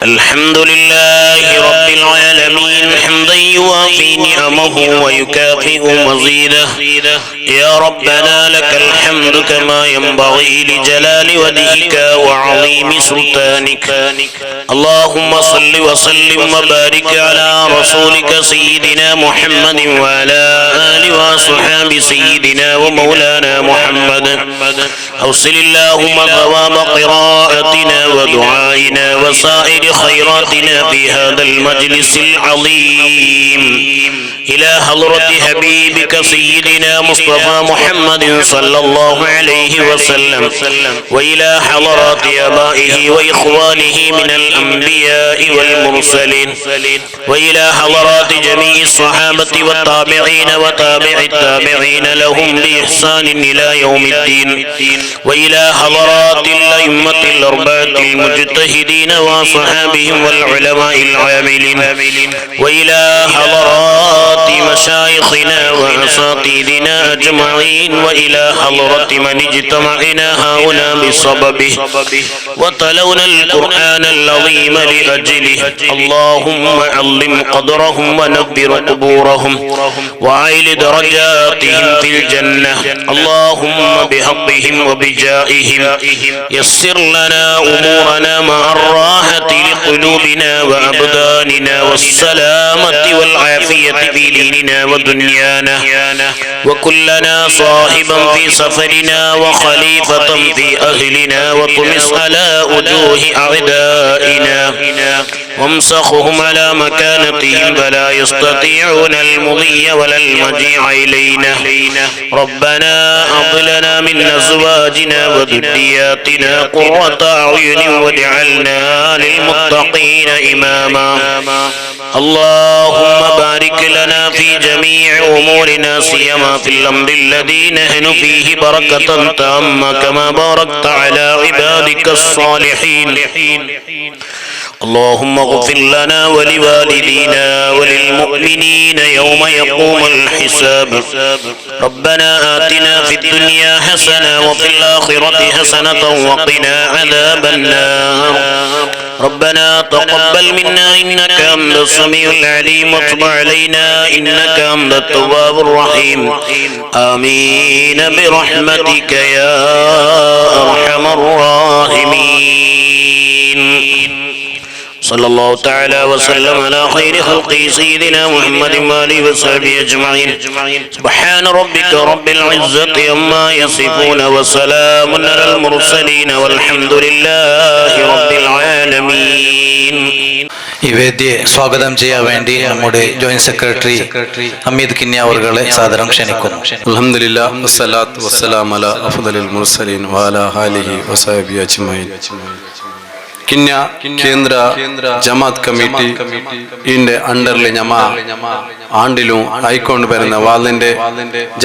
الحمد لله رب العالمين حمدا يوافي نعمه ويكافئ مزيده. يا ربنا لك الحمد كما ينبغي لجلال وجهك وعظيم سلطانك. اللهم صل وسلم وبارك على رسولك سيدنا محمد وعلى آله وصحبه سيدنا ومولانا محمد. أوصل اللهم ثواب قراءتنا ودعائنا وسائر خيراتنا في هذا المجلس العظيم إلى حضرة حبيبك سيدنا مصطفى محمد صلى الله عليه وسلم، وإلى حضرات آبائه وإخوانه من الأنبياء والمرسلين، وإلى حضرات جميع الصحابة والتابعين وتابع التابعين لهم بإحسان إلى يوم الدين، وإلى حضرات الأئمة الأربعة المجتهدين وصحابهم والعلماء العاملين، وإلى حضرات مشايخنا وأساتذتنا أجمعين، وإلى حضرة من اجتمعنا هنا بسببه وتلونا القرآن العظيم لأجله. اللهم علم قدرهم ونبر قبورهم وعيل درجاتهم في الجنة. اللهم بحقهم وبجائهم يسر لنا أمورنا مع الراحة لقلوبنا وأبداننا والسلامة والعافية في ديننا ودنيانا، وكلنا صاحبا في سفرنا وخليفة في أهلنا، وطمس على وجوه أعدائنا وامسخهم على مكانتهم فلا يستطيعون المضي ولا المجيء إلينا. ربنا هب لنا من أزواجنا وذرياتنا قرة أعين واجعلنا للمتقين إماما. اللهم بارك لنا في جميع أمورنا سيما في الأمر الذي نحن فيه بركة تامة كما باركت على عبادك الصالحين. اللهم اغفر لنا ولوالدينا وللمؤمنين يوم يقوم الحساب. ربنا آتنا في الدنيا حسنة وفي الآخرة حسنة وقنا عذاب النار. ربنا تقبل منا إنك أنت السميع العليم وتب علينا إنك أنت التواب الرحيم. آمين برحمتك يا أرحم الراحمين. صلى الله تعالى وسلم على خير خلقه سيدنا محمد وآله وصحبه أجمعين. سبحان ربك رب العزة عما يصفون وسلام على المرسلين والحمد لله رب العالمين. ഈ വേദിയെ സ്വാഗതം ചെയ്യാൻ വേണ്ടി നമ്മുടെ ജോയിന്റ് സെക്രട്ടറി ഹമീദ് കിന്യ അവരെ സാദരം ക്ഷണിക്കുന്നു. അൽഹംദുലില്ലാഹ് വസ്സലാത്തു വസ്സലാമു അലാ അഫ്ദലിൽ മുർസലീൻ വഅലാ ആലിഹി വസഹബിഹി അജ്മഈൻ. കിന്യ കേന്ദ്ര ജമാഅത്ത് കമ്മിറ്റി ഇതിന്റെ അണ്ടറിൽ ഞമ്മ ആണ്ടിലും ആയിക്കൊണ്ട് വരുന്ന വാളിന്റെ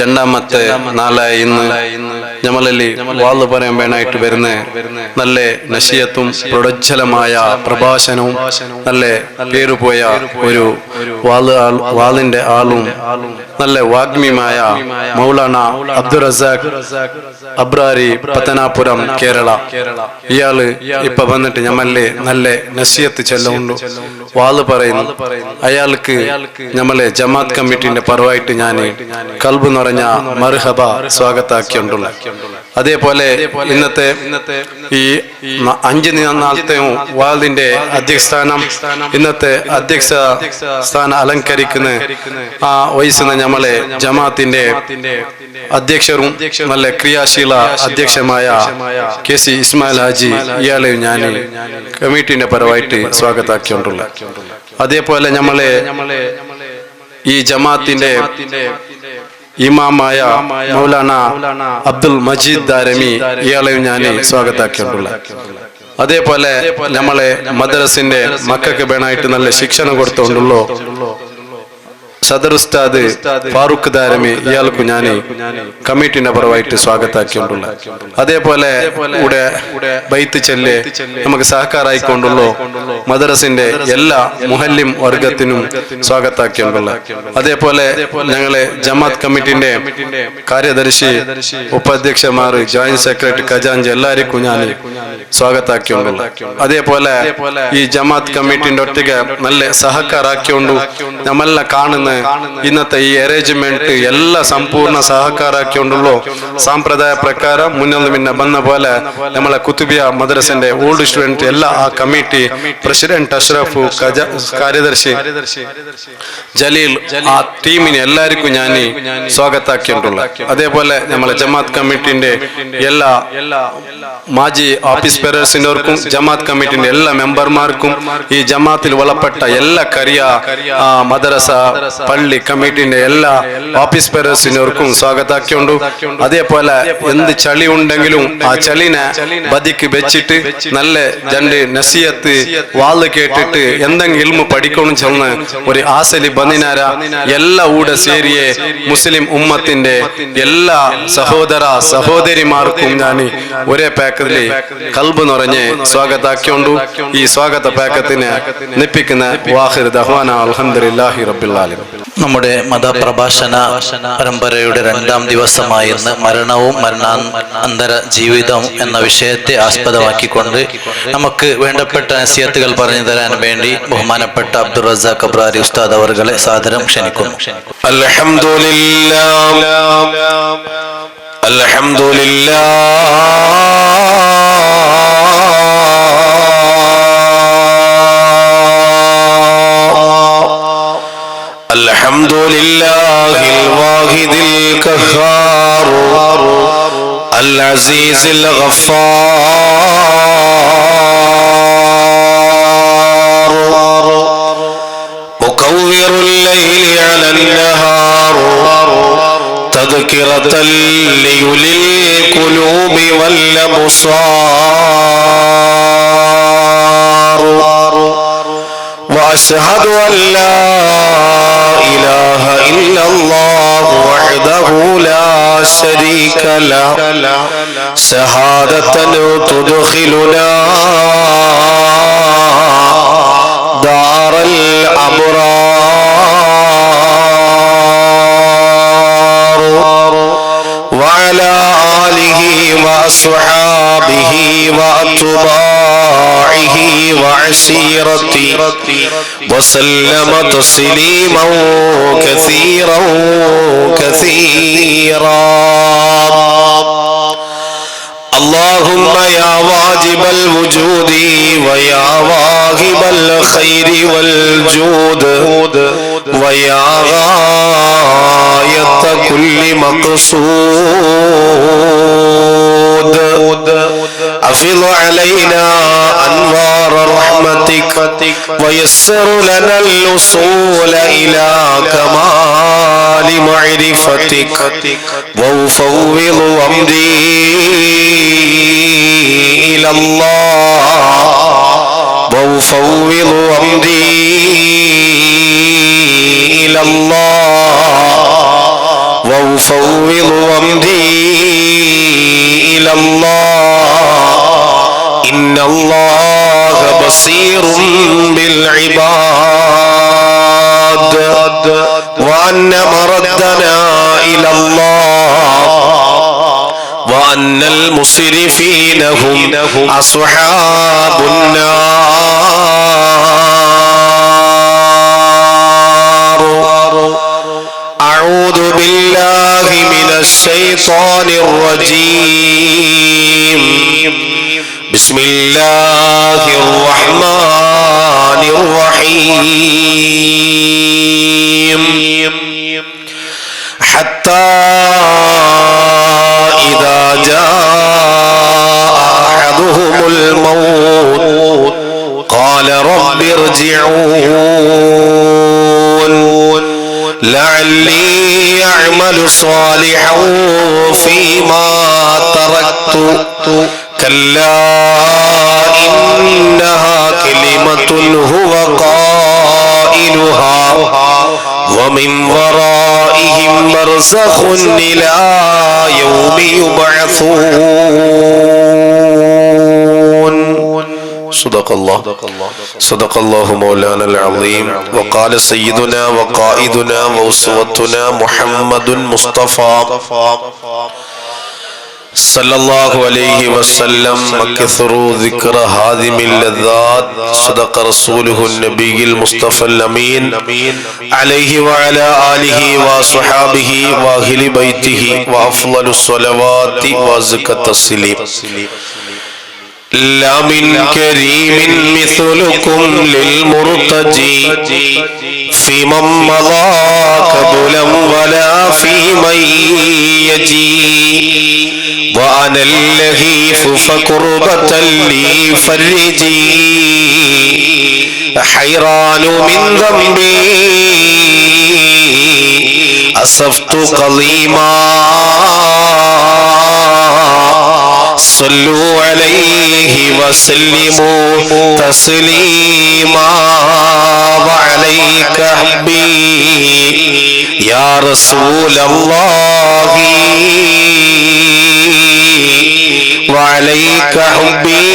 രണ്ടാമത്തെ നാളായി ഇന്ന് ഞമ്മളಲ್ಲಿ വാള് പറയാൻ വേണമായിട്ട് വരുന്ന നല്ല നശിയത്തും പ്രൊജ്ജലമായ പ്രഭാഷണവും നല്ല പേരുപോയ ഒരു വാളിന്റെ ആളും നല്ല വാഗ്മിയുമായ മൗലാന അബ്ദുൾ റസാഖ് അബ്രാരി പത്തനാപുരം കേരള. ഇയാള് ഇപ്പൊ വന്നിട്ട് ഞമ്മല്ലേ നല്ല നസിയത്ത് ചെല്ലുണ്ട് വാള് പറയുന്നു. അയാൾക്ക് ഞമ്മളെ ജമാഅത്ത് കമ്മിറ്റിന്റെ പരമായിട്ട് ഞാൻ കൽബ് നിറഞ്ഞ മർഹബ സ്വാഗതാക്കിയിട്ടുള്ള. അതേപോലെ ഇന്നത്തെ ഈ 5 നാളത്തെ വാളിന്റെ അധ്യക്ഷസ്ഥാനം ഇന്നത്തെ അധ്യക്ഷ സ്ഥാനം അലങ്കരിക്കുന്ന ആ വയസ്സുന്ന ഞമ്മളെ ജമാഅത്തിന്റെ അധ്യക്ഷരും നല്ല ക്രിയാശീല അധ്യക്ഷമായ കെ സി ഇസ്മായിൽ ഹാജി, ഇയാളെ ഞാൻ കമ്മിറ്റിന്റെ പരമായിട്ട് സ്വാഗതാക്കിയിട്ടുള്ള. അതേപോലെ ഞമ്മളെ ഈ ജമാഅത്തിന്റെ ഇമാമായ മൗലാന അബ്ദുൽ മജീദ് ദാരമി, ഇയാളെയും ഞാൻ സ്വാഗതാക്കിയിട്ടുള്ള. അതേപോലെ നമ്മളെ മദ്രസിന്റെ മക്കൾക്ക് വേണമായിട്ട് നല്ല ശിക്ഷണം കൊടുത്തുകൊണ്ടുള്ളൂ സദർ ഉസ്താദ് ഫാറൂഖ് ദാരമി ഇയാൾക്ക് ഞാൻ കമ്മിറ്റിന്റെ പരമായിട്ട് സ്വാഗതാക്കിയിട്ടുള്ള അതേപോലെ ഇവിടെ ബൈത്ത് ചെല്ല് നമുക്ക് സഹകാരായിക്കൊണ്ടുള്ള മദ്രസിന്റെ എല്ലാ മുഹല്ലിം വർഗത്തിനും സ്വാഗതാക്കിയിട്ടുള്ള അതേപോലെ ഞങ്ങളെ ജമാഅത്ത് കമ്മിറ്റിന്റെ കാര്യദർശി ഉപാധ്യക്ഷന്മാർ ജോയിന്റ് സെക്രട്ടറി ഖജാൻജി എല്ലാവർക്കും ഞാൻ സ്വാഗതാക്കിയിട്ടുള്ള അതേപോലെ ഈ ജമാഅത്ത് കമ്മിറ്റിന്റെ ഒറ്റയ്ക്ക് നല്ല സഹകാരാക്കിയോണ്ടു നമ്മളെല്ലാം കാണുന്ന ഇന്നത്തെ ഈ അറേഞ്ച്മെന്റ് എല്ലാ സമ്പൂർണ്ണ സഹകാരാക്കിയോണ്ടുള്ളൂ സാമ്പ്രദായ പ്രകാരം മുന്നിൽ പിന്നെ വന്ന പോലെ നമ്മളെ കുത്തുബിയ മദ്രസന്റെ ഓൾഡ് സ്റ്റുഡന്റ് എല്ലാ ആ കമ്മിറ്റി പ്രസിഡന്റ് അഷ്റഫ് കാര്യദർശി ജലീൽ ആ ടീമിനെ എല്ലാവർക്കും ഞാൻ സ്വാഗതാക്കിയിട്ടുള്ള അതേപോലെ നമ്മളെ ജമാഅത്ത് കമ്മിറ്റിന്റെ എല്ലാ മാജി ഓഫീസ് ബെയറേഴ്സിനോർക്കും ജമാഅത്ത് കമ്മിറ്റിന്റെ എല്ലാ മെമ്പർമാർക്കും ഈ ജമാഅത്തിൽ വളപ്പെട്ട എല്ലാ കരിയ മദ്രസ പള്ളി കമ്മിറ്റിന്റെ എല്ലാ ഓഫീസ് ബെയറേഴ്സിനോർക്കും സ്വാഗതാക്കിയുണ്ട് അതേപോലെ എന്ത് ചളി ഉണ്ടെങ്കിലും ആ ചളിനെ ബദിക്ക് വെച്ചിട്ട് നല്ല രണ്ട് നസിയത്ത് വാള് കേട്ടിട്ട് എന്തെങ്കിലും ഇൽമു പഠിക്കണം ചെന്ന് ഒരു ആസലി ബന്നിനാര എല്ലാ ഊടെ സേരിയെ മുസ്ലിം ഉമ്മത്തിന്റെ എല്ലാ സഹോദര സഹോദരിമാർക്കും ഞാൻ ഒരേ പാക്കത്തില് കൽബ് നിറഞ്ഞ് സ്വാഗതാക്കിയോണ്ടു ഈ സ്വാഗത പാക്കത്തിന് നിപ്പിക്കുന്ന വാഹിർ ദഹ്വാന അൽഹംദുലില്ലാഹി റബ്ബിൽ ആലമീൻ. നമ്മുടെ മതപ്രഭാഷണ പരമ്പരയുടെ 2ാം ദിവസമായി ഇന്ന് മരണവും മരണാനന്തര ജീവിതവും എന്ന വിഷയത്തെ ആസ്പദമാക്കിക്കൊണ്ട് നമുക്ക് വേണ്ടപ്പെട്ട നസിഹത്തുകൾ പറഞ്ഞു തരാൻ വേണ്ടി ബഹുമാനപ്പെട്ട അബ്ദുൾ റസാഖ് അബ്രാരി ഉസ്താദ് അവറുകളെ സാദരം ക്ഷണിക്കുന്നു. الحمد لله الواحد القهار العزيز الغفار مكور الليل على النهار تذكرة لأولي القلوب والأبصار وأشهد أن لا إله إلا الله وحده لا شريك له شهادة تدخلنا دار الأبرار وعلى آله وأصحابه وأتباعه وعشيرته وسلم تسليما كثيرا كثيرا. اللهم يا واجب الوجود ويا واهب الخير والجود ويا غاية كل مقصود أفض علينا أنوار رحمتك ويسر لنا الوصول إلى كمال معرفتك وأفوض أمري إلى الله وأفوض أمري إلى الله وأفوض أمري إلى الله إن الله بصير بالعباد وأن مردنا إلى الله وأن المسرفين هم أصحاب النار. أعوذ بالله من الشيطان الرجيم. بسم الله الرحمن الرحيم. حتى إذا جاء أحدهم الموت قال رب ارجعون لعلي أعمل صالحا فيما تركت كلا إنها كلمة هو قائلها ومن ومن ورائهم برزخ إلى يوم يبعثون. صدق الله مولانا العظيم. وقال سيدنا وقائدنا وأسوتنا محمد مصطفى صلى الله عليه وسلم وكثروا ذكر هادم اللذات. صدق رسوله النبي المصطفى الأمين عليه وعلى آله وصحابه وأهل بيته وأفضل الصلوات وأزكى التسليم. لا من كريم مثلكم للمرتجي في من مضى قبلا ولا في من يجي. وأنا اللهيف فقربة لي فرجي حيران من ذنبي أسفت قضيما. صلوا عليه وسلموا تسليما. وعليك حبي يا رسول الله. وعليك حبي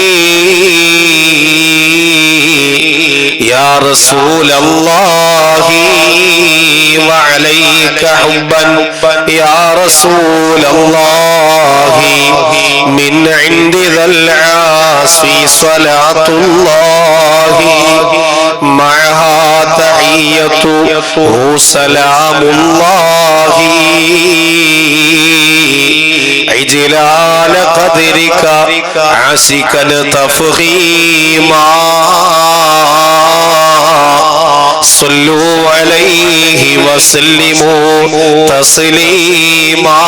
يا رسول الله. وعليك حبا يا رسول الله. من عند ذا العاصي صلاة الله معها تحيته سلام الله. عجلال قدرك عسكا تفخيما. صلوا عليه وسلموا تسليما.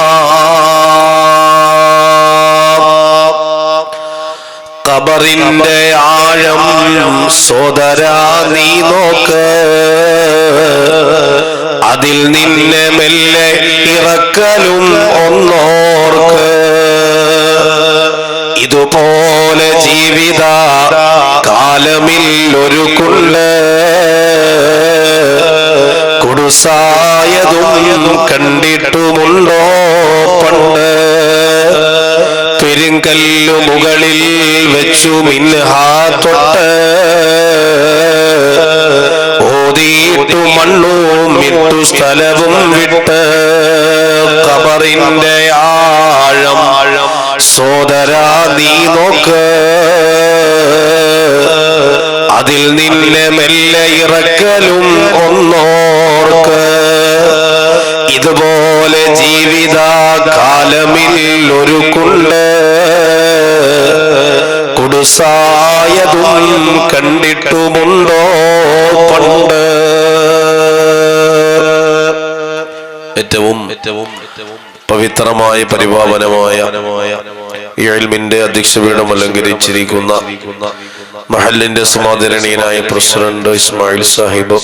ഖബറിന്റെ ആഴം സോദരാ നീ നോക്ക്. അതിൽ നിന്നെ മെല്ലെ ഇറക്കലും ഒന്നോർക്ക്. ഇതുപോലെ ജീവിത കാലമിൽ ഒരു കുള്ള് കുടുസായതും കണ്ടിട്ടുമുണ്ടോ പണ്ട്. പെരുങ്കല്ലു മുകളിൽ വെച്ചു മിൻഹാ തൊട്ട് ഓതിയിട്ടു മണ്ണും ഇട്ടു സ്ഥലവും വിട്ട്. ഖബറിന്റെ ആഴം സോദരാ നീ നോക്ക്. അതിൽ നിന്നെ മെല്ലെ ഇറക്കലും ഒന്നോർക്ക്. ഇതുപോലെ ജീവിത കാലമിൽ ഒരു കുണ്ട് കുടുസായതും കണ്ടിട്ടുമുണ്ടോ പണ്ട്. ഏറ്റവും പവിത്രമായ പരിപാവനമായ ഈ ഇൽമിന്റെ അധ്യക്ഷപീഠം അലങ്കരിച്ചിരിക്കുന്ന മഹല്ലിന്റെ സമാദരണീയനായ പ്രസിഡന്റ് ഇസ്മായിൽ സാഹിബ്,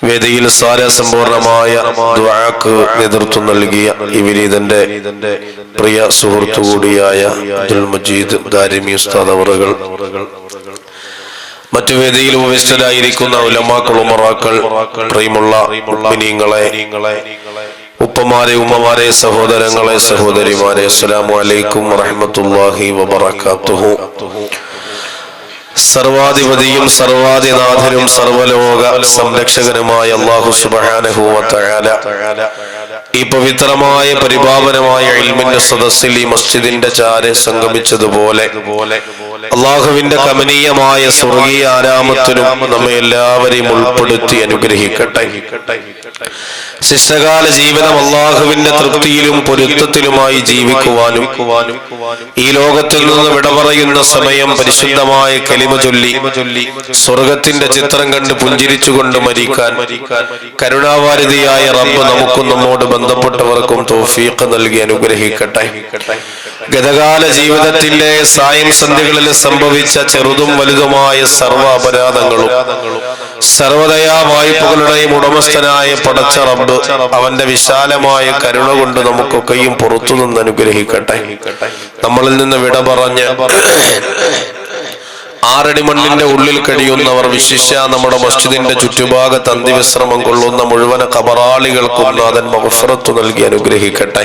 വേദിയിൽ സാരസമ്പൂർണമായ ദുആക്ക് നേതൃത്വം നൽകിയ ഈ വിനീതന്റെ പ്രിയ സുഹൃത്തു കൂടിയായ അബ്ദുൽ മജീദ് ദാരിമി ഉസ്താദ് അവറുകൾ, മറ്റു വേദിയിൽ ഉപവിഷ്ടരായിരിക്കുന്ന ഉലമാക്കൾ, ഉമറാക്കൾ, പ്രിയമുള്ള മുഅ്മിനീങ്ങളെ, ഉപ്പമാരെ, ഉമ്മമാരെ, സഹോദരങ്ങളെ, സഹോദരിമാരെ, അസ്സലാമു അലൈക്കും വറഹ്മത്തുള്ളാഹി വബറകാതുഹു. സർവാധിപതിയും സർവാധിനാഥനും സർവലോക സംരക്ഷകനുമായ അല്ലാഹു സുബ്ഹാനഹു വ തആല ഈ പവിത്രമായ പരിപാവനമായ ഇൽമിന്റെ സദസ്സിൽ ഈ മസ്ജിദിന്റെ ചാരെ സംഗമിച്ചതുപോലെ അല്ലാഹുവിന്റെ കമനീയമായ സ്വർഗീയ ആരാമത്തിനും നമ്മെ എല്ലാവരെയും ഉൾപ്പെടുത്തി അനുഗ്രഹിക്കട്ടെ. ശിഷ്ടകാല ജീവിതം അല്ലാഹുവിന്റെ തൃപ്തിയിലും പൊരുത്തത്തിലുമായി ജീവിക്കുവാനും ഈ ലോകത്തിൽ നിന്ന് വിട പറയുന്ന സമയം പരിശുദ്ധമായ കലിമ ചൊല്ലി സ്വർഗത്തിന്റെ ചിത്രം കണ്ട് പുഞ്ചിരിച്ചുകൊണ്ട് മരിക്കാൻ കരുണാവാരിധിയായ റബ്ബ് നമുക്കും നമ്മോട് ബന്ധപ്പെട്ടവർക്കും തൗഫീഖ് നൽകി അനുഗ്രഹിക്കട്ടെ. ഗതകാല ജീവിതത്തിന്റെ സായം സന്ധ്യകളിൽ സംഭവിച്ച ചെറുതും വലുതുമായ സർവ്വ അപരാധങ്ങളും സർവദയാ വായ്പകളുടെയും ഉടമസ്ഥനായ പടച്ച റബ്ബ് അവന്റെ വിശാലമായ കരുണ കൊണ്ട് നമുക്കൊക്കെയും പുറത്തു നിന്ന് അനുഗ്രഹിക്കട്ടെ. നമ്മളിൽ നിന്ന് വിട പറഞ്ഞ് ആറടി മണ്ണിന്റെ ഉള്ളിൽ കഴിയുന്നവർ, വിശിഷ്യ നമ്മുടെ മസ്ജിദിന്റെ ചുറ്റുഭാഗത്ത് അന്തിവിശ്രമം കൊള്ളുന്ന മുഴുവൻ ഖബറാളികൾക്കും നാഥൻ മഗ്ഫിറത്ത് നൽകി അനുഗ്രഹിക്കട്ടെ.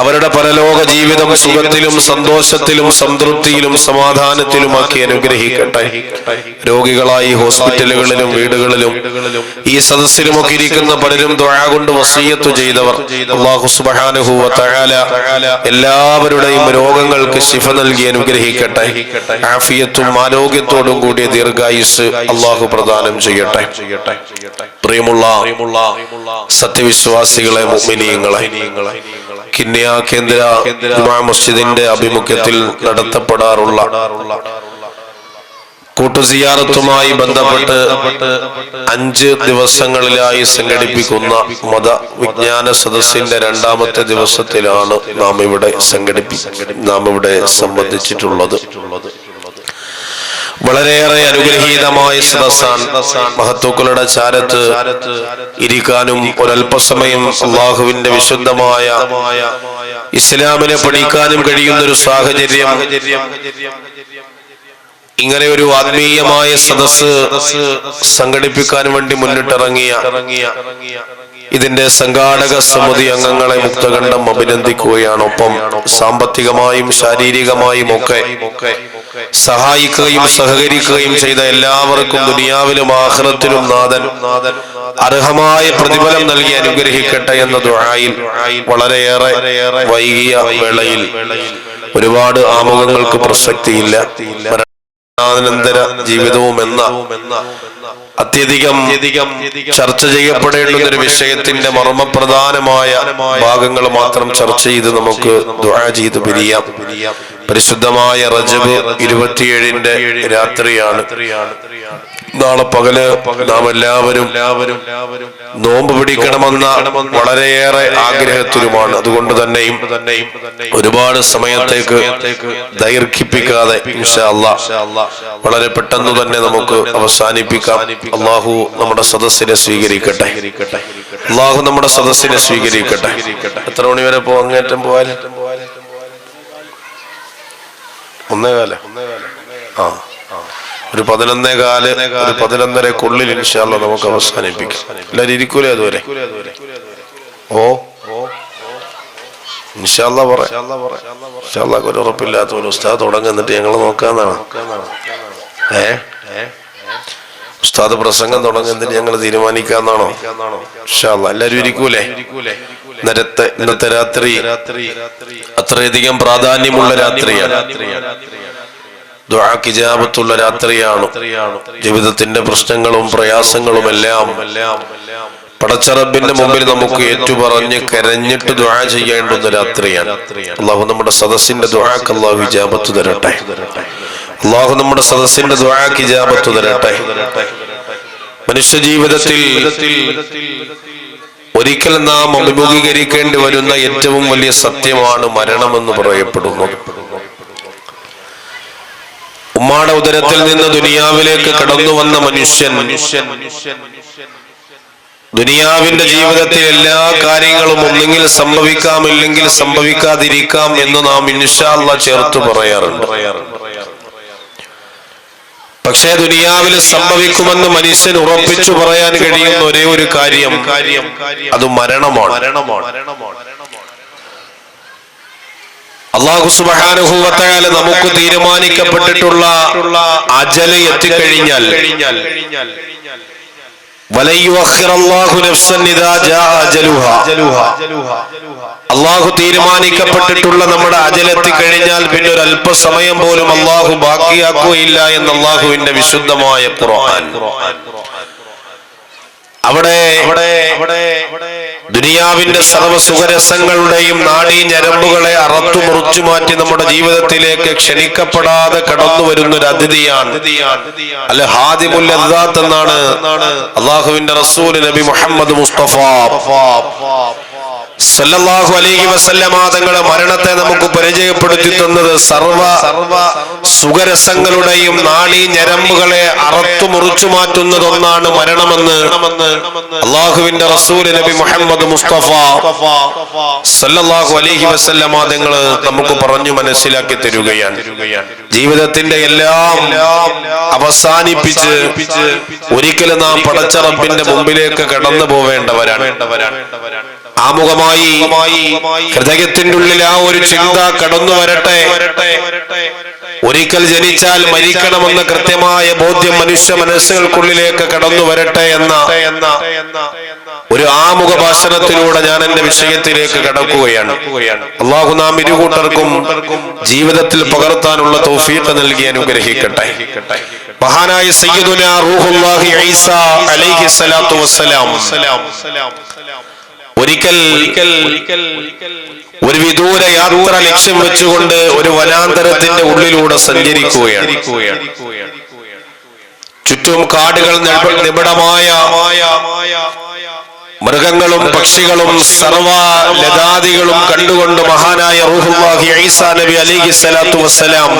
അവരുടെ പരലോക ജീവിതം സുഖത്തിലും സന്തോഷത്തിലും സംതൃപ്തിയിലും സമാധാനത്തിലുമാക്കി അനുഗ്രഹിക്കട്ടെ. രോഗികളായി ഹോസ്പിറ്റലുകളിലും വീടുകളിലും ഈ സദസ്സിലുമൊക്കെ ഇരിക്കുന്ന പലരും ദുആ കൊണ്ട് വസിയ്യത്ത് ചെയ്തവർ, അല്ലാഹു സുബ്ഹാനഹു വ തആല എല്ലാവരുടെയും രോഗങ്ങൾക്ക് ശിഫ നൽകി അനുഗ്രഹിക്കട്ടെ. ആഫിയത്തും ആരോഗ്യത്തോടും കൂടിയ ദീർഘായുസ് അല്ലാഹു പ്രദാനം ചെയ്യട്ടെ. പ്രിയമുള്ള സത്യവിശ്വാസികളെ, മുഅ്മിനീങ്ങളെ, കിണ്ണിയ കേന്ദ്ര ജുമാ മസ്ജിദിന്റെ ആഭിമുഖ്യത്തിൽ നടത്തപ്പെടാറുള്ള കൂട്ടുസിയാറത്തുമായി ബന്ധപ്പെട്ട് 5 ദിവസങ്ങളിലായി സംഘടിപ്പിക്കുന്ന മതവിജ്ഞാന സദസ്സിന്റെ 2ാമത്തെ ദിവസത്തിലാണ് നാം ഇവിടെ സംബന്ധിച്ചിട്ടുള്ളത്. വളരെയേറെ അനുഗ്രഹീതമായ സദസ്സാണ്. മഹത്തുക്കളുടെ ചാരത്ത് ഇരിക്കാനും ഒരല്പസമയം അള്ളാഹുവിന്റെ വിശുദ്ധമായ ഇസ്ലാമിനെ പഠിക്കാനും കഴിയുന്ന ഒരു സാഹചര്യം, ഇങ്ങനെ ഒരു ആത്മീയമായ സദസ്സ് സംഘടിപ്പിക്കാൻ വേണ്ടി മുന്നിട്ടിറങ്ങിയ ഇതിന്റെ സംഘാടക സമിതി അംഗങ്ങളെ മുക്തകണ്ഠം അഭിനന്ദിക്കുകയാണ്. ഒപ്പം സാമ്പത്തികമായും ശാരീരികമായും ഒക്കെ സഹായിക്കുകയും സഹകരിക്കുകയും ചെയ്ത എല്ലാവർക്കും ദുനിയാവിലും ആഖിറത്തിലും നാഥൻ അർഹമായ പ്രതിഫലം നൽകി അനുഗ്രഹിക്കട്ടെ എന്ന ദുആയിൽ വളരെയേറെ വൈകിയ വേളയിൽ ഒരുപാട് ആമുഖങ്ങൾക്ക് പ്രസക്തിയില്ല. മരണാനന്തര ജീവിതവും എന്ന അത്യധികം ചർച്ച ചെയ്യപ്പെടേണ്ടുന്ന ഒരു വിഷയത്തിന്റെ മർമ്മപ്രധാനമായ ഭാഗങ്ങൾ മാത്രം ചർച്ച ചെയ്ത് നമുക്ക് ദുആ ചെയ്ത് പിരിയാം. പരിശുദ്ധമായ റജബ് 27-ന്റെ രാത്രിയാണ്. നാളെ പകല് നാം എല്ലാവരും നോമ്പ് പിടിക്കണമെന്ന വളരെയേറെ ആഗ്രഹത്തിലുമാണ്. അതുകൊണ്ട് തന്നെയും ഒരുപാട് സമയത്തേക്ക് ദൈർഘിപ്പിക്കാതെ ഇൻഷാ അല്ലാഹ് വളരെ പെട്ടെന്ന് തന്നെ നമുക്ക് അവസാനിപ്പിക്കാം. അല്ലാഹു നമ്മുടെ സദസ്സിനെ സ്വീകരിക്കട്ടെ. അല്ലാഹു നമ്മുടെ സദസ്സിനെ സ്വീകരിക്കട്ടെ. എത്ര മണി വരെ അങ്ങേറ്റം പോയാൽ 1:15 ഒരു 11:15 ഒരു 11:30 ഇൻഷാ അല്ലാഹ് നമുക്ക് അവസാനിപ്പിക്കാം. എല്ലാവരും ഇരിക്കൂലേ അതുവരെ? ഇൻഷാ അല്ലാഹ് പറയാം. ഇൻഷാ അല്ലാഹ് ഒരു ഉറപ്പില്ലാത്ത ഒരു ഉസ്താദ് തുടങ്ങുന്നിട്ട് ഞങ്ങൾ നോക്കാന്നാണ്. ഉസ്താദ് പ്രസംഗം തുടങ്ങുന്നതിന് ഞങ്ങൾ തീരുമാനിക്കാന്നാണോ? ഇൻഷാ അല്ലാഹ് എല്ലാവരും ഇരിക്കൂലേ? ഇന്നത്തെ രാത്രി അത്രയധികം പ്രാധാന്യമുള്ള രാത്രിയാണ്. ദുആക്ക് ഇജാബത്തുള്ള രാത്രിയാണ്. ജീവിതത്തിന്റെ പ്രശ്നങ്ങളും പ്രയാസങ്ങളും എല്ലാം പടച്ച റബ്ബിന്റെ മുമ്പിൽ നമുക്ക് ഏറ്റുപറഞ്ഞ് കരഞ്ഞിട്ട് ദുആ ചെയ്യേണ്ടുന്ന രാത്രിയാണ്. അല്ലാഹു നമ്മുടെ സദസ്സിന്റെ ദുആക്ക് അല്ലാഹു ഇജാബത്ത് തരട്ടെ. അല്ലാഹു നമ്മുടെ സദസ്സിന്റെ ദുആക്ക് ഇജാബത്ത് തരട്ടെ. മനുഷ്യ ജീവിതത്തിൽ ഒരിക്കൽ നാം അഭിമുഖീകരിക്കേണ്ടി വരുന്ന ഏറ്റവും വലിയ സത്യമാണ് മരണമെന്ന് പറയപ്പെടുന്നത്. ഉമ്മാടെ ഉദരത്തിൽ നിന്ന് ദുനിയാവിലേക്ക് കടന്നു വന്ന മനുഷ്യൻ ദുനിയാവിന്റെ ജീവിതത്തിൽ എല്ലാ കാര്യങ്ങളും ഒന്നെങ്കിൽ സംഭവിക്കാം, ഇല്ലെങ്കിൽ സംഭവിക്കാതിരിക്കാം എന്ന് നാം ഇൻഷാ അല്ലാഹ് ചേർത്ത് പറയാറുണ്ട്. പക്ഷേ ദുനിയാവിൽ സംഭവിക്കുമെന്ന് മനുഷ്യൻ ഉറപ്പിച്ചു പറയാൻ കഴിയുന്ന ഒരേ ഒരു കാര്യം അത് മരണമാണ്. അല്ലാഹു സുബ്ഹാനഹു വ തആല നമുക്ക് തീരുമാനിക്കപ്പെട്ടിട്ടുള്ള അജല് എത്തിക്കഴിഞ്ഞാൽ അല്ലാഹു തീരുമാനിക്കപ്പെട്ടിട്ടുള്ള നമ്മുടെ അജലെത്തി കഴിഞ്ഞാൽ പിന്നെ ഒരു അല്പസമയം പോലും അല്ലാഹു ബാക്കിയാക്കുകയില്ല എന്ന് അല്ലാഹുവിന്റെ വിശുദ്ധമായ ഖുർആൻ. അവിടെ ദുനിയാവിന്റെ സർവ്വ സുഖരസങ്ങളുടെയും നാഡീ ഞരമ്പുകളെ അറത്തു മുറിച്ചു മാറ്റി നമ്മുടെ ജീവിതത്തിലേക്ക് ക്ഷണിക്കപ്പെടാതെ കടന്നു വരുന്ന ഒരു അതിഥിയാണ് അൽ ഹാദിമുൽ ലദ്ദാത്ത് എന്നാണ് അല്ലാഹുവിന്റെ റസൂൽ നബി മുഹമ്മദ് മുസ്തഫ സല്ലല്ലാഹു അലൈഹി വസല്ലമ തങ്ങളുടെ മരണത്തെ നമുക്ക് പരിചയപ്പെടുത്തി തന്നത് സർവ്വ സുഖരസങ്ങളുടെയും നാഡീ ഞരമ്പുകളെ അറത്തു അറുത്തു മുറിച്ചു മാറ്റുന്നതൊന്നാണ് മരണമെന്ന് അള്ളാഹുവിന്റെ റസൂൽ നബി മുഹമ്മദ് മുസ്തഫ സല്ലല്ലാഹു അലൈഹി വസല്ലമ തങ്ങൾ നമുക്ക് പറഞ്ഞു മനസ്സിലാക്കി തരുകയാണ്. ജീവിതത്തിന്റെ എല്ലാം അവസാനിപ്പിച്ച് ഒരിക്കലും നാം പടച്ച റബ്ബിന്റെ മുമ്പിലേക്ക് കടന്നു പോവേണ്ടവരാണ്. ആമുഖമായി ഹൃദയത്തിന്റെ ഉള്ളിൽ ആ ഒരു ചിന്ത കടന്നു വരട്ടെ. ഒരിക്കൽ ജനിച്ചാൽ മരിക്കണമെന്ന കൃത്യമായ ബോധ്യം മനുഷ്യ മനസ്സുകൾക്കുള്ളിലേക്ക് കടന്നു വരട്ടെ എന്ന ഒരു ആമുഖ ഭാഷണത്തിലൂടെ ഞാൻ എന്റെ വിഷയത്തിലേക്ക് കടക്കുകയാണ്. അള്ളാഹു നാം ഇരുകൂട്ടർക്കും ജീവിതത്തിൽ പകർത്താനുള്ള തൗഫീഖ് നൽകി അനുഗ്രഹിക്കട്ടെ. മഹാനായ സയ്യിദുനാ റൂഹുല്ലാഹി ഈസ അലൈഹി സ്വലാത്തു വസ്സലാം ഒരിക്കൽ ഒരു വിദൂര യാത്ര ലക്ഷ്യം വെച്ചുകൊണ്ട് ഒരു വനാന്തരത്തിന്റെ ഉള്ളിലൂടെ സഞ്ചരിക്കുകയാണ്. ചുറ്റും കാടുകൾ നിബിഡമായ മൃഗങ്ങളും പക്ഷികളും സർവ ലതാദികളും കണ്ടുകൊണ്ട് മഹാനായ റൂഹുല്ലാഹി ഈസാ നബി അലൈഹി സ്വലാത്തു വസ്സലാം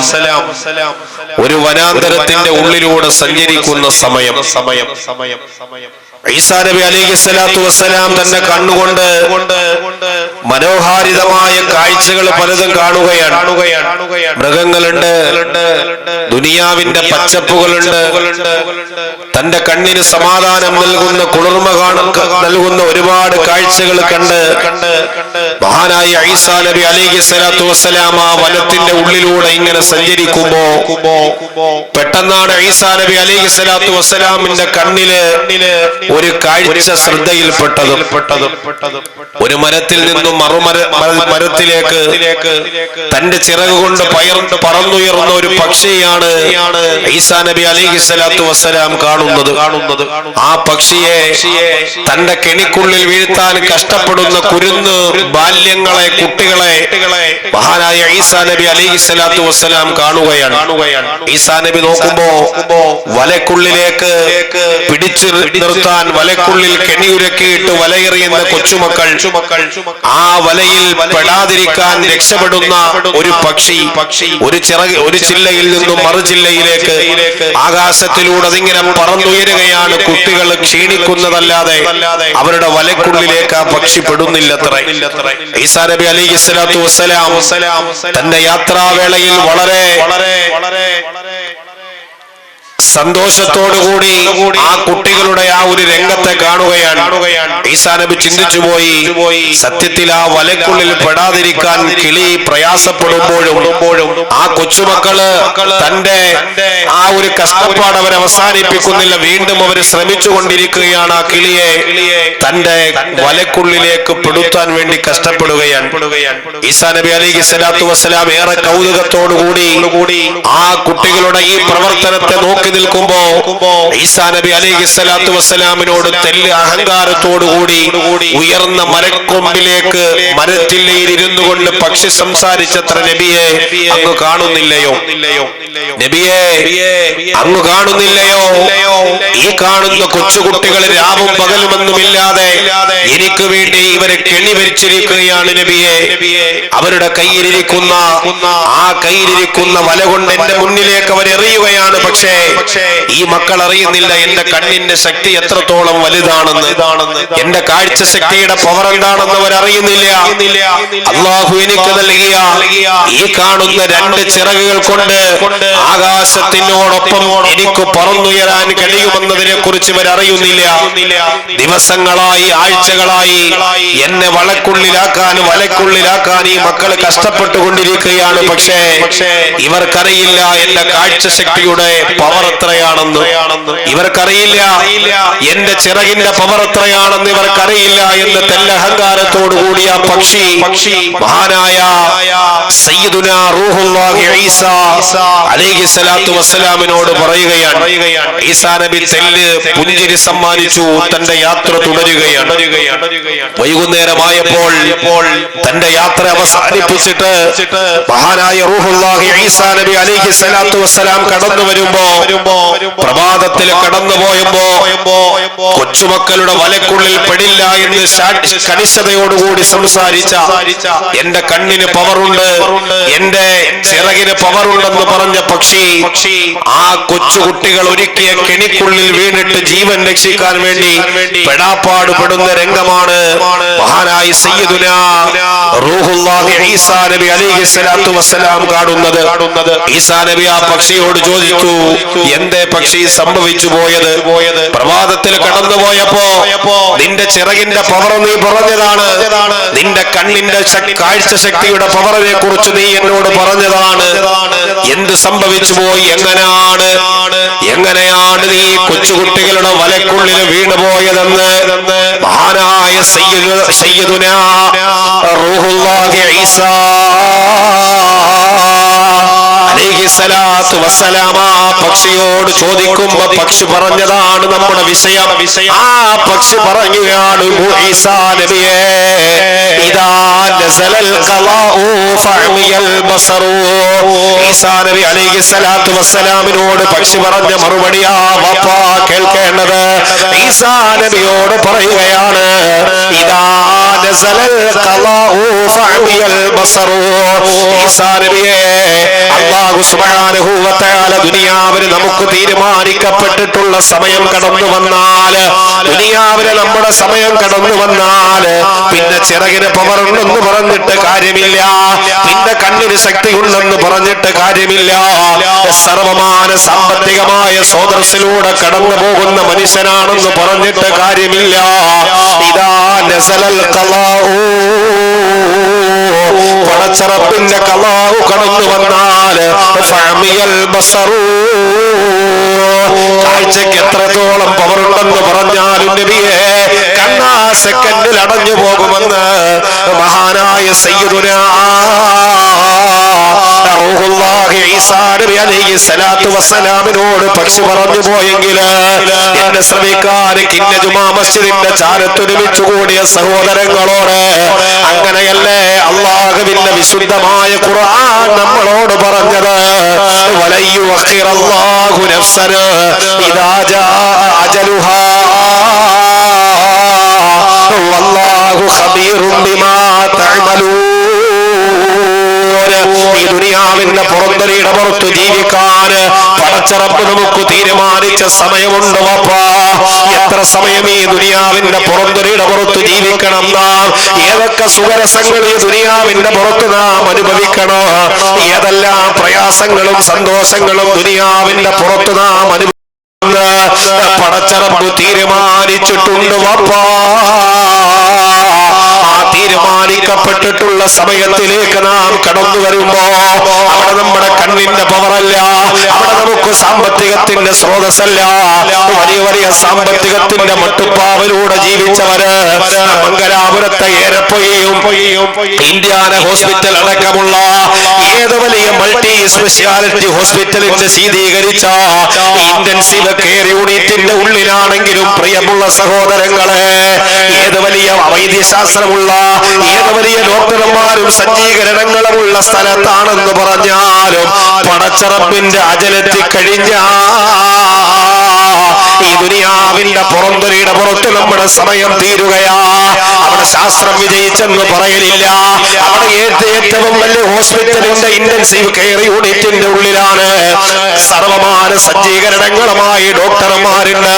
ഒരു വനാന്തരത്തിന്റെ ഉള്ളിലൂടെ സഞ്ചരിക്കുന്ന സമയം ഈസാ നബി അലൈഹി സ്വലാത്തു വസ്സലാം തന്റെ കണ്ണുകൊണ്ട് മനോഹാരിതമായ കാഴ്ചകൾ പലതും കാണുകയാണ്. മൃഗങ്ങളുണ്ട്, ദുനിയാവിന്റെ പച്ചപ്പുകളുണ്ട്, തന്റെ കണ്ണിന് സമാധാനം നൽകുന്ന കുളിർമ നൽകുന്ന ഒരുപാട് കാഴ്ചകൾ കണ്ട് മഹാനായ ഈസാ നബി അലൈഹി സ്വലാത്തു വസ്സലാം ആ വനത്തിന്റെ ഉള്ളിലൂടെ ഇങ്ങനെ സഞ്ചരിക്കുമ്പോ പെട്ടെന്നാണ് ഈസാ നബി അലൈഹി സ്വലാത്തു വസ്സലാമിന്റെ കണ്ണില് ഒരു കാഴ്ച ശ്രദ്ധയിൽപ്പെട്ടതും ഒരു മരത്തിൽ നിന്നും മരത്തിലേക്ക് തന്റെ ചിറക് കൊണ്ട് പറന്നുയർന്ന ഒരു പക്ഷിയാണ് ഈസാ നബി അലൈഹി സ്വലാത്തു വസ്സലാം കാണുന്നത്. ആ പക്ഷിയെ തന്റെ കെണിക്കുള്ളിൽ വീഴ്ത്താൻ കഷ്ടപ്പെടുന്ന കുരുന്ന് ബാല്യങ്ങളെ, കുട്ടികളെ മഹാനായ ഈസാ നബി അലൈഹി സ്വലാത്തു വസ്സലാം കാണുകയാണ്. ഈസാ നബി നോക്കുമ്പോ വലക്കുള്ളിലേക്ക് പിടിച്ചു നിർത്താൻ വലക്കുള്ളിൽ കെണിയുരക്കിയിട്ട് വലയെറിയുന്ന കൊച്ചുമക്കൾ, ആ വലയിൽ പെടാതിരിക്കാൻ രക്ഷപ്പെടുന്ന ഒരു പക്ഷി ഒരു ചില്ലയിൽ നിന്നും മറു ജില്ലയിലേക്ക് ആകാശത്തിലൂടെ അതിങ്ങനെ പറന്നുയരുകയാണ്. കുട്ടികൾ ക്ഷീണിക്കുന്നതല്ലാതെ അവരുടെ വലക്കുള്ളിലേക്ക് ആ പക്ഷി പെടുന്നില്ലത്രേ. ഈസാ നബി അലൈഹി സ്വലാത്തു വസ്സലാം തന്റെ യാത്രാവേളയിൽ വളരെ സന്തോഷത്തോടുകൂടി ആ കുട്ടികളുടെ ആ ഒരു രംഗത്തെ കാണുകയാണ്. ഈസാ നബി ചിന്തിച്ചു പോയി, സത്യത്തിൽ ആ വലക്കുള്ളിൽ പെടാതിരിക്കാൻ കിളി പ്രയാസപ്പെടുമ്പോഴും ആ കൊച്ചുമക്കള് തന്റെ ആ ഒരു കഷ്ടപ്പാട് അവർ അവസാനിപ്പിക്കുന്നില്ല. വീണ്ടും അവർ ശ്രമിച്ചുകൊണ്ടിരിക്കുകയാണ്. ആ കിളിയെ തന്റെ വലക്കുള്ളിലേക്ക് പെടുത്താൻ വേണ്ടി കഷ്ടപ്പെടുകയാണ്. ഈസാ നബി അലൈഹി സ്വലാത്തു വസ്സലാം ഏറെ കൗതുകത്തോടുകൂടി ആ കുട്ടികളുടെ ഈ പ്രവർത്തനത്തെ നോക്കി നിൽക്കുമ്പോ ഈസാ നബി അലൈഹി സ്വലാത്തു വസ്സലാമിനോട് തെല്ല് അഹങ്കാരത്തോടുകൂടി ഉയർന്ന മരക്കൊമ്പിലേക്ക് മരത്തില്ലയിൽ ഇരുന്നു കൊണ്ട് പക്ഷി സംസാരിച്ചത്ര നബിയെ അങ്ങ് കാണുന്നില്ലയോ? നബിയെ അങ്ങ് കാണുന്നില്ലയോ? ഈ കാണുന്ന കൊച്ചുകുട്ടികൾ രാവും പകലുമൊന്നുമില്ലാതെ എനിക്ക് വേണ്ടി ഇവരെ കെണി ഭരിച്ചിരിക്കുകയാണ് നബിയെ. അവരുടെ കയ്യിലിരിക്കുന്ന വല കൊണ്ട് എന്റെ മുന്നിലേക്ക് അവരെറിയുകയാണ്. പക്ഷേ ഈ മക്കൾ അറിയുന്നില്ല എന്റെ കണ്ണിന്റെ ശക്തി എത്രത്തോളം വലുതാണെന്ന്, എന്റെ കാഴ്ച ശക്തിയുടെ പവർ എന്താണെന്ന് അവരറിയുന്നില്ല. അള്ളാഹു എനിക്ക് നൽകിയ ഈ കാണുന്ന രണ്ട് ചിറകുകൾ കൊണ്ട് ആകാശത്തിനോടൊപ്പം എനിക്ക് പറന്നുയരാൻ കഴിയുമെന്നതിനെ കുറിച്ച് ഇവരറിയുന്നില്ല. ദിവസങ്ങളായി, ആഴ്ചകളായി എന്നെ വലക്കുള്ളിലാക്കാൻ ഈ മക്കൾ കഷ്ടപ്പെട്ടുകൊണ്ടിരിക്കുകയാണ്. പക്ഷേ ഇവർക്കറിയില്ല എന്റെ കാഴ്ച ശക്തിയുടെ പവർ എത്രയാണെന്ന്. ഇവർക്കറിയില്ല എന്റെ ചിറകിന്റെ പവർ എത്രയാണെന്ന് ഇവർക്കറിയില്ല എന്ന് തെല്ലഹങ്കാരത്തോടുകൂടി ആ പക്ഷി മഹാനായ സയ്യിദുനാ റൂഹുല്ലാഹി ഈസാ അലൈഹി സ്വലാത്തു വസ്സലാമിനോട് പറയുകയാണ്. ഈസാ നബി തെല്ല് പുഞ്ചിരി സമ്മാനിച്ചു. തന്റെ യാത്ര തുടരുകയാണ്. വൈകുന്നേരമായപ്പോൾ തന്റെ യാത്ര അവസാനിപ്പിച്ചിട്ട് മഹാനായ റൂഹുല്ലാഹി ഈസാ നബി അലൈഹി സ്വലാത്തു വസ്സലാം കടന്നു വരുമ്പോ, പ്രഭാതത്തിൽ കടന്നു പോയപ്പോ കൊച്ചുമക്കളുടെ വലക്കുള്ളിൽ പെടില്ല എന്ന് കണിശതയോടുകൂടി സംസാരിച്ച, എന്റെ കണ്ണിന് പവറുണ്ട്, എന്റെ ചിറകിന് പവറുണ്ടെന്ന് പറഞ്ഞ പക്ഷി ആ കൊച്ചുകുട്ടികൾ ഒരുക്കിയ കെണിക്കുള്ളിൽ വീണിട്ട് ജീവൻ രക്ഷിക്കാൻ വേണ്ടി പെടാപ്പാടുപെടുന്ന രംഗമാണ് മഹാനായ സയ്യിദുനാ റൂഹുല്ലാഹി ഈസാ നബി അലൈഹി സ്വലാത്തു വസ്സലാം കാണുന്നത്. ഈസാ നബി ആ പക്ഷിയോട് ചോദിച്ചു, എന്തേ പക്ഷി സംഭവിച്ചു പോയത്? പ്രഭാതത്തിൽ കടന്നു പോയപ്പോ നിന്റെ ചിറകിന്റെ പവർ നീ പറഞ്ഞതാണ്, നിന്റെ കണ്ണിന്റെ കാഴ്ച ശക്തിയുടെ പവറിനെ കുറിച്ച് നീ എന്നോട് പറഞ്ഞതാണ്. എന്ത് സംഭവിച്ചു പോയി? എങ്ങനെയാണ് നീ കൊച്ചുകുട്ടികളുടെ വലക്കുള്ളിൽ വീണുപോയതെന്ന് മഹാനായ സയ്യിദുനാ റൂഹുല്ലാഹി ഈസാ അലൈഹി സ്വലാത്തു വസ്സലാം ആ പക്ഷിയോട് ചോദിക്കുമ്പോ പക്ഷി പറഞ്ഞതാണ് നമ്മുടെ വിഷയം. ആ പക്ഷി പറയുകയാണ്, ഈസാ നബിയേ, ഇദാ നസലൽ ഖലാഉ ഫഅമിയൽ ബസറു. ഈസാ നബി അലൈഹി സ്വലാത്തു വസ്സലാമിനോട് പക്ഷി പറഞ്ഞ മറുപടിയാ വാപ്പാ കേൾക്കേണ്ടത്. ഈസാ നബിയോട് പറയുകയാണ്, ഇദാ നസലൽ ഖലാഉ ഫഅമിയൽ ബസറു. ഈസാ നബിയേ, അല്ലാഹു സുബ്ഹാനഹു വ തആല ദുനിയാവിൽ നമുക്ക് തീരുമാനിക്കപ്പെട്ടിട്ടുള്ള സമയം കടന്നു വന്നാൽ, ദുനിയാവിലെ നമ്മുടെ സമയം കടന്നു വന്നാൽ പിന്നെ ചിറകിന് പവറുണ്ടെന്ന് പറഞ്ഞിട്ട് കാര്യമില്ല, പിന്നെ കണ്ണിന് ശക്തി ഉണ്ടെന്ന് പറഞ്ഞിട്ട് കാര്യമില്ല. സർവമാന സാമ്പത്തികമായ സ്രോതസ്സിലൂടെ കടന്നു പോകുന്ന മനുഷ്യനാണെന്ന് പറഞ്ഞിട്ട് കാര്യമില്ല. ഇദാ നസലൽ ഖലാഉ, പടച്ചറപ്പിന്റെ ഖലാഉ കടന്നു വന്നാൽ ഫഅമിയൽ ബസറു, കാഴ്ചയ്ക്ക് എത്രത്തോളം പവറുണ്ടെന്ന് പറഞ്ഞാലും നബിയെ കണ്ണാ സെക്കൻഡിൽ അടഞ്ഞു പോകുമെന്ന് മഹാനായ സയ്യിദുനാ റൂഹുല്ലാഹി ഈസാ നബി അലൈഹി സ്വലാത്തു വസ്സലാമിനോട് പക്ഷി പറഞ്ഞു പോയെങ്കിൽ എന്നെ ശ്രമിക്കാൻ കിന്ന ജുമാ മസ്ജിദിന്റെ ചാരത്തൊരുമിച്ചു കൂടിയ സഹോദരങ്ങളോട്, അങ്ങനെയല്ലേ അല്ലാഹുവിന്റെ വിശുദ്ധമായ ഖുർആൻ നമ്മളോട് പറഞ്ഞത്, വലയ്യുഅഖിറല്ലാഹു നഫ്സൻ ഇദാ ജാ അജലുഹാ വല്ലാഹു ഖബീറും ബിമാ തഅമലൂൻ. ഈ ദുനിയാവിന്റെ പുറന്തരിയുടെ പുറത്ത് ജീവിക്കാൻ പടച്ചറപ്പ് നമുക്ക് തീരുമാനിച്ച സമയമുണ്ട് വാപ്പാ. എത്ര സമയം ഈ ദുനിയാവിന്റെ പുറന്തരിയുടെ പുറത്ത് ജീവിക്കണം നാം? ഏതൊക്കെ സുഖരസങ്ങൾ ഈ ദുനിയാവിന്റെ പുറത്ത് നാം അനുഭവിക്കണോ? ഏതെല്ലാം പ്രയാസങ്ങളും സന്തോഷങ്ങളും ദുനിയാവിന്റെ പുറത്ത് നാം പടച്ചറപ്പ് തീരുമാനിച്ചിട്ടുണ്ട് വാപ്പാ. ആ തീരുമാനിക്കപ്പെട്ടിട്ടുള്ള സമയത്തിലേക്ക് നാം കടന്നു വരുമ്പോ അവിടെ നമ്മുടെ കണ്ണിന്റെ പവറല്ല, അവിടെ നമുക്ക് സാമ്പത്തികത്തിന്റെ സ്രോതസ്സല്ല. വലിയ വലിയ സാമ്പത്തികത്തിന്റെ മട്ടുപ്പാവിലൂടെ ജീവിച്ചവര് മംഗലാപുരത്തെ ഏരപ്പൊയ്യയും ഇന്ത്യാന ഹോസ്പിറ്റൽ അടക്കമുള്ള ഏത് വലിയ മൾട്ടി സ്പെഷ്യാലിറ്റി ഹോസ്പിറ്റലിന്റെ ശീതീകരിച്ച ഇന്റൻസീവ് കെയർ യൂണിറ്റിന്റെ ഉള്ളിലാണെങ്കിലും പ്രിയമുള്ള സഹോദരങ്ങളെ, ഏത് വലിയ വൈദ്യശാസ്ത്രമുള്ള ഏത് വലിയ ഡോക്ടർമാരും സജ്ജീകരണങ്ങളുമുള്ള സ്ഥലത്താണെന്ന് പറഞ്ഞാലും പടച്ചറപ്പിന്റെ അജലത്തിൽ കഴിഞ്ഞ ഈ ദുനിയാവിന്റെ പുറന്തരിയുടെ പുറത്ത് നമ്മുടെ സമയം തീരുകയാ. അവിടെ ശാസ്ത്രം വിജയിച്ചെന്ന് പറയലില്ല. അവിടെ ഏറ്റവും വലിയ ഹോസ്പിറ്റലിന്റെ ഇന്റൻസീവ് കെയർ യൂണിറ്റിന്റെ ഉള്ളിലാണ് സർവമാന സജ്ജീകരണങ്ങളുമായി ഡോക്ടർമാരുണ്ട്.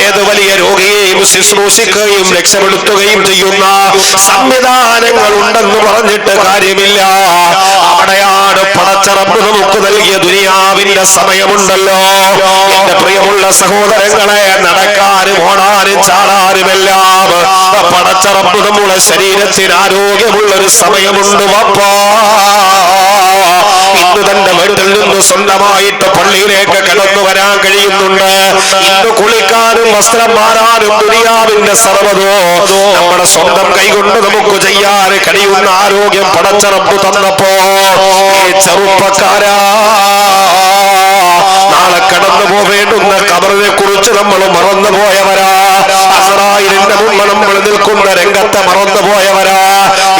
ഏത് വലിയ രോഗിയെയും ശുശ്രൂഷിക്കുകയും രക്ഷപ്പെടുത്തുകയും ചെയ്യുന്ന സംവിധാനങ്ങൾ ഉണ്ടെന്ന് പറഞ്ഞിട്ട് കാര്യമില്ല. അവിടെയാണ് പടച്ചറപ്പ് നമുക്ക് നൽകിയ ദുനിയാവിന്റെ സമയമുണ്ടല്ലോ. എന്റെ പ്രിയമുള്ള സഹോദരങ്ങളെ, നടക്കാനും ഓടാനും ചാടാനുമെല്ലാം പടച്ചറപ്പ് നമ്മുടെ ശരീരത്തിന് ആരോഗ്യമുള്ളൊരു സമയമുണ്ട് വാപ്പാ. ഇന്ന് തന്റെ വീട്ടിൽ നിന്ന് സ്വന്തമായിട്ട് പള്ളിയിലേക്ക് കടന്നു വരാൻ കഴിയുന്നുണ്ട്. ഇന്ന് കുളിക്കാനും വസ്ത്രം മാറാനും ദുനിയാവിന്റെ സർവ്വതോ നമ്മുടെ സ്വന്തം കൈകൊണ്ട് നമുക്ക് ചെയ്യാൻ കഴിയുന്ന ആരോഗ്യം പടച്ചറപ്പ് തന്നപ്പോ, ഈ ചെറുപ്പക്കാരാ, നാളെ കടന്നു പോവേണ്ടുന്ന ഖബറിനെ കുറിച്ച് നമ്മൾ മറന്നുപോയവരാ. അസ്റായിലിന്റെ മുമ്പ് നമ്മൾ നിൽക്കുന്ന രംഗത്തെ മറന്നുപോയവരാ.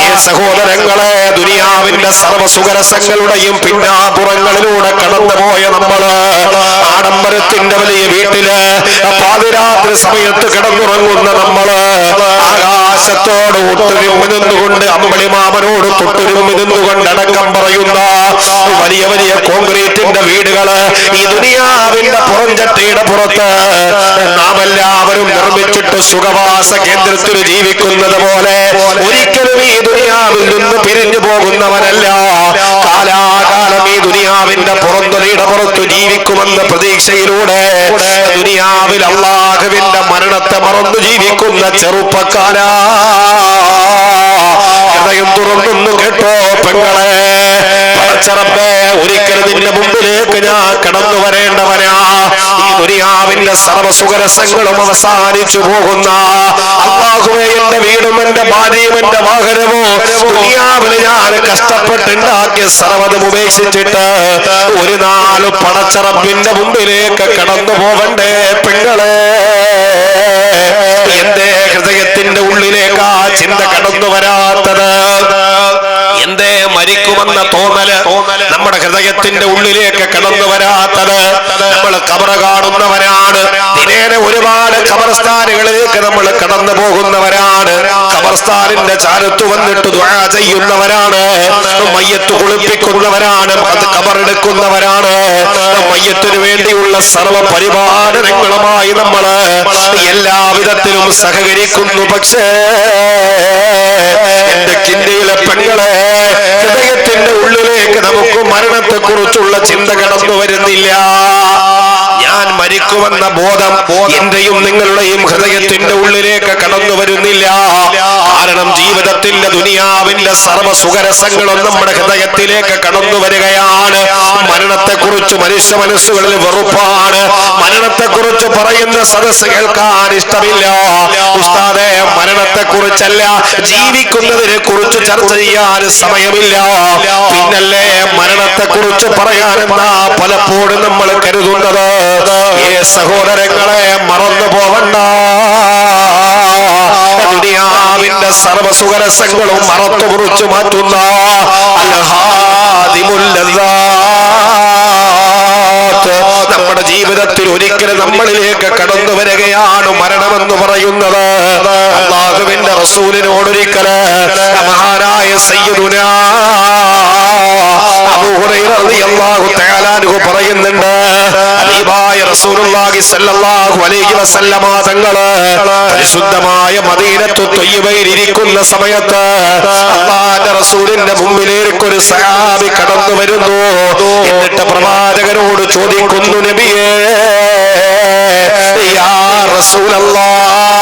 ഈ സഹോദരങ്ങളെ, ദുനിയാവിന്റെ സർവ്വസുഖരസങ്ങളുടെയും പിന്നാപുറങ്ങളിലൂടെ കടന്നുപോയ നമ്മള് ആഡംബരത്തിന്റെ വലിയ വീട്ടില് പാതിരാത്രി സമയത്ത് കിടന്നുറങ്ങുന്ന നമ്മള് ആകാശത്തോട് ഒട്ടുരുമ്പി നിന്നുകൊണ്ട് അമ്പളിമാമനോട് തൊട്ടുരുമ്പി നിന്നുകൊണ്ട് അടക്കം പറയുന്ന വലിയ വലിയ കോൺക്രീറ്റിന്റെ വീടുകള് ഈ ദുനിയാവിന്റെ പുറംചട്ടയുടെ പുറത്ത് നാം എല്ലാവരും നിർമ്മിച്ചിട്ട് സുഖവാസ കേന്ദ്രത്തിൽ ജീവിക്കുന്നത് പോലെ ഒരിക്കലും ഈ ദുനിയാവിൽ നിന്ന് പിരിഞ്ഞു പോകുന്നവനല്ല. കാലാകാലം ഈ ദുനിയാവിന്റെ പുറന്തൊലിയുടെ പുറത്ത് ജീവിക്കുമെന്ന പ്രതീക്ഷയിലൂടെ ദുനിയാവിൽ അല്ലാഹുവിന്റെ മരണത്തെ മറന്നു ജീവിക്കുന്ന ചെറുപ്പക്കാരാ, ഹൃദയം തുറന്നൊന്നു കേട്ടോ പെങ്ങളെ. പടച്ചറബ്ബേ, ഒരിക്കലും നിന്റെ മുമ്പിലേക്ക് ഞാൻ കടന്നു വരേണ്ടവനാ. ഈ ദുനിയാവിന്റെ സർവ്വസുഖരസങ്ങളും അവസാനിച്ചു പോകുന്ന അല്ലാഹുവേ, എന്റെ വീടും എന്റെ ഭാര്യയും എന്റെ വാഹനമോ ദുനിയാവിൽ ഞാൻ കഷ്ടപ്പെട്ടുണ്ടാക്കിയ സർവ്വതും ഉപേക്ഷിച്ചിട്ട് ഒരു നാല് പടച്ചറബ്ബിന്റെ മുമ്പിലേക്ക് കടന്നു പോവണ്ടേ പെങ്ങളെ? എന്തേ ഹൃദയത്തിന്റെ ഉള്ളിലേക്ക് ആ ചിന്ത കടന്നു വരാത്തത്? എന്തേ മരിക്കുമെന്ന തോന്നല് നമ്മുടെ ഹൃദയത്തിന്റെ ഉള്ളിലേക്ക് കടന്നു വരാത്തത്? നമ്മൾ ഖബർ കാണുന്നവരാണ്. ദിനേന ഒരുപാട് ഖബർസ്ഥാനുകളിലേക്ക് നമ്മൾ കടന്നു പോകുന്നവരാണ്. ഖബർസ്ഥാനിന്റെ ചാരത്ത് വന്നിട്ട് ദുആ ചെയ്യുന്നവരാണ്. മയ്യത്ത് കുളിപ്പിക്കുന്നവരാണ്. അത് ഖബറെടുക്കുന്നവരാണ്. മയ്യത്തിന് വേണ്ടിയുള്ള സർവ്വ പരിപാലനങ്ങളുമായി നമ്മൾ എല്ലാവിധത്തിലും സഹകരിക്കുന്നു. പക്ഷേ എന്റെ കിണ്ടിയിലെ പെങ്ങളെ, ഹൃദയത്തിന്റെ ഉള്ളിലേക്ക് നമുക്ക് മരണത്തെ കുറിച്ചുള്ള ചിന്ത കടന്നു വരുന്നില്ല. ഞാൻ മരിക്കുമെന്ന ബോധം എന്റെയും നിങ്ങളുടെയും ഹൃദയത്തിന്റെ ഉള്ളിലേക്ക് കടന്നു വരുന്നില്ല. കാരണം ജീവിതത്തിന്റെ ദുനിയാവിന്റെ സർവ്വസുഖരസങ്ങളും നമ്മുടെ ഹൃദയത്തിലേക്ക് കടന്നു വരികയാണ്. മരണത്തെ കുറിച്ച് മനുഷ്യ മനസ്സുകളിൽ വെറുപ്പാണ്. മരണത്തെ കുറിച്ച് പറയുന്ന സദസ്സ് കേൾക്കാൻ ഇഷ്ടമില്ല. ഉസ്താദേ, മരണത്തെ കുറിച്ചല്ല, ജീവിക്കുന്നതിനെ കുറിച്ച് ചർച്ച ചെയ്യാൻ സമയമില്ല. പിന്നല്ലേ മരണത്തെ കുറിച്ച് പറയാനെന്നാ പലപ്പോഴും നമ്മൾ കരുതുന്നത്. ഈ സഹോദരങ്ങളെ, മറന്നു പോവണ്ട. ദുനിയാവിന്റെ സർവ്വസുഖരസങ്ങളും മറത്തു കുറിച്ചു മാറ്റുന്ന നമ്മുടെ ജീവിതത്തിൽ ഒരിക്കലും നമ്മളിലേക്ക് കടന്നു വരികയാണ് മരണമെന്ന് പറയുന്നത്. അല്ലാഹുവിന്റെ റസൂലിനോടൊരിക്കല് മഹാനായ സയ്യിദുനാ അബൂ ഹുറൈറ റളിയല്ലാഹു തആല അൻഹു പറയുന്നുണ്ട്, ഹബീബായ റസൂലുള്ളാഹി സ്വല്ലല്ലാഹു അലൈഹി വസല്ലമ തങ്ങള് പരിശുദ്ധമായ മദീനത്തു ത്വയ്യിബയിൽ ഇരിക്കുന്ന സമയത്ത് അല്ലാഹുവിന്റെ റസൂലിന്റെ മുമ്പിലേക്ക് ഒരു സഹാബി കടന്നു വരുന്നു. എന്നിട്ട് പ്രവാചകനോട് ചോദിക്കുന്നു, നബിയേ, യാ റസൂലല്ലാഹ്,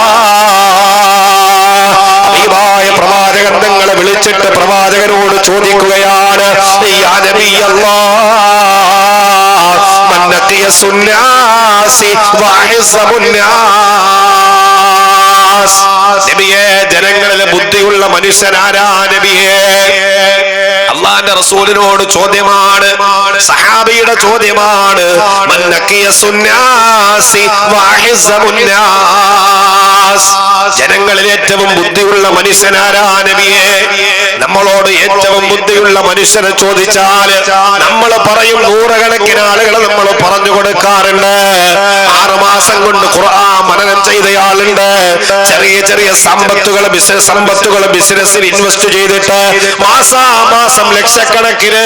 ഹബീബായ പ്രവാചകൻ തങ്ങളെ വിളിച്ചിട്ട് പ്രവാചകനോട് ചോദിക്കുകയാണ്, യാ നബിയല്ലാഹ്, മൻ നഖിയസുന്നാസി വഅസമുന്നാസ്, നബിയേ, ജനങ്ങളിലെ ബുദ്ധിയുള്ള മനുഷ്യനാരാ നബിയേ? അല്ലാഹുവിന്റെ റസൂലിനോട് ചോദ്യമാണ്, സഹാബിയുടെ ചോദ്യമാണ്. മൻ നഖിയസുന്നാസി വഅസമുന്നാസ്, ജനങ്ങളിൽ ഏറ്റവും ബുദ്ധിയുള്ള മനുഷ്യനാരാ നബിയേ? നമ്മളോട് ഏറ്റവും ബുദ്ധിയുള്ള മനുഷ്യനെ ചോദിച്ചാൽ നമ്മൾ പറയും നൂറുകണക്കിന് ആളുകൾ നമ്മൾ പറഞ്ഞു കൊടുക്കാറുണ്ട്. 6 മാസം കൊണ്ട് ഖുർആൻ മനനം ചെയ്തയാളുണ്ട്. ചെറിയ ചെറിയ സമ്പത്തുകൾ, ബിസിനസ് സമ്പത്തുകൾ ബിസിനസ്സിൽ ഇൻവെസ്റ്റ് ചെയ്തിട്ട് മാസാമാസം ലക്ഷക്കണക്കിന്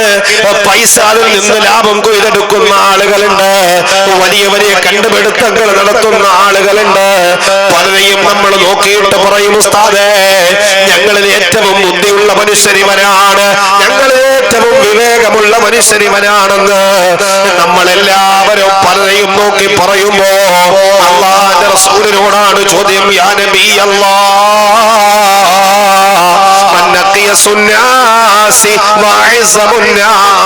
പൈസ അതിൽ നിന്ന് ലാഭം കൊയ്തെടുക്കുന്ന ആളുകളുണ്ട്. വലിയ വലിയ കണ്ടുപിടുത്തങ്ങൾ നടത്തുന്ന ആളുകളുണ്ട്. പലരെയും നമ്മൾ നോക്കിയിട്ട് പറയും, ഉസ്താദേ, ഞങ്ങളിൽ ഏറ്റവും ബുദ്ധിയുള്ള മനുഷ്യരിവനാണ്, ഞങ്ങളിൽ ഏറ്റവും വിവേകമുള്ള മനുഷ്യരിവനാണെന്ന് നമ്മളെല്ലാവരും പലരെയും നോക്കി പറയുമ്പോ അല്ലാഹുവിന്റെ റസൂലിനോടാണ് ചോദ്യം, യാ നബി അല്ലാഹ്, മൻ നഖിയസുന്നാസി വഅസമുന്നാസ്,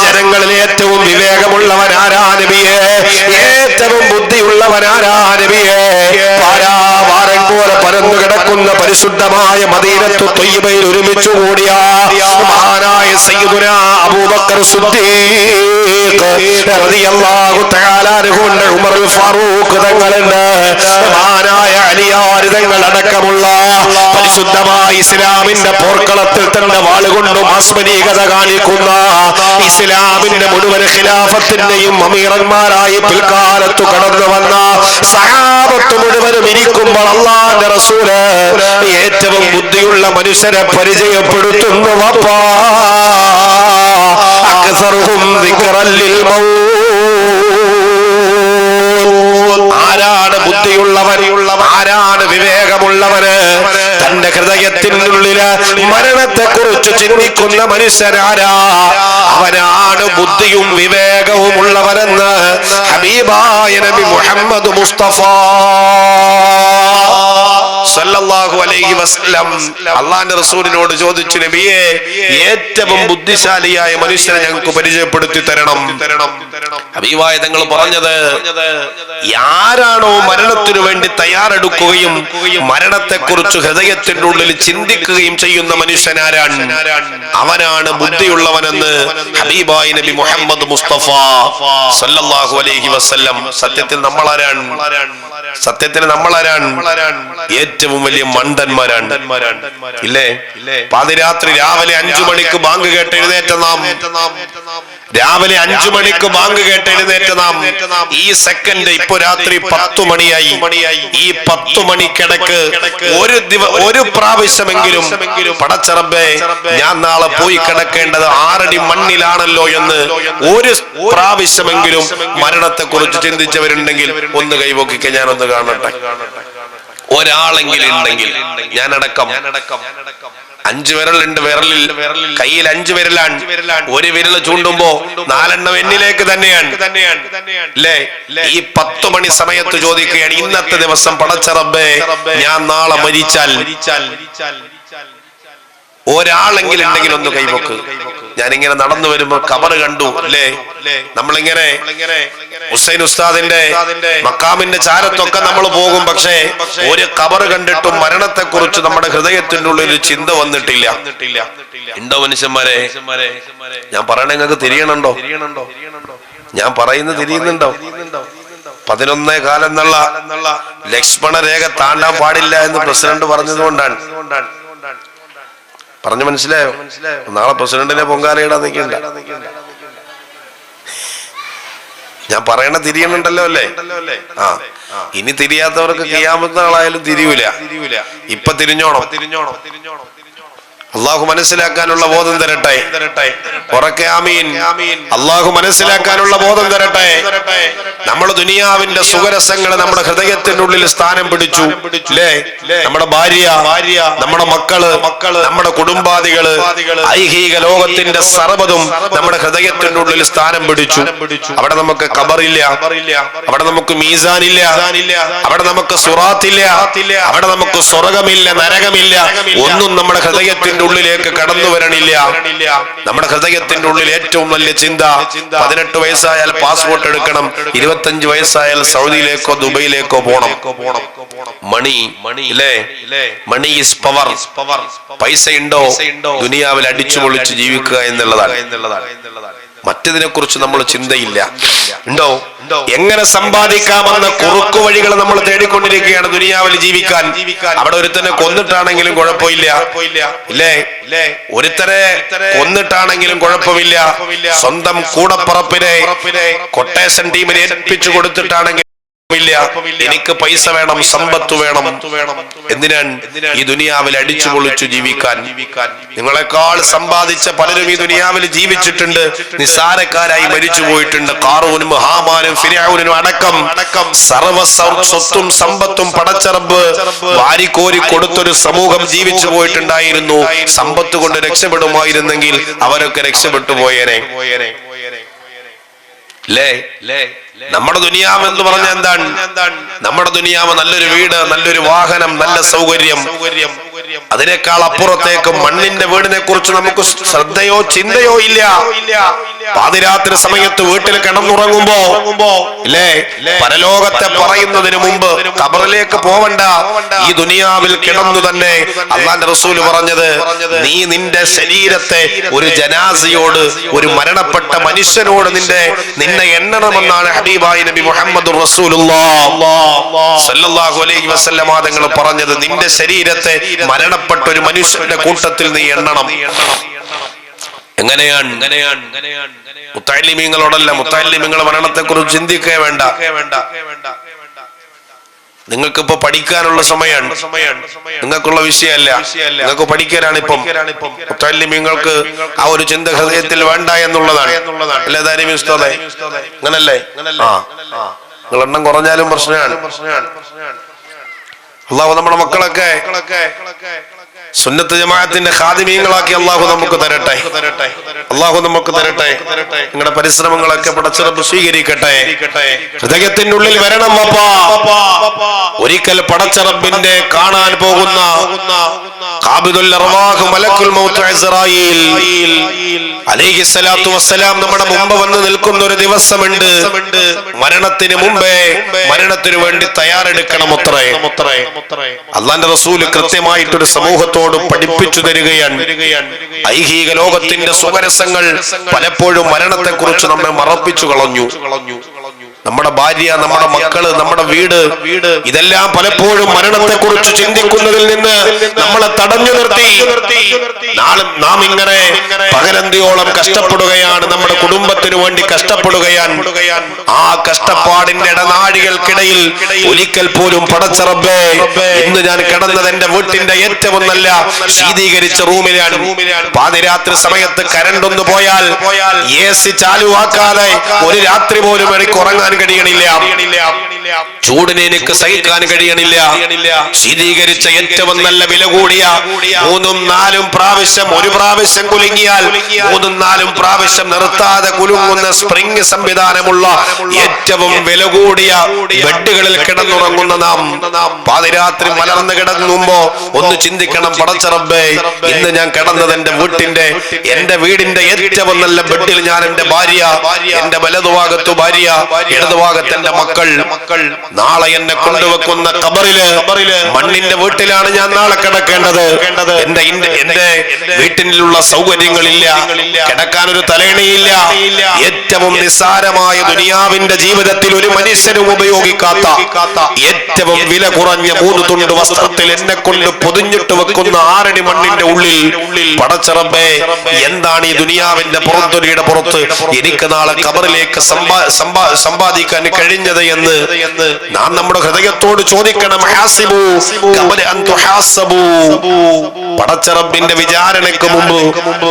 ജനങ്ങളിൽ ഏറ്റവും വിവേകമുള്ളവനാരാ നബിയേ? ഏറ്റവും ബുദ്ധിയുള്ളവനാരാ നബിയേ? പാരാവാരം പോലെ പരന്നു കിടക്കുന്ന പരിശുദ്ധമായ മദീനത്തു ത്വയ്യിബയിൽ ഒരുമിച്ചു കൂടിയ മഹാനായ സയ്യിദുനാ അബൂബക്കർ സിദ്ദീഖ് റളിയല്ലാഹു തആല അൻഹുവിന്റെ ഉമറുൽ ഫാറൂഖ് തങ്ങളുണ്ട്, മഹാനായ അലിയാർ തങ്ങൾ അടക്കമുള്ള പരിശുദ്ധമായ ഇസ്ലാമിന്റെ പോർക്കളത്തിൽ തന്നെ വാളുകൊണ്ട് മാസ്മരീകത കാണിക്കുന്ന ഇസ്ലാമിന്റെ മുഴുവൻ ഖിലാഫത്തിന്റെയും അമീറന്മാരായി പിൽക്കാലത്തു കടന്നു വന്ന സഹാബത്ത് മുഴുവനും ഇരിക്കുമ്പോൾ അല്ലാഹുവിന്റെ റസൂല് ഏറ്റവും ബുദ്ധിയുള്ള മനുഷ്യരെ പരിചയപ്പെടുത്തുന്നു. വപ്പാ അക്സറുഹും ദിക്റൻ ലിൽ മൗത്ത്. ആരാണ് ബുദ്ധിയുള്ളവർ, ആരാണ് വിവേകമുള്ളവര്? തന്റെ ഹൃദയത്തിനുള്ളില് മരണത്തെ കുറിച്ച് ചിന്തിക്കുന്ന മനുഷ്യനാരാ? അവനാണ് ബുദ്ധിയും വിവേകവും ഉള്ളവരെന്ന് ഹബീബായ നബി മുഹമ്മദ് മുസ്തഫ സല്ലല്ലാഹു അലൈഹി വസല്ലം അല്ലാഹുവിന്റെ റസൂലിനോട് ചോദിച്ചു, നബിയെ, ഏറ്റവും ബുദ്ധിശാലിയായ മനുഷ്യനെ ഞങ്ങൾക്ക് പരിചയപ്പെടുത്തി തരണം. ഹബീബായ തങ്ങൾ പറഞ്ഞത്, ആരാണോ മരണത്തിനു വേണ്ടി തയ്യാറെടുക്കുകയും മരണത്തെക്കുറിച്ച് ഹൃദയത്തിന്റെ ഉള്ളിൽ ചിന്തിക്കുകയും ചെയ്യുന്ന മനുഷ്യനാരാണ്, അവനാണ് ബുദ്ധിയുള്ളവനെന്ന് ഹബീബായ നബി മുഹമ്മദ് മുസ്തഫ സല്ലല്ലാഹു അലൈഹി വസല്ലം. സത്യത്തിൽ നമ്മളാരാണ്? സത്യത്തിന് നമ്മളാരാണ്? ഏറ്റവും വലിയ മണ്ടന്മാരാണ്, ഇല്ലേ? പാതിരാത്രി രാവിലെ 5 മണിക്ക് ബാങ്ക് കേട്ട് എഴുന്നേറ്റ നാം, രാവിലെ 5 മണിക്ക് ബാങ്ക് കേട്ട് എഴുന്നേറ്റ നാം ഈ സെക്കൻഡ് ഇപ്പൊ രാത്രി 10 മണിയായി. ഈ 10 മണിക്കിടക്ക് ഒരു പ്രാവശ്യമെങ്കിലും പടച്ച റബ്ബേ, ഞാൻ നാളെ പോയി കിടക്കേണ്ടത് 6 അടി മണ്ണിലാണല്ലോ എന്ന് ഒരു പ്രാവശ്യമെങ്കിലും മരണത്തെ കുറിച്ച് ചിന്തിച്ചവരുണ്ടെങ്കിൽ ഒന്ന് കൈവോക്കിക്ക്, ഞാനൊന്ന് കാണട്ടെ. ഒരാളെങ്കിലും ഉണ്ടെങ്കിൽ, ഞാനടക്കം. 5 വിരലുണ്ട്, വിരലിൽ കയ്യിൽ 5 വിരലാണ്. ഒരു വിരല് ചൂണ്ടുമ്പോ 4 എണ്ണം എന്നിലേക്ക് തന്നെയാണ്, അല്ലേ? ഈ 10 മണി സമയത്ത് ചോദിക്കുകയാണ്, ഇന്നത്തെ ദിവസം പടച്ച റബ്ബേ, ഞാൻ നാളെ മരിച്ചാൽ ഒരാളെങ്കിലും ഉണ്ടെങ്കിൽ ഒന്ന് കൈവക്ക്. ഞാനിങ്ങനെ നടന്നു വരുമ്പോ ഖബർ കണ്ടു, അല്ലേ? നമ്മളിങ്ങനെ ഹുസൈൻ ഉസ്താദിന്റെ മക്കാമിന്റെ ചാരത്തൊക്കെ നമ്മൾ പോകും, പക്ഷേ ഒരു ഖബർ കണ്ടിട്ടും മരണത്തെ കുറിച്ച് നമ്മുടെ ഹൃദയത്തിന്റെ ഉള്ളിൽ ഒരു ചിന്ത വന്നിട്ടില്ല. ഉണ്ടോ മനുഷ്യന്മാരെ? ഞാൻ പറയണ നിങ്ങൾക്ക് തിരിയണുണ്ടോ? ഞാൻ പറയുന്നത് തിരിയുന്നുണ്ടോ? 11 കാലം എന്നുള്ള ലക്ഷ്മണ രേഖ താണ്ടാൻ പാടില്ല എന്ന് പ്രസിഡന്റ് പറഞ്ഞതുകൊണ്ടാണ്. പറഞ്ഞു മനസ്സിലായോ? നാളെ പ്രസിഡന്റിനെ പൊങ്കാലയിടാൻ നിൽക്കണ്ട. ഞാൻ പറയണ തിരിയണുണ്ടല്ലോ, അല്ലേ? ഇനി തിരിയാത്തവർക്ക് ഖിയാമത്ത് നാളായാലും തിരിയൂല. ഇപ്പൊ തിരിഞ്ഞോണം. അള്ളാഹു മനസ്സിലാക്കാനുള്ള ബോധം തരട്ടെ. ഉറക്കെ ആമീൻ. അള്ളാഹു മനസ്സിലാക്കാനുള്ള ബോധം തരട്ടെ. നമ്മൾ ദുനിയാവിന്റെ സുഖരസങ്ങൾ നമ്മുടെ ഹൃദയത്തിന്റെ ഉള്ളിൽ സ്ഥാനം പിടിച്ചു, അല്ലേ? നമ്മുടെ ഭാര്യ, നമ്മുടെ മക്കള്, നമ്മുടെ കുടുംബാദികള്, ഐഹിക ലോകത്തിന്റെ സർവ്വതും നമ്മുടെ ഹൃദയത്തിന്റെ ഉള്ളിൽ സ്ഥാനം പിടിച്ചു. അവിടെ നമുക്ക് ഖബറില്ല, അവിടെ നമുക്ക് മീസാനില്ല, അവിടെ നമുക്ക് സുറാത്തില്ല, അവിടെ നമുക്ക് സ്വർഗമില്ല, നരകമില്ല, ഒന്നും നമ്മുടെ ഹൃദയത്തിന്റെ ഉള്ളിലേക്ക് കടന്നു വരണില്ല. നമ്മുടെ ഹൃദയത്തിന്റെ ഉള്ളിൽ ഏറ്റവും വലിയ ചിന്ത 18 വയസ്സായാൽ പാസ്പോർട്ട് എടുക്കണം, 25 വയസ്സായാൽ സൗദിയിലേക്കോ ദുബൈയിലേക്കോ പോണം. മണി, അല്ലേ? Money is power. പൈസ ഉണ്ടോ ദുനിയാവിൽ അടിച്ചു പൊളിച്ച് ജീവിക്കുക എന്നുള്ളതാണ്. മറ്റതിനെ കുറിച്ച് നമ്മൾ ചിന്തയില്ല. ഉണ്ടോ? എങ്ങനെ സമ്പാദിക്കാമെന്ന കുറുക്കു വഴികൾ നമ്മൾ തേടിക്കൊണ്ടിരിക്കുകയാണ് ദുനിയാവിൽ ജീവിക്കാൻ. അവിടെ ഒരുത്തനെ കൊന്നിട്ടാണെങ്കിലും കുഴപ്പമില്ല, ഇല്ലേ? ഒരുത്തരെ കൊന്നിട്ടാണെങ്കിലും കുഴപ്പമില്ല. സ്വന്തം കൂടപ്പറപ്പിനെ കൊട്ടേഷൻ ടീമിനെ ഏൽപ്പിച്ചു കൊടുത്തിട്ടാണെങ്കിൽ എനിക്ക് പൈസ വേണം, സമ്പത്ത് വേണം. എന്തിനാണ് ഈ ദുനിയാവിൽ അടിച്ചു പൊളിച്ചു ജീവിക്കാൻ? നിങ്ങളെക്കാൾ സമ്പാദിച്ച പലരും ഈ ദുനിയാവിൽ ജീവിച്ചിട്ടുണ്ട്, നിസ്സാരക്കാരായി മരിച്ചു പോയിട്ടുണ്ട്. ഖാറൂനും ഹാമാനും ഫിർഔനും അടക്കം സർവ്വ സ്വത്തും സമ്പത്തും പടച്ച റബ്ബ് വാരിക്കോരി കൊടുത്തൊരു സമൂഹം ജീവിച്ചു പോയിട്ടുണ്ടായിരുന്നു. സമ്പത്ത് കൊണ്ട് രക്ഷപ്പെടുമായിരുന്നെങ്കിൽ അവരൊക്കെ രക്ഷപ്പെട്ടു പോയേനെ. നമ്മുടെ ദുനിയാവ് എന്ന് പറഞ്ഞ എന്താണ്? നമ്മുടെ ദുനിയാവ് നല്ലൊരു വീട്, നല്ലൊരു വാഹനം, നല്ല സൗകര്യം. അതിനേക്കാൾ അപ്പുറത്തേക്ക് മണ്ണിന്റെ വീടിനെ കുറിച്ച് നമുക്ക് ശ്രദ്ധയോ ചിന്തയോ ഇല്ല. പാതിരാത്രി സമയത്ത് വീട്ടിൽ കിടന്നുറങ്ങുമ്പോ ഇല്ലേ പരലോകത്തെ പറയുന്നതിന് മുമ്പ് ഖബറിലേക്ക് പോവണ്ട, ഈ ദുനിയാവിൽ കിടന്നു തന്നെ അല്ലാഹുവിന്റെ റസൂൽ പറഞ്ഞത്, നീ നിന്റെ ശരീരത്തെ ഒരു ജനാസയോട്, ഒരു മരണപ്പെട്ട മനുഷ്യനോട് നിന്നെ എണ്ണണമെന്നാണ് ഹബീബായ നബി മുഹമ്മദ് റസൂലുള്ളാഹി സ്വല്ലല്ലാഹു അലൈഹി വസല്ലം തങ്ങൾ പറഞ്ഞത്. നിന്റെ ശരീരത്തെ മരണപ്പെട്ട ഒരു മനുഷ്യന്റെ കൂട്ടത്തിൽ നീ എണ്ണണം. എങ്ങനെയാണ്? മുത്തഅല്ലിമീങ്ങളോടല്ല, മുത്തഅല്ലിമീങ്ങൾ മരണത്തെ കുറിച്ച് ചിന്തിക്കേ വേണ്ട. നിങ്ങൾക്കിപ്പോ പഠിക്കാനുള്ള സമയമാണ്, നിങ്ങൾക്കുള്ള വിഷയമല്ല, നിങ്ങൾക്ക് പഠിക്കാനാണ് ഇപ്പം. മുത്തഅല്ലിമീങ്ങൾക്ക് ആ ഒരു ചിന്ത ഹൃദയത്തിൽ വേണ്ട എന്നുള്ളതാണ്. അല്ലേ ദാരിമി ഉസ്താദേ? അങ്ങനല്ലേ? നിങ്ങൾ എണ്ണം കുറഞ്ഞാലും പ്രശ്നമാണ്. അല്ലാഹു നമ്മുടെ മക്കളൊക്കെ സുന്നത്ത് ജമാഅത്തിന്റെ ഖാദിമീങ്ങളാക്കി അല്ലാഹു നമുക്ക് തരട്ടെ. അല്ലാഹു നമുക്ക് തരട്ടെ. നിങ്ങളുടെ പരിശ്രമങ്ങളൊക്കെ പടച്ചറബ് സ്വീകരിക്കട്ടെ. ഹൃദയത്തിന്റെ ഉള്ളിൽ വരണം അപ്പാ. ഒരിക്കൽ പടച്ചറബിന്റെ കാണാൻ പോകുന്ന ഖാബിദുൽ അർവാഹ് മലക്കുൽ മൗത്ത് ഇസ്രായീൽ അലൈഹിസ്സലാത്തു വസ്സലാം നമ്മുടെ മുമ്പ് വന്ന് നിൽക്കുന്ന ഒരു ദിവസമുണ്ട്. മരണത്തിന് മുമ്പേ മരണത്തിന് വേണ്ടി തയ്യാറെടുക്കണം. അല്ലാഹുവിന്റെ റസൂൽ കൃത്യമായിട്ടൊരു സമൂഹത്തോട് പഠിപ്പിച്ചു തരികയാണ്. ഐഹിക ലോകത്തിന്റെ സുഖരസങ്ങൾ പലപ്പോഴും മരണത്തെ കുറിച്ച് നമ്മെ മറപ്പിച്ചു കളഞ്ഞു. നമ്മുടെ ഭാര്യ, നമ്മുടെ മക്കള്, നമ്മുടെ വീട്, ഇതെല്ലാം പലപ്പോഴും മരണത്തെ കുറിച്ച് ചിന്തിക്കുന്നതിൽ നിന്ന് നമ്മളെ തടഞ്ഞു നിർത്തി. നാം ഇങ്ങനെ പകലന്തിയോളം കഷ്ടപ്പെടുകയാണ്, നമ്മുടെ കുടുംബത്തിന് വേണ്ടി കഷ്ടപ്പെടുകയാണ്. ആ കഷ്ടപ്പാടിന്റെ ഇടനാഴികൾക്കിടയിൽ ഒരിക്കൽ പോലും പടച്ച റബ്ബേ, ഇന്ന് ഞാൻ കിടന്നത് എന്റെ വീട്ടിന്റെ ഏറ്റവും നല്ല ശീതീകരിച്ച റൂമിലാണ്. പാതിരാത്രി സമയത്ത് കരണ്ട് ഒന്ന് പോയാൽ AC ചാലുവാക്കാതെ ഒരു രാത്രി പോലും എനിക്ക് ഉറങ്ങാൻ കഴിയണില്ല. ചൂടിനെ എനിക്ക് സഹിക്കാൻ കഴിയണില്ല. ശീതീകരിച്ച ഏറ്റവും നല്ല വില കൂടിയ 3-4 പ്രാവശ്യം, ഒരു പ്രാവശ്യം കുലുങ്ങിയാൽ 3-4 പ്രാവശ്യം നിർത്താതെ കുലുങ്ങുന്ന സ്പ്രിംഗ് സംവിധാനമുള്ള ഏറ്റവും വില കൂടിയ ബെഡുകളിൽ കിടന്നുറങ്ങുന്ന നാം പാതിരാത്രി മലർന്നു കിടന്നുമ്പോ ഒന്ന് ചിന്തിക്കണം, പടച്ച റബ്ബേ, ഇന്ന് ഞാൻ കിടന്നത് എന്റെ വീടിന്റെ ഏറ്റവും നല്ല ബെഡിൽ ഞാൻ എന്റെ ഭാര്യ, എന്റെ വലതുഭാഗത്തു ഭാര്യ, ഇടതുഭാഗത്ത് എന്റെ മക്കൾ. നാളെ എന്നെ കൊണ്ടുവെക്കുന്ന ഖബറില് മണ്ണിന്റെ വീട്ടിലാണ് ഞാൻ നാളെ കിടക്കേണ്ടത്. എന്റെ വീട്ടിലുള്ള സൗകര്യങ്ങളില്ല, കിടക്കാൻ ഒരു തലയണയില്ല. ഏറ്റവും നിസ്സാരമായ ദുനിയാവിന്റെ ജീവിതത്തിൽ ഒരു മനുഷ്യനും ഉപയോഗിക്കാത്ത ഏറ്റവും വില കുറഞ്ഞ 3 തുണ്ട് വസ്ത്രത്തിൽ എന്നെ കൊണ്ട് പൊതിഞ്ഞിട്ട് വെക്കുന്ന 6 അടി മണ്ണിന്റെ ഉള്ളിൽ പടച്ച റബ്ബേ, എന്താണ് ഈ ദുനിയാവിന്റെ പുറത്തൊലിയുടെ പുറത്ത് എനിക്ക് നാളെ ഖബറിലേക്ക് സമ്പാദിക്കാൻ കഴിഞ്ഞത് എന്ന് നാം നമ്മുടെ ഹൃദയത്തോട് ചോദിക്കണം. ഹാസിബു ഖബല അൻ തുഹാസബു. പടച്ച റബ്ബിന്റെ വിചാരണയ്ക്ക് മുമ്പ്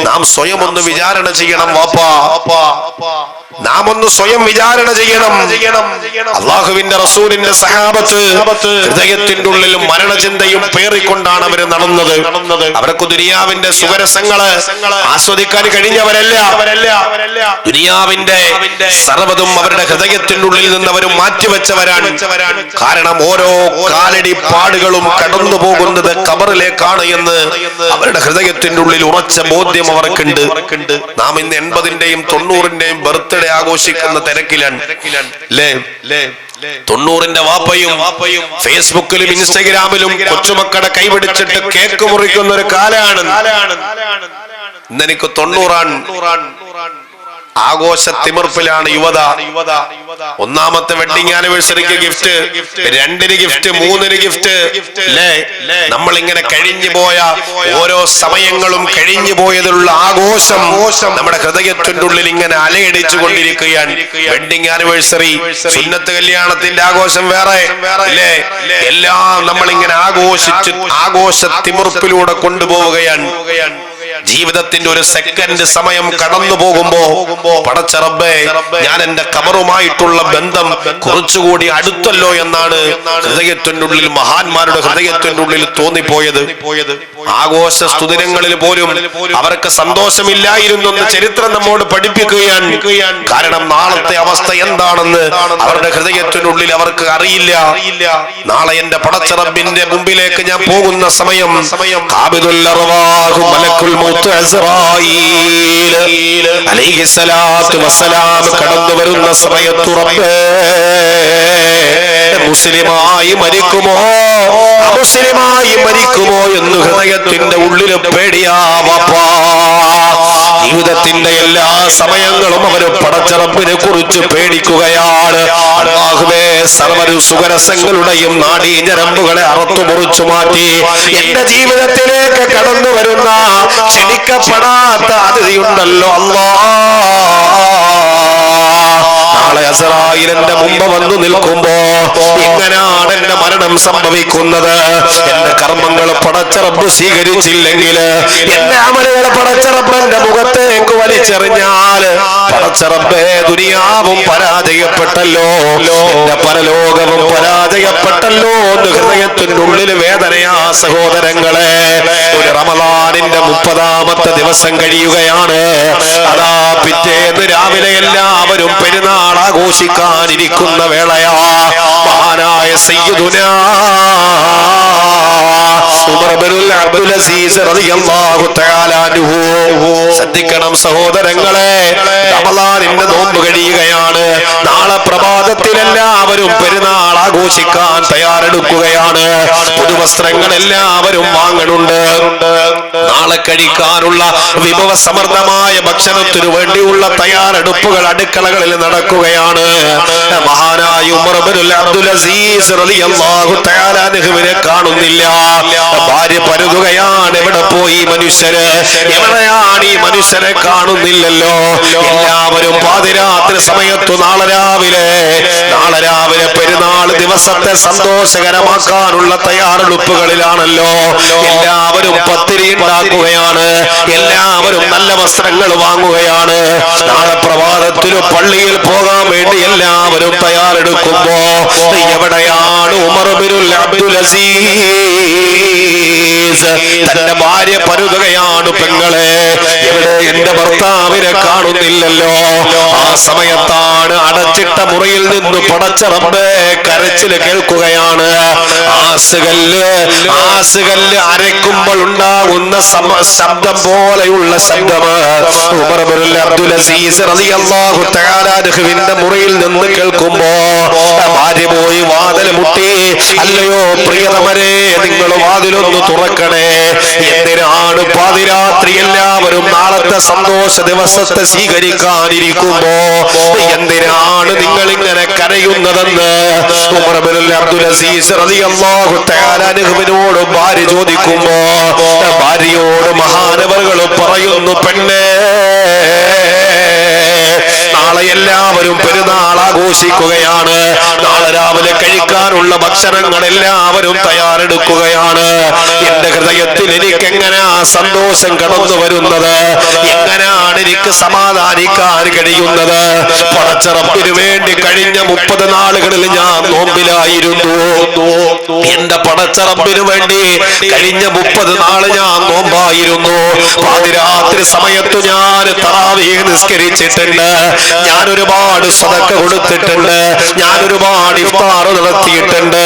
നാം സ്വയം ഒന്ന് വിചാരണ ചെയ്യണം. വാപ്പാ, നാം ഒന്ന് സ്വയം വിചാരണ ചെയ്യണം. അള്ളാഹുവിന്റെ റസൂലിന്റെ സഹാബത്ത് ഹൃദയത്തിന്റെ ഉള്ളിൽ മരണചിന്തയും പേറിക്കൊണ്ടാണ് അവർ നടന്നത്. അവർക്ക് ദുനിയാവിന്റെ സുഖരസങ്ങള് ആസ്വദിക്കാൻ കഴിഞ്ഞവരല്ല. ദുനിയാവിന്റെ സർവ്വതും അവരുടെ ഹൃദയത്തിന്റെ ഉള്ളിൽ നിന്ന് അവർ മാറ്റിവെച്ചവരാണ്. കാരണം ഓരോ കാലടി പാടുകളും കടന്നു പോകുന്നത് ഖബറിലേക്കാണ് എന്ന് അവരുടെ ഹൃദയത്തിന്റെ ഉള്ളിൽ ഉറച്ച ബോധ്യം അവർക്കുണ്ട്. നാം ഇന്ന് 80-ന്റെയും 90-ന്റെയും ബർത്ത്ഡേ ആഘോഷിക്കുന്ന തിരക്കിലാണ്. 90-ന്റെ വാപ്പയും ഫേസ്ബുക്കിലും ഇൻസ്റ്റഗ്രാമിലും കൊച്ചുമക്കളുടെ കൈപിടിച്ചിട്ട് കേക്ക് മുറിക്കുന്ന ഒരു കാലാണ്. ഇന്നെനിക്ക് 90 ആഘോഷ തിമിർപ്പിലാണ് യുവത. 1ാമത്തെ വെഡിങ് ആനിവേഴ്സറിക്ക് ഗിഫ്റ്റ്, 2-ന് ഗിഫ്റ്റ്, 3-ന് ഗിഫ്റ്റ്. നമ്മൾ ഇങ്ങനെ കഴിഞ്ഞു പോയ ഓരോ സമയങ്ങളും കഴിഞ്ഞു പോയതിലുള്ള ആഘോഷം നമ്മുടെ ഹൃദയത്തിന്റെ ഉള്ളിൽ ഇങ്ങനെ അലയടിച്ചു കൊണ്ടിരിക്കുകയാണ്. വെഡിങ് ആനിവേഴ്സറി, സുന്നത്ത് കല്യാണത്തിന്റെ ആഘോഷം വേറെ, എല്ലാം നമ്മൾ ഇങ്ങനെ ആഘോഷ തിമിർപ്പിലൂടെ കൊണ്ടുപോവുകയാണ്. ജീവിതത്തിന്റെ ഒരു സെക്കൻഡ് സമയം കടന്നു പോകുമ്പോ പടച്ച റബ്ബേ, ഞാൻ എന്റെ ഖബറുമായിട്ടുള്ള ബന്ധം കുറച്ചുകൂടി അടുത്തല്ലോ എന്നാണ് ഹൃദയത്തിന്റെ ഉള്ളിൽ, മഹാന്മാരുടെ ഹൃദയത്തിന്റെ ഉള്ളിൽ തോന്നിപ്പോയത്. ആഘോഷ സ്തുതിനങ്ങളിൽ പോലും അവർക്ക് സന്തോഷമില്ലായിരുന്നെന്ന് ചരിത്രം നമ്മോട് പഠിപ്പിക്കുകയാണ്. കാരണം നാളത്തെ അവസ്ഥ എന്താണെന്ന് അവരുടെ ഹൃദയത്തിനുള്ളിൽ അവർക്ക് അറിയില്ല. നാളെ എന്റെ പടച്ച റബ്ബിന്റെ മുമ്പിലേക്ക് ഞാൻ പോകുന്ന സമയം ഖാബിദുൽ അർവാഹ് മലക്കുൽ മൗത്ത് അസ്റായീൽ അലൈഹിസ്സലാത്തു വസ്സലാം കടന്നു വരുന്ന സമയത്ത് റബ്ബേ മുസ്ലിമായി മരിക്കുമോ അമുസ്ലിമായി മരിക്കുമോ എന്ന് ഹൃദയത്തിന്റെ ഉള്ളിൽ പേടിയാ വാപ്പാ. ജീവിതത്തിന്റെ എല്ലാ സമയങ്ങളും അവര് പടച്ച റബ്ബിനെ കുറിച്ച് പേടിക്കുകയാണ്. അല്ലാഹുവേ, സർവ്വ സുഖരസങ്ങളുടെയും നാഡീഞരമ്പുകളെ അറുത്തു മുറിച്ചു മാറ്റി എന്റെ ജീവിതത്തിലേക്ക് കടന്നു വരുന്ന ക്ഷണിക്കപ്പെടാത്ത അതിഥിയുണ്ടല്ലോ അല്ലാഹ്. നാളെ അസ്റായീലിന്റെ മുമ്പ് വന്നു നിൽക്കുമ്പോ എങ്ങനെയാണ് എന്റെ മരണം സംഭവിക്കുന്നത്? എന്റെ കർമ്മങ്ങൾ പടച്ച റബ്ബ് സ്വീകരിച്ചില്ലെങ്കിൽ, എന്റെ അമലുകൾ പടച്ച റബ്ബിന്റെ മുഖത്തേക്ക് വലിച്ചെറിഞ്ഞാൽ പടച്ച റബ്ബേ ദുനിയാവും പരാജയപ്പെട്ടല്ലോ, എന്റെ പരലോകവും പരാജയപ്പെട്ടല്ലോ എന്ന് ഹൃദയത്തിന്റെ ഉള്ളിൽ വേദനയാ സഹോദരങ്ങളെ. ഒരു റമളാനിന്റെ 30ാമത്തെ ദിവസം കഴിയുകയാണ്. അതാ പിറ്റേന്ന് രാവിലെ എല്ലാവരും പെരുന്നാൾ ആഘോഷിക്കാനിരിക്കുന്ന വേളയാ. മഹാനായ സയ്യിദുനാ ഉമർ ഇബ്നുൽ അബ്ദുൽ അസീസ് റളിയല്ലാഹു തആല അൻഹു. ശ്രദ്ധിക്കണം സഹോദരങ്ങളെ, റമളാനിന്റെ നോമ്പ് കഴിയുകയാണ്. നാളെ പ്രഭാതത്തിൽ എല്ലാവരും പെരുന്നാൾ ആഘോഷിക്കാൻ തയ്യാറെടുക്കുകയാണ്. പുതുവസ്ത്രങ്ങൾ എല്ലാവരും വാങ്ങുന്നുണ്ട്. നാളെ കഴിക്കാനുള്ള വിഭവസമൃദ്ധമായ ഭക്ഷണത്തിനു വേണ്ടിയുള്ള തയ്യാറെടുപ്പുകൾ അടുക്കളകളിൽ നടക്കുകയാണ്. മഹാനായ ഉമർ ഇബ്നുൽ അബ്ദുൽ അസീസ് റളിയല്ലാഹു തആല അൻഹുവിനെ കാണുന്നില്ല. ഭാര്യ പരുതുകയാണ്, എവിടെ പോയി മനുഷ്യര്, എവിടെയാണ് ഈ മനുഷ്യരെ കാണുന്നില്ലല്ലോ. എല്ലാവരും പാതിരാത്രി സമയത്തു നാളെ രാവിലെ പെരുന്നാൾ ദിവസത്തെ സന്തോഷകരമാക്കാനുള്ള തയ്യാറെടുപ്പുകളിലാണല്ലോ. എല്ലാവരും പത്തിരി ഉണ്ടാക്കുകയാണ്, എല്ലാവരും നല്ല വസ്ത്രങ്ങൾ വാങ്ങുകയാണ്. നാളെ പ്രഭാതത്തില് പള്ളിയിൽ പോകാൻ വേണ്ടി എല്ലാവരും തയ്യാറെടുക്കുമ്പോ എവിടെയാണ് ഉമർ ഇബ്നുൽ അബ്ദുൽ അസീസ്? തന്റെ ഭാര്യ പരുതുകയാണ്, പെങ്ങളെ ഇവിടെ എന്റെ ഭർത്താവിനെ കാണുന്നില്ലല്ലോ. ആ സമയത്താണ് അടച്ചിട്ട മുറിയിൽ നിന്ന് പടച്ച റബ്ബേ കരച്ചില് കേൾക്കുകയാണ്. ആസുകല്ല് അരയ്ക്കുമ്പോൾ ഉണ്ടാകുന്ന ശബ്ദം പോലെയുള്ള ശബ്ദം ഉമർ ഇബ്നുൽ അബ്ദുൽ അസീസ് റളിയല്ലാഹു തആല അൻഹുവിന്റെ മുറിയിൽ നിന്ന് കേൾക്കുമ്പോ ഭാര്യ പോയി വാതിൽ മുട്ടി, അല്ലയോ പ്രിയതമരെ, നിങ്ങൾ വാതിലൊന്ന് തുറക്കണേ. എന്തിനാണ് പാതിരാത്രി എല്ലാവരും നാളത്തെ സന്തോഷ ദിവസത്തെ സ്വീകരിക്കാനിരിക്കുമ്പോ എന്തിനാണ് നിങ്ങൾ ഇങ്ങനെ കരയുന്നതെന്ന് ഉമർ ഇബ്നുൽ അബ്ദുൽ അസീസ് റളിയല്ലാഹു തആല അൻഹുവിനോട് ഭാര്യ ചോദിക്കുമ്പോ ഭാര്യയോട് മഹാനവറുകൾ പറയുന്നു, പെണ്ണേ, നാളെ എല്ലാവരും പെരുന്നാൾ ആഘോഷിക്കുകയാണ്. നാളെ രാവിലെ കഴിക്കാനുള്ള ഭക്ഷണങ്ങൾ എല്ലാവരും തയ്യാറെടുക്കുകയാണ്. എന്റെ ഹൃദയത്തിൽ എനിക്ക് എങ്ങനെയാ സന്തോഷം കടന്നു വരുന്നത്? എങ്ങനെയാണ് എനിക്ക് സമാധാനിക്കാൻ കഴിയുന്നത്? പടച്ച റബ്ബിനു വേണ്ടി കഴിഞ്ഞ 30 നാളുകളിൽ ഞാൻ നോമ്പിലായിരുന്നു. എന്റെ പടച്ച റബ്ബിനു വേണ്ടി കഴിഞ്ഞ 30 നാള് ഞാൻ നോമ്പായിരുന്നു. പാതിരാത്രി സമയത്ത് ഞാൻ തറാവീഹ് നിസ്കരിച്ചിട്ടുണ്ട്, ഞാൻ ഒരുപാട് സദഖ കൊടുത്തിട്ടുണ്ട്, ഞാൻ ഒരുപാട് ഇഫ്താർ നടത്തിയിട്ടുണ്ട്.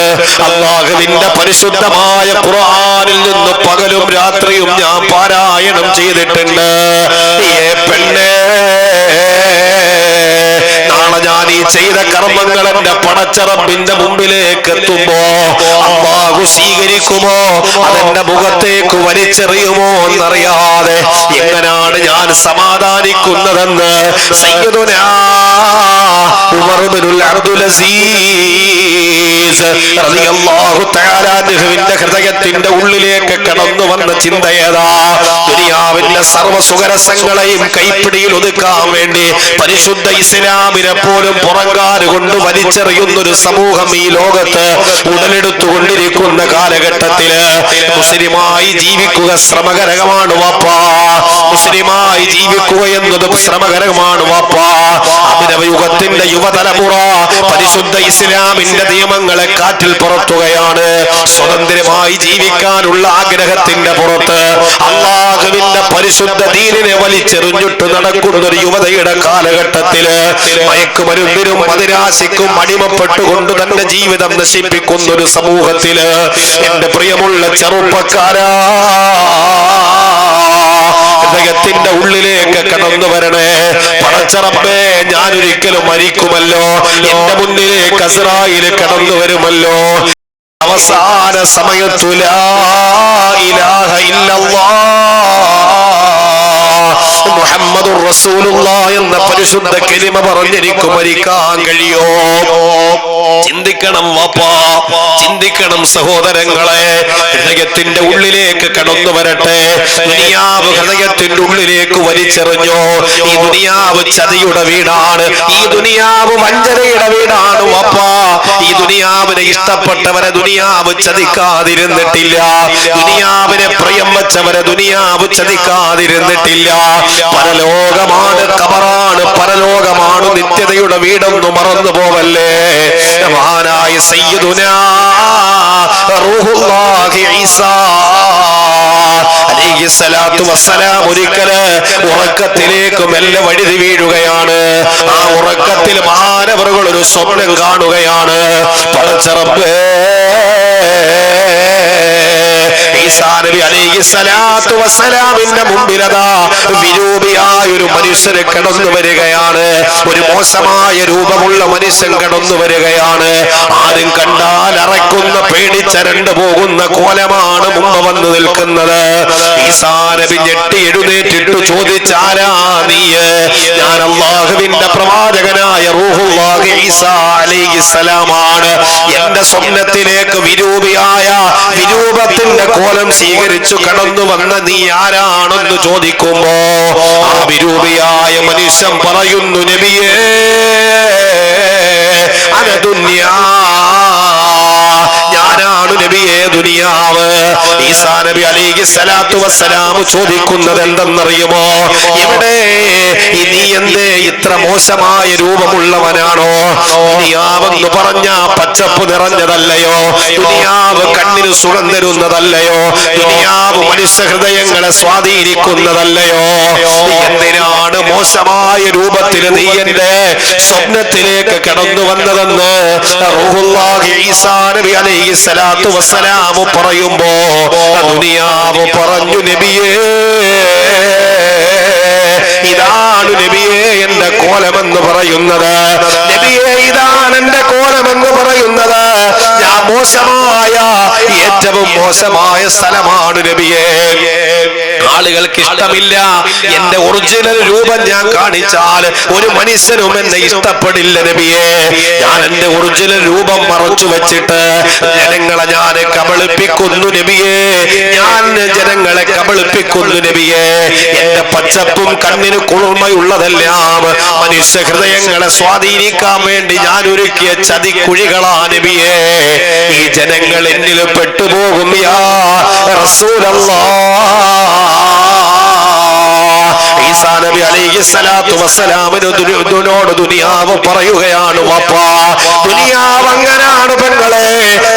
അല്ലാഹുവിന്റെ പരിശുദ്ധമായ ഖുർആനിൽ നിന്ന് പകലും രാത്രിയും ഞാൻ പാരായണം ചെയ്തിട്ടുണ്ട്. പെണ്ണേ, നാളെ ഞാൻ ഈ ചെയ്ത കർമ്മങ്ങൾ എന്റെ പടച്ച റബ്ബിന്റെ മുമ്പിലേക്ക് എത്തുമ്പോ അല്ലാഹു സ്വീകരിക്കുമോ, അതെന്റെ മുഖത്തേക്ക് വലിച്ചെറിയുമോ എന്നറിയാതെ എങ്ങനെയാണ് ഞാൻ സമാധാനിക്കുന്നതെന്ന് സയ്യിദുനാ ഉമർ ഇബ്നുൽ അബ്ദുൽ അസീസ് റളിയല്ലാഹു തആല അൻഹുവിന്റെ ഹൃദയത്തിന്റെ ഉള്ളിലേക്ക് കടന്നു വന്ന ചിന്തയേതാ? ദുനിയാവിന്റെ സർവ്വ സുഖരസങ്ങളെയും കൈപ്പിടിയിൽ ഒതുക്കാൻ വേണ്ടി പരിശുദ്ധ ഇസ്ലാമിനെ പോലും പുറങ്കാല് കൊണ്ട് വലിച്ചെറിയുന്നൊരു സമൂഹം ഈ ലോകത്ത് ഉടലെടുത്തുകൊണ്ടിരിക്കുന്ന കാലഘട്ടത്തില് മുസ്ലിമായി ജീവിക്കുക ശ്രമകരമാണ് വാപ്പാ. മുസ്ലിമായി ജീവിക്കുക എന്നത് ശ്രമകരമാണ് വാപ്പ. അഭിനവ യുഗത്തിന്റെ യുവതലമുറ പരിശുദ്ധ ഇസ്ലാമിന്റെ നിയമങ്ങളെ കാറ്റിൽ പുറത്തുകയാണ്. സ്വതന്ത്രമായി ജീവിക്കാനുള്ള ആഗ്രഹത്തിന്റെ പുറത്ത് അള്ളാഹുവിന്റെ പരിശുദ്ധ ദീനിനെ വലിച്ചെറിഞ്ഞിട്ട് നടക്കുന്ന ഒരു യുവതയുടെ കാലഘട്ടത്തില് മയക്കുമരുന്നിനും മദിരാശിക്കും അടിമപ്പെട്ടുകൊണ്ട് തന്റെ ജീവിതം നശിപ്പിക്കുന്ന ഒരു സമൂഹത്തില് എന്റെ പ്രിയമുള്ള ചെറുപ്പക്കാരാ, ഹൃദയത്തിന്റെ ഉള്ളിലേക്ക് കടന്നു വരണേ. പടച്ചറപ്പേ, ഞാനൊരിക്കലും മരിക്കുമല്ലോ, എന്റെ മുന്നിലേക്ക് അസ്രായേൽ കടന്നു വരുമല്ലോ. അവസാന സമയത്തു ലാ ഇലാഹ ഇല്ലല്ലാഹ് മുഹമ്മദുർ റസൂലുള്ളാഹ് എന്ന പരിശുദ്ധ കലിമ പറഞ്ഞെനിക്ക് മരിക്കാൻ കഴിയോ? ചിന്തിക്കണം വാപ്പാ, ചിന്തിക്കണം സഹോദരങ്ങളെ. ഹൃദയത്തിന്റെ ഉള്ളിലേക്ക് കടന്നു വരട്ടെ. ദുനിയാവ് ഹൃദയത്തിന്റെ ഉള്ളിലേക്ക് വലിച്ചെറിഞ്ഞോ. ഈ ദുനിയാവ് ചതിയുടെ വീടാണ്, ഈ ദുനിയാവ് വഞ്ചനയുടെ വീടാണ് വാപ്പാ. ഈ ദുനിയാവിനെ ഇഷ്ടപ്പെട്ടവരെ ദുനിയാവ് ചതിക്കാതിരുന്നിട്ടില്ല, ദുനിയാവിനെ പ്രിയം വെച്ചവരെ ദുനിയാവ് ചതിക്കാതിരുന്നിട്ടില്ല. പരലോകമാണ്, ഖബറാണ്, പരലോകമാണ് നിത്യതയുടെ വീടെന്ന് മറന്നു പോവല്ലേ. മഹാനായ സയ്യിദുനാ റൂഹുല്ലാഹി ഈസാ അലൈഹിസ്സലാത്തു വസ്സലാം ഒരിക്കല് ഉറക്കത്തിലേക്ക് മെല്ലെ വഴുതി വീഴുകയാണ്. ആ ഉറക്കത്തിൽ മാനവറുകൾ ഒരു സ്വപ്നം കാണുകയാണ്. പടച്ചറബ്ബേ, ഈസാ നബി അലൈഹിസ്സലാത്തു വസ്സലാമിന്റെ മുമ്പിലതാ വിരൂപിയായ ഒരു മനുഷ്യന് കടന്നു വരികയാണ്. ഒരു മോശമായ രൂപമുള്ള മനുഷ്യൻ കടന്നു വരികയാണ്. ആരും കണ്ടാൽ അറക്കുന്ന പേടിച്ചരണ്ടു പോകുന്ന കോലമാണ് മുമ്പ് വന്നു നിൽക്കുന്നത്. ഈസാ നബി ഞെട്ടി എഴുന്നേറ്റിട്ടു ചോദിച്ചാരാ നീ? ഞാൻ അല്ലാഹുവിന്റെ പ്രവാചകനായ റൂഹുല്ലാഹി ഈസാ അലൈഹിസ്സലാമാണ്. എന്റെ സ്വപ്നത്തിലേക്ക് വിരൂപിയായ വിരൂപത്തിന്റെ കോലം സ്വീകരിച്ചു കടന്നു വന്ന നീ ആരാണെന്ന് ചോദിക്കുമ്പോ ആ വിരൂപിയായ മനുഷ്യൻ പറയുന്നു, നബിയേ അനദുന്യാ, ഞാനാണ് നബിയേ ദുനിയാവ്. ഈസാ നബി അലൈഹിസ്സലാത്തു വസ്സലാം ചോദിക്കുന്നത് എന്തെന്നറിയുമോ? ഇവിടെ നീ എന്തേ ഇത്ര മോശമായ രൂപമുള്ളവനാണോ? ദുനിയാവെന്ന് പറഞ്ഞ പച്ചപ്പ് നിറഞ്ഞതല്ലയോ? ദുനിയാവ് കണ്ണിന് സുഖം തരുന്നതല്ലയോ? ദുനിയാവ് മനുഷ്യ ഹൃദയങ്ങളെ സ്വാധീനിക്കുന്നതല്ലയോ? എന്തിനാണ് മോശമായ രൂപത്തിൽ നീ എന്റെ സ്വപ്നത്തിലേക്ക് കടന്നു വന്നതെന്ന് റൂഹുല്ലാഹി ഈസാ നബി അലൈഹിസ്സലാത്തു വസ്സലാം പറയുമ്പോ ദുനിയാവ് പറഞ്ഞു, നബിയേ ഇതാണ് നബിയേ എന്റെ കോലമെന്ന് പറയുന്നത്. നബിയേ ഇതാണ് എന്റെ കോലമെന്ന് പറയുന്നത്. ഞാൻ മോശമായ, ഏറ്റവും മോശമായ സ്ഥലമാണ് നബിയേ. ആളുകൾക്ക് ഇഷ്ടമില്ല. എന്റെ ഒറിജിനൽ രൂപം ഞാൻ കാണിച്ചാൽ ഒരു മനുഷ്യനും എന്നെ ഇഷ്ടപ്പെടില്ല നബിയേ. ഞാൻ എന്റെ ഒറിജിനൽ രൂപം മറച്ചു വെച്ചിട്ട് ജനങ്ങളെ ഞാൻ കബളിപ്പിക്കുന്നു നബിയേ. ഞാൻ ജനങ്ങളെ കബളിപ്പിക്കുന്നു നബിയേ. എന്റെ പച്ചപ്പും കണ്ണിന് കുളിർമയുള്ളതെല്ലാം മനുഷ്യ ഹൃദയങ്ങളെ സ്വാധീനിക്കാൻ വേണ്ടി ഞാൻ ഒരുക്കിയ ചതിക്കുഴികളാ നബിയേ. ഈ ജനങ്ങൾ എന്നിൽ പെട്ടുപോകും യാ റസൂലല്ലാഹ്. ഈസാ നബി അലൈഹിസ്സലാത്തു വസ്സലാമിനോട് ദുനിയാവ് പറയുകയാണ്, വാപ്പാ ദുനിയാവ് അങ്ങനാണ് പെങ്ങളെ,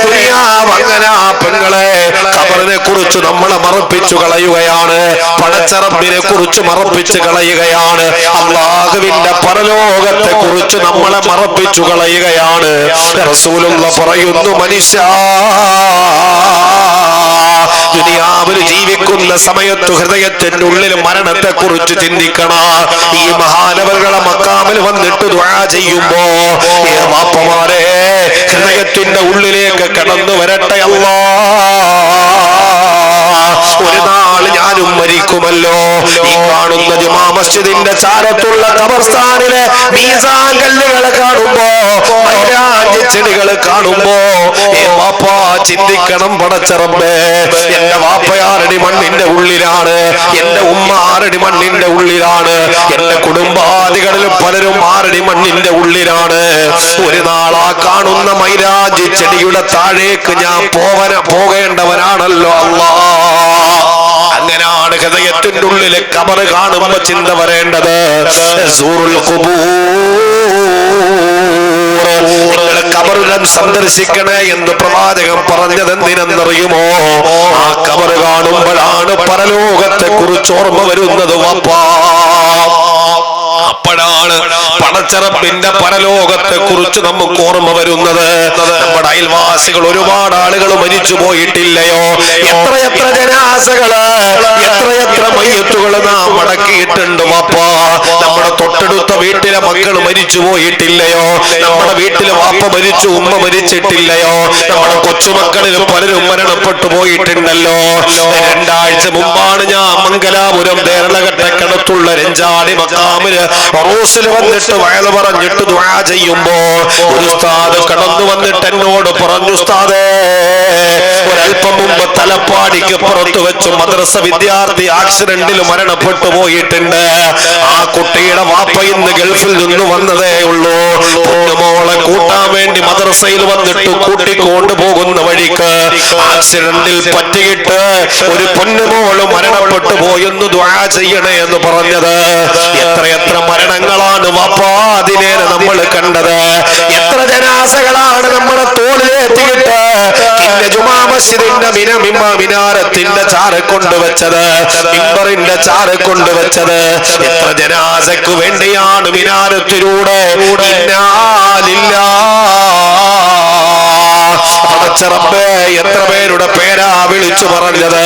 ദുനിയാവ് അങ്ങനാ പെങ്ങളെ. ഖബറിനെ കുറിച്ച് നമ്മളെ മറപ്പിച്ചു കളയുകയാണ്, പടച്ചറബിനെ കുറിച്ച് മറപ്പിച്ചു കളയുകയാണ്, അല്ലാഹുവിന്റെ പരലോകത്തെ കുറിച്ച് നമ്മളെ മറപ്പിച്ചു കളയുകയാണ്. റസൂലുള്ള പറയുന്നു, മനുഷ്യ ദുനിയാവിൽ ജീവിക്കുന്ന സമയത്ത് ഹൃദയത്തിന്റെ ഉള്ളിൽ മരണത്തെ കുറിച്ച് ചിന്തിക്കണം. ഈ മഹാനവറുകളെ മക്കാമിൽ വന്നിട്ട് ദുആ ചെയ്യുമ്പോ വാപ്പമാരെ ഹൃദയത്തിന്റെ ഉള്ളിലേക്ക് കടന്നു വരട്ടെ അല്ലാഹ്. ഒരു നാൾ ഞാനും മരിക്കുമല്ലോ. ഈ കാണുന്ന ജുമാ മസ്ജിദിന്റെ ചാരത്തുള്ള ഖബർസ്ഥാനിലെ മീസാൻ കല്ലുകളെ കാണുമ്പോ, മൈലാഞ്ചി ചെടികളെ കാണുമ്പോ വാപ്പാ ചിന്തിക്കണം, പടച്ചറബ്ബേ എന്റെ വാപ്പ ആരടി മണ്ണിന്റെ ഉള്ളിലാണ്, എന്റെ ഉമ്മ ആരടി മണ്ണിന്റെ ഉള്ളിലാണ്, എന്റെ കുടുംബാദികളിൽ പലരും ആരടി മണ്ണിന്റെ ഉള്ളിലാണ്. ഒരു നാളാ കാണുന്ന മൈലാഞ്ചി ചെടിയുടെ താഴേക്ക് ഞാൻ പോകേണ്ടവനാണല്ലോ അല്ലാഹ്. അങ്ങനാണ് ഹൃദയത്തിന്റെ ഉള്ളിൽ ഖബർ കാണുമ്പോ ചിന്ത വരേണ്ടത് സൂറുൽ നിങ്ങൾ ഖബറിനെ സന്ദർശിക്കണേ എന്ന് പ്രവാചകൻ പറഞ്ഞത് എന്തിനെന്നറിയുമോ? ആ ഖബർ കാണുമ്പോഴാണ് പരലോകത്തെ കുറിച്ച് ഓർമ്മ വരുന്നത് വാപ്പാ. അപ്പോഴാണ് പടച്ചറപ്പിന്റെ പരലോകത്തെ കുറിച്ച് നമുക്ക് ഓർമ്മ വരുന്നത്. നമ്മുടെ അയൽവാസികൾ ഒരുപാട് ആളുകൾ മരിച്ചു പോയിട്ടില്ലയോ? എത്രയെത്ര ജനാസകള്, എത്രയെത്ര മയ്യത്തുകൾ നാം മടക്കിയിട്ടുണ്ട് വാപ്പാ. നമ്മുടെ തൊട്ടടുത്ത വീട്ടിലെ മക്കൾ മരിച്ചു പോയിട്ടില്ലയോ? നമ്മുടെ വീട്ടിലെ വാപ്പ മരിച്ചു, ഉമ്മ മരിച്ചിട്ടില്ലയോ? നമ്മുടെ കൊച്ചുമക്കളിൽ പലരും മരണപ്പെട്ടു പോയിട്ടുണ്ടല്ലോ. 2 ആഴ്ച മുമ്പാണ് ഞാൻ മംഗലാപുരം ദേരളഘട്ടക്കടുത്തുള്ള രഞ്ചാടി മക്കാമില് റൂസിൽ വന്നിട്ട് വയല് പറഞ്ഞിട്ട് ദുആ ചെയ്യുമ്പോ ഒരു ഉസ്താദ് കടന്നു വന്നിട്ട് എന്നോട് പറഞ്ഞു, ഉസ്താദേ, ഒരൽപ്പം മുമ്പ് തലപ്പാടിക്ക് പുറത്തു വെച്ച് മദ്രസ വിദ്യാർത്ഥി ആക്സിഡന്റിൽ മരണപ്പെട്ടു പോയിട്ടുണ്ട്. ആ കുട്ടിയുടെ വാപ്പ ഇന്ന് ഗൾഫിൽ നിന്ന് വന്നതേ ഉള്ളൂ. പൊന്നുമോളെ കൂട്ടാൻ വേണ്ടി മദ്രസയിൽ വന്നിട്ട് കൂട്ടിക്കൊണ്ടു പോകുന്ന വഴിക്ക് ആക്സിഡന്റിൽ പറ്റിയിട്ട് ഒരു പൊന്നുമോള് മരണപ്പെട്ടു പോയെന്ന് ദുആ ചെയ്യണേ എന്ന് പറഞ്ഞത്. എത്രയെത്ര മരണങ്ങളാണ് വാപ്പാ അതിനേനെ നമ്മൾ കണ്ടത്. എത്ര ജനാസകളാണ് നമ്മുടെ തോളിലേറ്റിയിട്ട് ജുമാ മസ്ജിദിന്റെ മിനാരത്തിന്റെ ചാറ് കൊണ്ടുവച്ചത്, മിമ്പറിന്റെ ചാറ് കൊണ്ടുവച്ചത്. എത്ര ജനാസക്ക് വേണ്ടിയാണ് മിനാരത്തിലൂടെ പടച്ചറബ്ബേ എത്ര പേരുടെ പേരാ വിളിച്ചു പറഞ്ഞത്.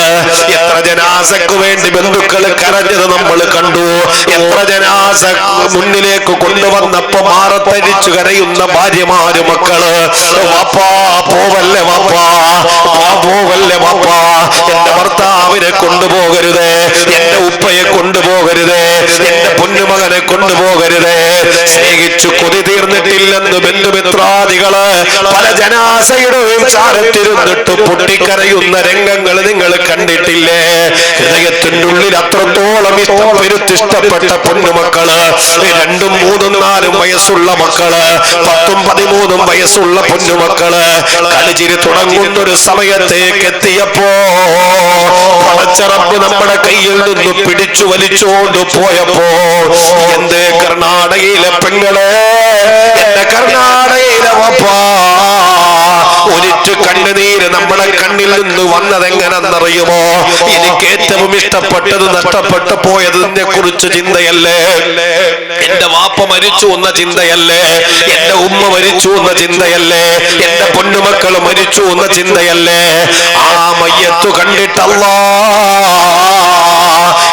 എത്ര ജനാസക്ക് വേണ്ടി ബന്ധുക്കൾ കരഞ്ഞത് നമ്മൾ കണ്ടു. എത്ര ജനാസ മുന്നിലേക്ക് കൊണ്ടുവന്നപ്പോ മാറത്തരിച്ചു കരയുന്ന ഭാര്യമാര്, മക്കള്. വാപ്പാ പോവല്ലേ വാപ്പാ, പോവല്ലേ വാപ്പാ, എന്റെ ഭർത്താവിനെ കൊണ്ടുപോകരുതേ, എന്റെ ഉപ്പയെ കൊണ്ടുപോകരുതേ, എന്റെ പൊന്നുമകനെ കൊണ്ടുപോകരുതേ. സ്നേഹിച്ചു കൊതി തീർന്നിട്ടില്ലെന്ന് ബന്ധുമിത്രാദികള് പല ജനാസയുടെയും ചാരത്തിരുന്നിട്ട് പൊട്ടിക്കരയുന്ന രംഗങ്ങൾ നിങ്ങൾ കണ്ടിട്ടില്ലേ? ഹൃദയത്തിന്റെ ഉള്ളിൽ അത്രത്തോളം ഇഷ്ടപ്പെട്ട പൊന്നുമക്കള്, 2, 3, 4 വയസ്സുള്ള മക്കള്, 10, 13 വയസ്സുള്ള പൊന്നുമക്കള് കളിച്ചിരി തുടങ്ങുന്നൊരു സമയത്തേക്ക് എത്തിയപ്പോ പടച്ചറബ് നമ്മുടെ കയ്യിൽ നിന്ന് പിടിച്ചു വലിച്ചോണ്ട് പോയപ്പോ, എന്റെ കർണാടകയിലെ പെങ്ങളെ, എന്റെ കർണാടകയിലെ വാപ്പാ, ഒരിറ്റു കണ്ണുനീര് നമ്മുടെ കണ്ണിൽ നിന്ന് വന്നതെങ്ങനെന്നറിയുമോ? എനിക്ക് ഏറ്റവും ഇഷ്ടപ്പെട്ടത് നഷ്ടപ്പെട്ടു പോയതിനെ കുറിച്ച് ചിന്തയല്ലേ? എന്റെ വാപ്പ മരിച്ചു എന്ന ചിന്തയല്ലേ? എന്റെ ഉമ്മ മരിച്ചു എന്ന ചിന്തയല്ലേ? എന്റെ പൊന്നുമക്കൾ മരിച്ചു എന്ന ചിന്തയല്ലേ? ആ മയ്യത്തു കണ്ടിട്ടല്ലാ,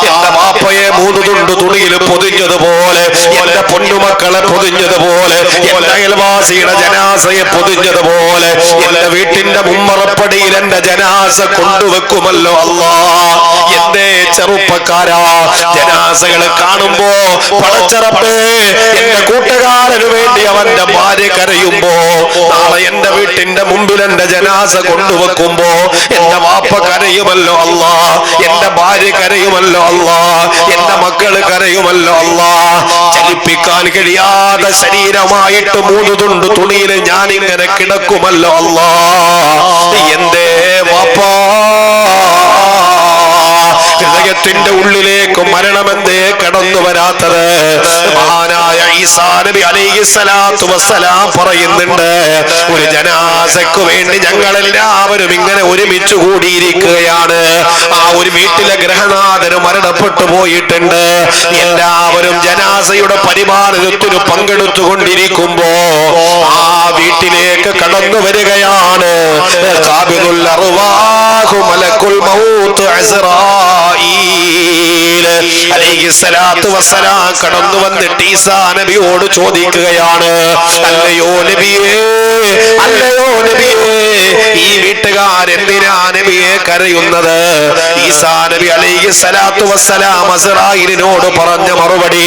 എന്റെ വാപ്പയെ 3 തുണ്ട് തുണിയിൽ പൊതിഞ്ഞതുപോലെ, എന്റെ പൊന്നുമക്കളെ പൊതിഞ്ഞതുപോലെ, എന്റെ അയൽവാസിയുടെ ജനാസയെ പൊതിഞ്ഞതുപോലെ എന്റെ വീട്ടിന്റെ മുമ്മറപ്പടിയിൽ എന്റെ ജനാസ കൊണ്ടുവെക്കുമല്ലോ അല്ലാ. എന്റെ ചെറുപ്പക്കാരാ, ജനാസകളെ കാണുമ്പോ പടച്ചറപ്പേ, എന്റെ കൂട്ടുകാരന് വേണ്ടി അവന്റെ ഭാര്യ കരയുമ്പോ, നാളെ എന്റെ വീട്ടിന്റെ മുമ്പിൽ എന്റെ ജനാസ കൊണ്ടുവെക്കുമ്പോ എന്റെ വാപ്പ കരയുമല്ലോ അല്ലാ, എന്റെ ഭാര്യ കരയുമല്ലോ അല്ലാ, എന്റെ മക്കള് കരയുമല്ലോ അല്ലാ. ചലിപ്പിക്കാൻ കഴിയാതെ ശരീരമായിട്ട് 3 തുണ്ട് തുണിയിൽ ഞാൻ ഇങ്ങനെ കിടക്കുമല്ലോ അല്ലാ. എന്തേ വാപ്പാ ഹൃദയത്തിന്റെ ഉള്ളിലേക്ക് മരണമെന്തേ കടന്നു വരാത്തത്? മഹാനായ ഈസാ നബി അലൈഹിസ്സലാത്തു വസ്സലാം പറയുന്നുണ്ട്, ഒരു ജനാസക്ക് വേണ്ടി ഞങ്ങളെല്ലാവരും ഇങ്ങനെ ഒരുമിച്ച് കൂടിയിരിക്കുകയാണ്. ആ ഒരു വീട്ടിലെ ഗൃഹനാഥന് മരണപ്പെട്ടു പോയിട്ടുണ്ട്. എല്ലാവരും ജനാസയുടെ പരിപാലനത്തിന് പങ്കെടുത്തുകൊണ്ടിരിക്കുമ്പോ ആ വീട്ടിലേക്ക് കടന്നു വരികയാണ് ഖാബിദുൽ അർവാഹു മലക്കുൽ മൗത്ത് അസ്റായീൽ അലൈഹിസ്സലാത്തു വസ്സലാം കടന്നു വന്നിട്ട് ഈസാ നബിയോട് ചോദിക്കുകയാണ്, അല്ലയോ നബിയേ, അല്ലയോ നബിയേ, ഈ വീട്ടുകാരെന്തിനാ നബിയെ കരയുന്നത്? ഈസാ നബി അലൈഹിസ്സലാത്തു വസ്സലാം അസ്റായീലിനോട് പറഞ്ഞ മറുപടി,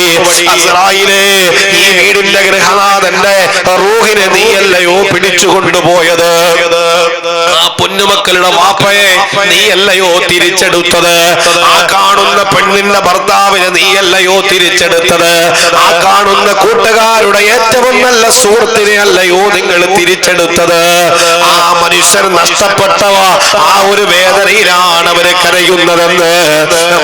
അസ്റായീലേ, ഈ വീടിന്റെ ഗൃഹനാഥന്റെ റൂഹിനെ നീയല്ലയോ പിടിച്ചു കൊണ്ടുപോയത്? ആ പൊന്നുമക്കളുടെ വാപ്പയെ നീയല്ലയോ തിരിച്ചെടുത്തത്? ആ കാണുന്ന പെണ്ണിന്റെ ഭർത്താവിനെ നീയല്ലയോ തിരിച്ചെടുത്തത്? ആ കാണുന്ന കൂട്ടുകാരുടെ ഏറ്റവും നല്ല സുഹൃത്തിനെ അല്ലയോ നിങ്ങൾ തിരിച്ചെടുത്തത്? ആ മനുഷ്യ മനുഷ്യന് നഷ്ടപ്പെട്ടവ ആ ഒരു വേദനയിലാണ് അവര് കരയുന്നതെന്ന്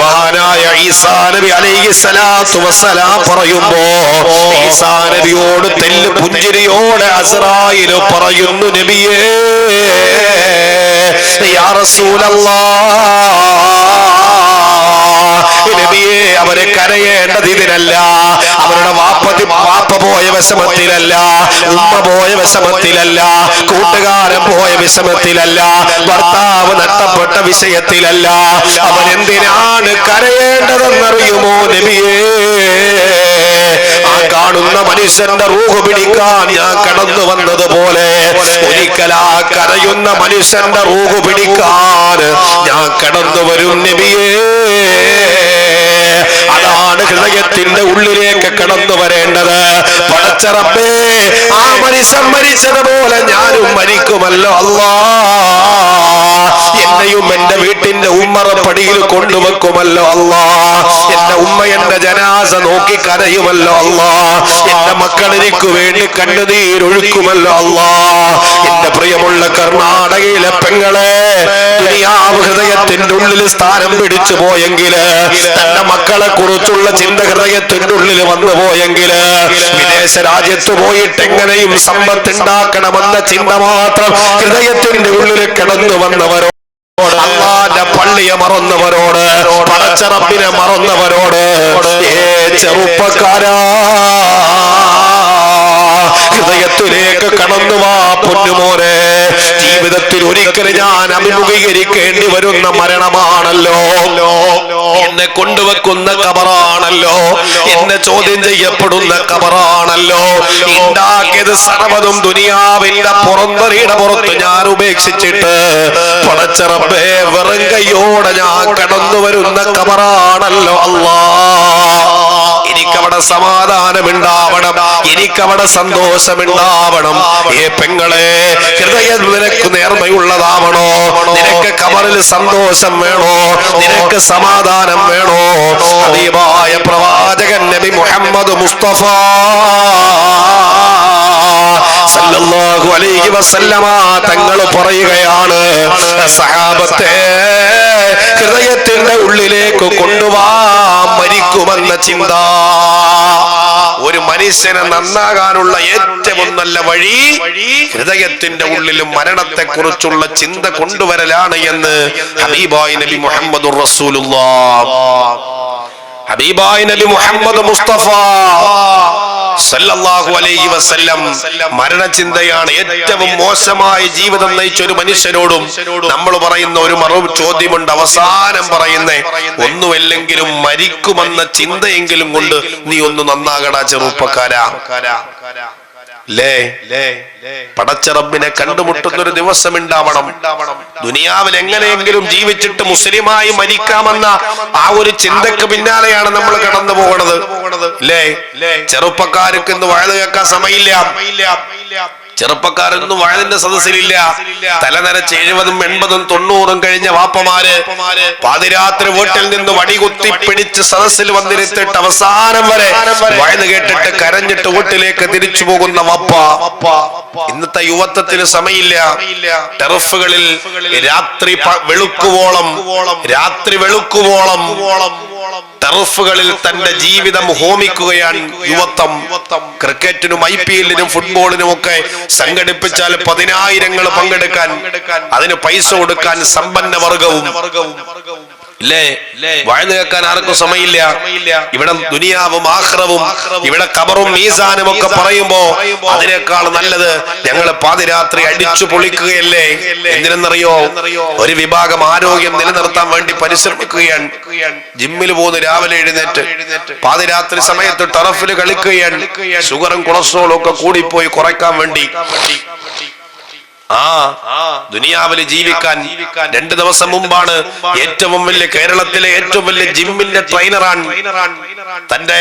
മഹാനായ ഈസാ നബി അലൈഹിസ്സലാത്തു വസ്സലാം പറയുമ്പോ ഈസാ നബിയോട് തെല്ല് പുഞ്ചിരിയോടെ അസ്രായീൽ പറയുന്നു, നബിയേ യാ റസൂലല്ലാഹ്, നബിയെ അവരെ കരയേണ്ടത് ഇതിനല്ല, അവരുടെ വാപ്പ പോയ വിഷമത്തിലല്ല, ഉമ്മ പോയ വിഷമത്തിലല്ല, കൂട്ടുകാരൻ പോയ വിഷമത്തിലല്ല, ഭർത്താവ് നഷ്ടപ്പെട്ട വിഷയത്തിലല്ല. അവൻ എന്തിനാണ് കരയേണ്ടതെന്നറിയുമോ നബിയേ? ആ കാണുന്ന മനുഷ്യന്റെ റൂഹ് പിടിക്കാൻ ഞാൻ കടന്നു വന്നതുപോലെ ഒരിക്കലാ കരയുന്ന മനുഷ്യന്റെ റൂഹ് പിടിക്കാൻ ഞാൻ കടന്നു വരും നബിയേ. അതാണ് ഹൃദയത്തിന്റെ ഉള്ളിലേക്ക് കടന്നു വരേണ്ടത്. പടച്ച റബ്ബേ, ആ മനുഷ്യൻ മരിച്ചതുപോലെ ഞാനും മരിക്കുമല്ലോ അല്ലാ. എന്നെയും എന്റെ വീട്ടിന്റെ ഉമ്മറപ്പടിയിൽ കൊണ്ടുവെക്കുമല്ലോ അല്ലാ. എന്റെ ഉമ്മ എന്റെ ജനാസ നോക്കി കരയുമല്ലോ അല്ലാ. എന്റെ മക്കൾ എനിക്ക് വേണ്ടി കണ്ണുനീരൊഴുക്കുമല്ലോ അല്ലാ. എന്റെ പ്രിയമുള്ള കർണാടകയിലെ പെങ്ങളെ, ദുനിയാവ് ഹൃദയത്തിന്റെ ഉള്ളിൽ സ്ഥാനം പിടിച്ചു പോയെങ്കില്, തന്റെ മക്കളെ കുറിച്ചുള്ള ചിന്ത ഹൃദയത്തിന്റെ ഉള്ളിൽ വന്നു പോയെങ്കില്, വിദേശ രാജ്യത്ത് പോയിട്ട് എങ്ങനെയും സമ്പത്തുണ്ടാക്കണമെന്ന ചിന്ത മാത്രം ഹൃദയത്തിന്റെ ഉള്ളിൽ കിടന്നു വന്നവരോ, അല്ലാഹുവിന്റെ പള്ളിയെ മറന്നവരോട്, പടച്ച റബ്ബിനെ മറന്നവരോട്, ചെറുപ്പക്കാരാ, ഹൃദയത്തിലേക്ക് കടന്നു വാ പൊന്നുമോനെ. ജീവിതത്തിൽ ഒരിക്കൽ ഞാൻ അഭിമുഖീകരിക്കേണ്ടി വരുന്ന മരണമാണല്ലോ, എന്നെ കൊണ്ടുവെക്കുന്ന ഖബറാണല്ലോ, എന്നെ ചോദ്യം ചെയ്യപ്പെടുന്ന ഖബറാണല്ലോ. ഉണ്ടാക്കിയത് സർവ്വതും ദുനിയാവിന്റെ പുറന്തറിയുടെ പുറത്ത് ഞാൻ ഉപേക്ഷിച്ചിട്ട് പടച്ച റബ്ബേ വെറും കൈയോടെ ഞാൻ കടന്നു വരുന്ന ഖബറാണല്ലോ അല്ലാ. എനിക്കവിടെ സമാധാനമുണ്ടാവണം, എനിക്കവിടെ സന്തോഷമുണ്ടാവണം. പെങ്ങളെ, ഹൃദയം നിനക്ക് നേർമയുള്ളതാവണോ? നിനക്ക് ഖബറിൽ സന്തോഷം വേണോ? നിനക്ക് സമാധാനം വേണോ? ഹബീബായ പ്രവാചകൻ നബി മുഹമ്മദ് മുസ്തഫ സല്ലല്ലാഹു അലൈഹി വസല്ലമ തങ്ങൾ പറയുകയാണ്, സഹാബത്തെ, ഹൃദയത്തിന്റെ ഉള്ളിലേക്ക് കൊണ്ടുവാ മരിക്കുമെന്ന ചിന്ത. ഒരു മനുഷ്യനെ നന്നാകാനുള്ള ഏറ്റവും നല്ല വഴി ഹൃദയത്തിന്റെ ഉള്ളിലും മരണത്തെ കുറിച്ചുള്ള ചിന്ത കൊണ്ടുവരലാണ് എന്ന് ഹബീബായ നബി മുഹമ്മദുർ റസൂലുള്ളാഹ്, ഹബീബായ നബി മുഹമ്മദ് മുസ്തഫ സല്ലല്ലാഹു അലൈഹി വസല്ലം മരണചിന്തയാണ് ഏറ്റവും മോശമായ ജീവിതം നയിച്ച ഒരു മനുഷ്യനോടും നമ്മൾ പറയുന്ന ഒരു മറുപടി ചോദ്യമുണ്ട്. അവസാനം പറയുന്നേ, ഒന്നുമല്ലെങ്കിലും മരിക്കുമെന്ന ചിന്തയെങ്കിലും കൊണ്ട് നീ ഒന്ന് നന്നാകടാ ചെറുപ്പക്കാരാ. പടച്ച റബ്ബിനെ കണ്ടുമുട്ടുന്ന ഒരു ദിവസം ഉണ്ടാവണം. ദുനിയാവിൽ എങ്ങനെയെങ്കിലും ജീവിച്ചിട്ട് മുസ്ലിമായി മരിക്കാമെന്ന ആ ഒരു ചിന്തക്ക് പിന്നാലെയാണ് നമ്മൾ കടന്നു പോകുന്നത്. ചെറുപ്പക്കാർക്ക് ഇന്ന് വഴുത കേൾക്കാൻ സമയമില്ല. ചെറുപ്പക്കാരൊന്നും വഴുതിന്റെ സദസ്സിലില്ല. തലനരച്ച് 70, 80, 90 കഴിഞ്ഞ വാപ്പമാര് പാതിരാത്രി വീട്ടിൽ നിന്ന് വടികുത്തി പിടിച്ച് സദസ്സിൽ വന്നിരുത്തിട്ട് അവസാനം വരെ വഴുത് കേട്ടിട്ട് കരഞ്ഞിട്ട് വീട്ടിലേക്ക് തിരിച്ചു പോകുന്ന വാപ്പ. ഇന്നത്തെ യുവത്വത്തിന് സമയമില്ല. ടെറഫുകളിൽ രാത്രി വെളുക്കുവോളം ടെറഫുകളിൽ തന്റെ ജീവിതം ഹോമിക്കുകയാണ് യുവത്വം. ക്രിക്കറ്റിനും IPL-നും ഫുട്ബോളിനും ഒക്കെ സംഘടിപ്പിച്ചാൽ 10,000 പങ്കെടുക്കാൻ, അതിന് പൈസ കൊടുക്കാൻ സമ്പന്ന വർഗവും വാഴ്ന്നു കേൾക്കാൻ ആർക്കും സമയമില്ല. ഇവിടെ ദുനിയാവും ആഖിറവും, ഇവിടെ ഖബറും മീസാനും ഒക്കെ പറയുമ്പോ അതിനേക്കാൾ നല്ലത് ഞങ്ങൾ പാതിരാത്രി അടിച്ചു പൊളിക്കുകയല്ലേ. എന്തിനെന്നറിയോ? ഒരു വിഭാഗം ആരോഗ്യം നിലനിർത്താൻ വേണ്ടി പരിശ്രമിക്കുകയാണ്. ജിമ്മിൽ പോകുന്ന രാവിലെ എഴുന്നേറ്റ് പാതിരാത്രി സമയത്ത് ടറഫിൽ കളിക്കുകയാണ്. ഷുഗറും കൊളസ്ട്രോളും ഒക്കെ കൂടിപ്പോയി കുറയ്ക്കാൻ വേണ്ടി. ദുനിയാവിൽ ജീവിക്കാൻ 2 ദിവസം മുമ്പാണ് ഏറ്റവും വലിയ കേരളത്തിലെ ഏറ്റവും വലിയ ജിമ്മിന്റെ ട്രെയിനറാണ് തന്റെ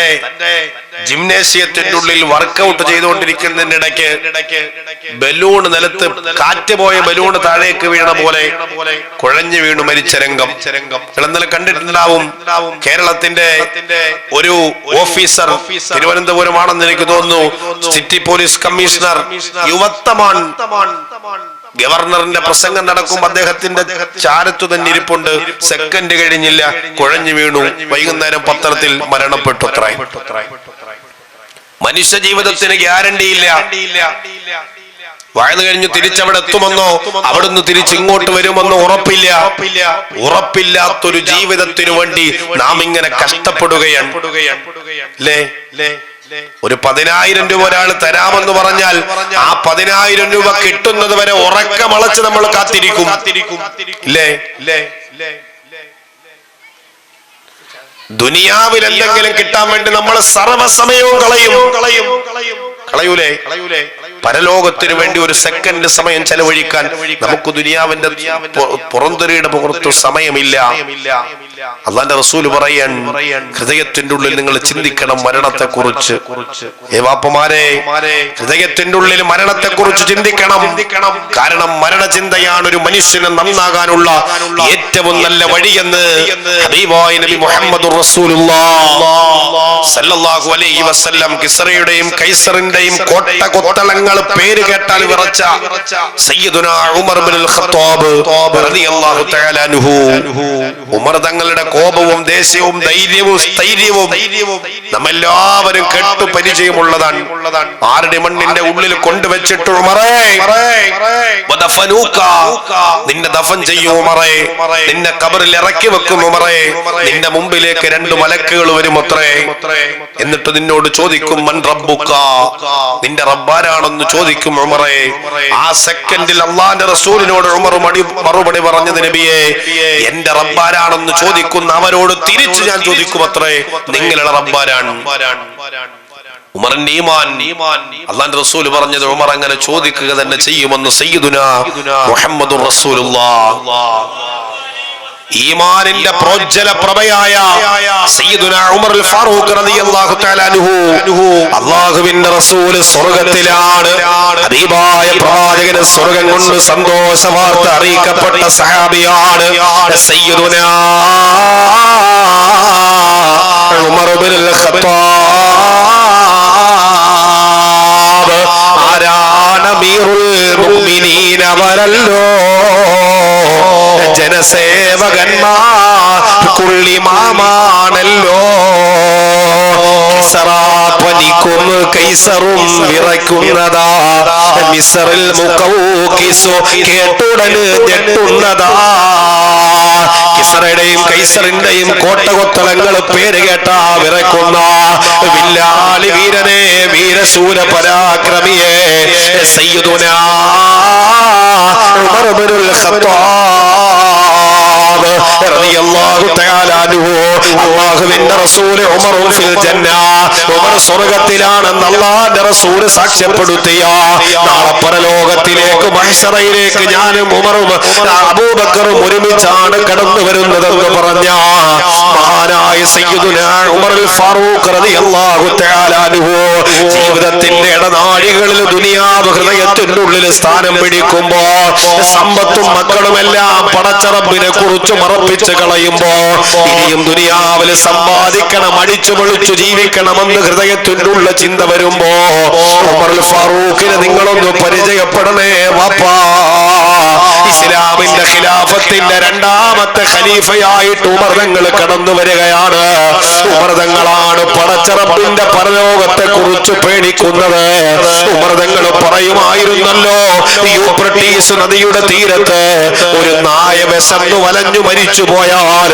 ജിംനേഷ്യത്തിന്റെ ഉള്ളിൽ വർക്കൗട്ട് ചെയ്തുകൊണ്ടിരിക്കുന്നതിനിടയ്ക്ക് ബലൂൺ നിലത്ത്, കാറ്റ് പോയ ബലൂൺ താഴേക്ക് വീണ പോലെ കുഴഞ്ഞു വീണു മരിച്ച രംഗം ഇന്നലെ കണ്ടിട്ടുണ്ടാവും. കേരളത്തിന്റെ ഒരു ഓഫീസർ, തിരുവനന്തപുരമാണെന്ന് എനിക്ക് തോന്നുന്നു, സിറ്റി പോലീസ് കമ്മീഷണർ, യുവത്വമാണ്. ഗവർണറിന്റെ പ്രസംഗം നടക്കുമ്പോൾ അദ്ദേഹത്തിന്റെ ചാരത്തു തന്നെ ഇരിപ്പുണ്ട്. സെക്കൻഡ് കഴിഞ്ഞില്ല, കുഴഞ്ഞു വീണു. വൈകുന്നേരം പത്രത്തിൽ മരണപ്പെട്ടു. മനുഷ്യ ജീവിതത്തിന് ഗ്യാരണ്ടിയില്ല. വയത് കഴിഞ്ഞു തിരിച്ചവിടെ എത്തുമെന്നോ അവിടുന്ന് തിരിച്ചിങ്ങോട്ട് വരുമെന്നോ ഉറപ്പില്ലാത്തൊരു ജീവിതത്തിനു വേണ്ടി നാം ഇങ്ങനെ കഷ്ടപ്പെടുകയാണ്. ഒരു 10,000 രൂപ ഒരാൾ തരാമെന്ന് പറഞ്ഞാൽ ആ 10,000 രൂപ കിട്ടുന്നത് വരെ ഉറക്കമളച്ച് നമ്മൾ കാത്തിരിക്കും. ദുനിയാവിൽ എന്തെങ്കിലും കിട്ടാൻ വേണ്ടി നമ്മൾ സർവ്വസമയവും കളയൂലേ? പരലോകത്തിന് വേണ്ടി ഒരു സെക്കൻഡ് സമയം ചെലവഴിക്കാൻ നമുക്ക് ദുനിയാവിന്റെ പുറന്തൊരിയുടെ പുറത്തു സമയമില്ല. അള്ളാന്റെ റസൂല് പറയാൻ, ഹൃദയത്തിന്റെ ഉള്ളിൽ നിങ്ങൾ ചിന്തിക്കണം മരണത്തെ കുറിച്ച്. വാപ്പമാരെ, ഹൃദയത്തിന്റെ ഉള്ളിൽ മരണത്തെ കുറിച്ച് ചിന്തിക്കണം. കാരണം മരണചിന്തയാണ് ഒരു മനുഷ്യന് നന്നാകാനുള്ള ഏറ്റവും നല്ല വഴിയെന്ന് ഹബീബായ നബി മുഹമ്മദുർ റസൂലുള്ളാഹ് സല്ലല്ലാഹു അലൈഹി വസല്ലം കിസ്റയുടെയും കൈസറിന്റെയും കൊത്തളങ്ങൾ പേര് കേട്ടാൽ വിറച്ച സയ്യിദുനാ ഉമർ ഇബ്നുൽ ഖത്താബ് റളിയല്ലാഹു തആല അൻഹു. ഉമർ തങ്ങളുടെ കോപവും ദേഷ്യവും ധൈര്യവും സ്ഥൈര്യവും നമ്മെല്ലാവരും കേട്ടു പരിചയമുള്ളതാണ്. ആരുടെ മണ്ണിന്റെ ഉള്ളിൽ കൊണ്ടുവച്ചിട്ട് ഉമറേ നിന്നെ ദഫൻ ചെയ്യും ഉമറേ, നിന്നെ ഖബറിൽ ഇറക്കി വെക്കും ഉമറേ, നിന്റെ മുമ്പിലേക്ക് 2 മലക്കുകൾ വരും അത്രേ. എന്നിട്ട് നിന്നോട് ചോദിക്കും മൻ റബ്ബുക, നിന്റെ റബ്ബാരാണെന്ന് ചോദിക്കും ഉമറേ. ആ സെക്കൻഡിൽ അള്ളാന്റെ റസൂലിനോട് ഉമർ മറുപടി പറഞ്ഞത്, നബിയെ എന്റെ റബ്ബാരാണെന്ന് ചോദിക്കുന്ന അവരോട് തിരിച്ച് ഞാൻ ചോദിക്കും അത്രേ, നിങ്ങളുടെ റബ്ബാരാണ്. ഉമറിന്റെ ഈമാൻ, അള്ളാന്റെ റസൂൽ പറഞ്ഞത് ഉമർ അങ്ങനെ ചോദിക്കുക തന്നെ ചെയ്യുമെന്ന് സയ്യിദുനാ മുഹമ്മദുർ റസൂലുള്ളാഹ്. ഈമാനിന്റെ പ്രോജ്വല പ്രഭയായ സയ്യിദുനാ ഉമറുൽ ഫാറൂഖ് റളിയല്ലാഹു തആല അൻഹു, അല്ലാഹുവിന്റെ റസൂൽ സ്വർഗ്ഗത്തിലാണ്. ഹബീബായ പ്രവാചകന് സ്വർഗ്ഗം കൊണ്ട് സന്തോഷ വാർത്ത അറിയിക്കപ്പെട്ട സഹാബിയാണ് സയ്യിദുനാ ഉമർ ഇബ്നുൽ ഖത്താബ്. ആരാണ് അമീറുൽ മുഅ്മിനീൻ? അവരല്ലോ ജനസേവകന്മാർ കുള്ളിമാമാണല്ലോ. പനിക്കും കൈസറും വിറയ്ക്കുന്നതാ, മിസ്റിൽ മുഖൗഖിസു കേട്ടുടന് ഞെട്ടുന്നതാ. കിസറയുടെയും കൈസറിന്റെയും കോട്ടകൊത്തളങ്ങൾ പേര് കേട്ടാ വിറയ്ക്കുന്ന വില്ലാളി വീരനെ, വീരശൂര പരാക്രമിയെ സയ്യിദുനാ ഉമർ ഇബ്നുൽ ഖത്താബ് റളിയല്ലാഹു തആല അൻഹു. അല്ലാഹുവിന്റെ റസൂൽ ഉമറും ഫിൽ ജന്ന, ഉമർ സ്വർഗ്ഗത്തിലാണെന്ന് അല്ലാഹുവിന്റെ റസൂൽ സാക്ഷ്യപ്പെടുത്തിയ നാളെ പരലോകത്തിലേക്ക് മഹ്ശറയിലേക്ക് ഞാനും ഉമറും അബൂബക്കറും ഒരുമിച്ചാണ് കടന്നു വരുന്നതെന്ന് പറഞ്ഞ മഹാനായ സയ്യിദുനാ ഉമറുൽ ഫാറൂഖ് റളിയല്ലാഹു തആല അൻഹു ജീവിതത്തിന്റെ ഇടനാഴികളിൽ ദുനിയാവ് ഹൃദയത്തിന്റെ ഉള്ളിൽ സ്ഥാനം പിടിക്കുമ്പോ സമ്പത്തും മക്കളും എല്ലാം പടച്ച റബ്ബിനെ കുറിച്ച് മറപ്പിച്ച് കളയുമ്പോ ഇനിയും ദുനിയാവിൽ സമ്പാദിക്കണം, അടിച്ചു പൊളിച്ചു ജീവിക്കണമെന്ന് ഹൃദയത്തിന്റെ ഉള്ള ചിന്ത വരുമ്പോ ഉമറുൽ ഫാറൂഖിനെ നിങ്ങളൊന്ന് പരിചയപ്പെടണേ വാപ്പാ. ഇസ്ലാമിന്റെ ഖിലാഫത്തിന്റെ 2ാമത്തെ ഖലീഫയായിട്ട് ഉമർ തങ്ങൾ കടന്നു വരികയാണ്. ഉമർ തങ്ങളാണ് പടച്ച റബ്ബിന്റെ പരലോകത്തെ കുറിച്ച് പേടിക്കുന്നത്. ഉമർ തങ്ങൾ പറയുമായിരുന്നല്ലോ, യൂഫ്രട്ടീസ് നദിയുടെ തീരത്ത് ഒരു നായ വിശന്നു വലഞ്ഞു മരിച്ചു പോയാൽ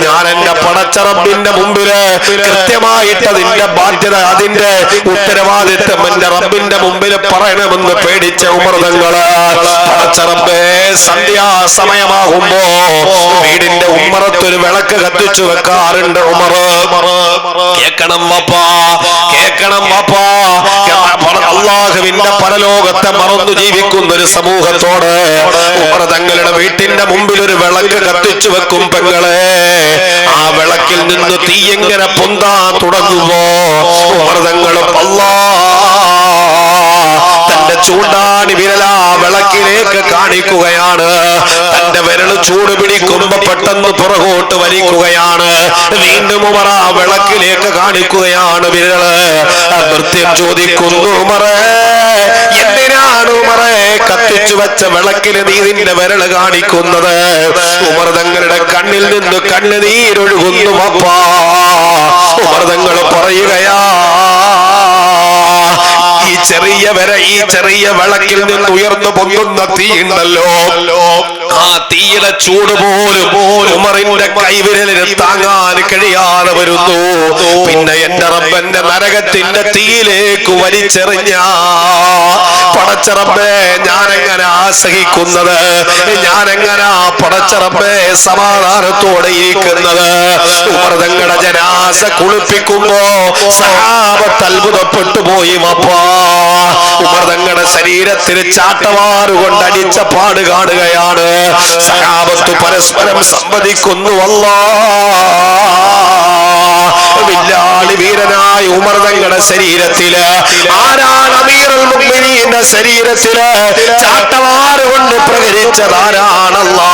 ഞാൻ എന്റെ പടച്ച റബ്ബിന്റെ മുമ്പില് കൃത്യമായിട്ട് അതിന്റെ ബാധ്യത, അതിന്റെ ഉത്തരവാദിത്വം എന്റെ റബ്ബിന്റെ മുമ്പിൽ പറയണമെന്ന് പേടിച്ച ഉമർ തങ്ങള് പടച്ച റബ്ബേ സന്ധ്യാസമയമാകുമ്പോ വീടിന്റെ ഉമ്മറത്തൊരു വിളക്ക് കത്തിച്ചു വെക്കാറുണ്ട് ഉമർ. കേക്കണം വാപ്പാ, കേക്കണം വാപ്പാ. അല്ലാഹുവിന്റെ പരലോകത്തെ മറന്നു ജീവിക്കുന്ന ഒരു സമൂഹത്തോട് ഉമർ തങ്ങളുടെ വീട്ടിന്റെ മുമ്പിൽ ഒരു വിളക്ക് കത്തിച്ചു വെക്കും പെങ്ങളെ. ആ വിളക്കിൽ നിന്ന് തീ എങ്ങനെ പൊന്താൻ തുടങ്ങുമ്പോ ഉമർ തങ്ങളും തന്റെ ചൂണ്ടാണി വിരല വിളക്കിലേക്ക് കാണിക്കുകയാണ്. തന്റെ വിരൽ ചൂട് പിടിക്കുമ്പോ പെട്ടെന്ന് പുറകോട്ട് വലിക്കുകയാണ്. വീണ്ടും ഉമർ ആ വിളക്കിലേക്ക് കാണിക്കുകയാണ് വിരല്. കൃത്യം ചോദിക്കുന്നു ഉമറേ, എന്തിനാ ഉമറേ കത്തിച്ചു വെച്ച വിളക്കിന് നീ നിന്റെ വിരൽ കാണിക്കുന്നത്? ഉമർ തങ്ങളുടെ കണ്ണിൽ നിന്ന് കണ്ണുനീരൊഴുകുന്നു അപ്പാ. ഉമർ തങ്ങൾ പറയുകയാ, ഈ ചെറിയ വിളക്കിൽ നിന്ന് ഉയർന്നു പൊങ്ങുന്ന തീയുണ്ടല്ലോ, ആ തീയുടെ ചൂട് പോലും ഉമറിന്റെ കൈവിരലിന് താങ്ങാൻ കഴിയാതെ വരുന്നു. പിന്നെ എന്റെ റബ്ബന്റെ നരകത്തിന്റെ തീയിലേക്ക് വലിച്ചെറിഞ്ഞ പടച്ചറബ്ബേ ഞാനെങ്ങനെ ആസഹിക്കുന്നത്, ഞാനെങ്ങനെ പടച്ചറബ്ബേ സമാധാനത്തോടെ ഇരിക്കുന്നത്? ഉമർ തങ്ങളുടെ ജനാസ കുളിപ്പിക്കുമ്പോ സഹാബത്ത് അത്ഭുതപ്പെട്ടു പോയി വപ്പാ. ഉമർ തങ്ങളുടെ ശരീരത്തിൽ ചാട്ടവാറുകൊണ്ട് അടിച്ച പാട് കാണുകയാണ്. സഹാബത്ത് പരസ്പരം സംവദിക്കുന്നു, വില്ലാളി വീരനായ ഉമർ തങ്ങളുടെ ശരീരത്തില് ആരാണ് അമീറുൽ മുഅ്മിനീന്റെ ശരീരത്തില് ചാട്ടവാറ് കൊണ്ട് പ്രകരിച്ചതാരാണല്ലാ?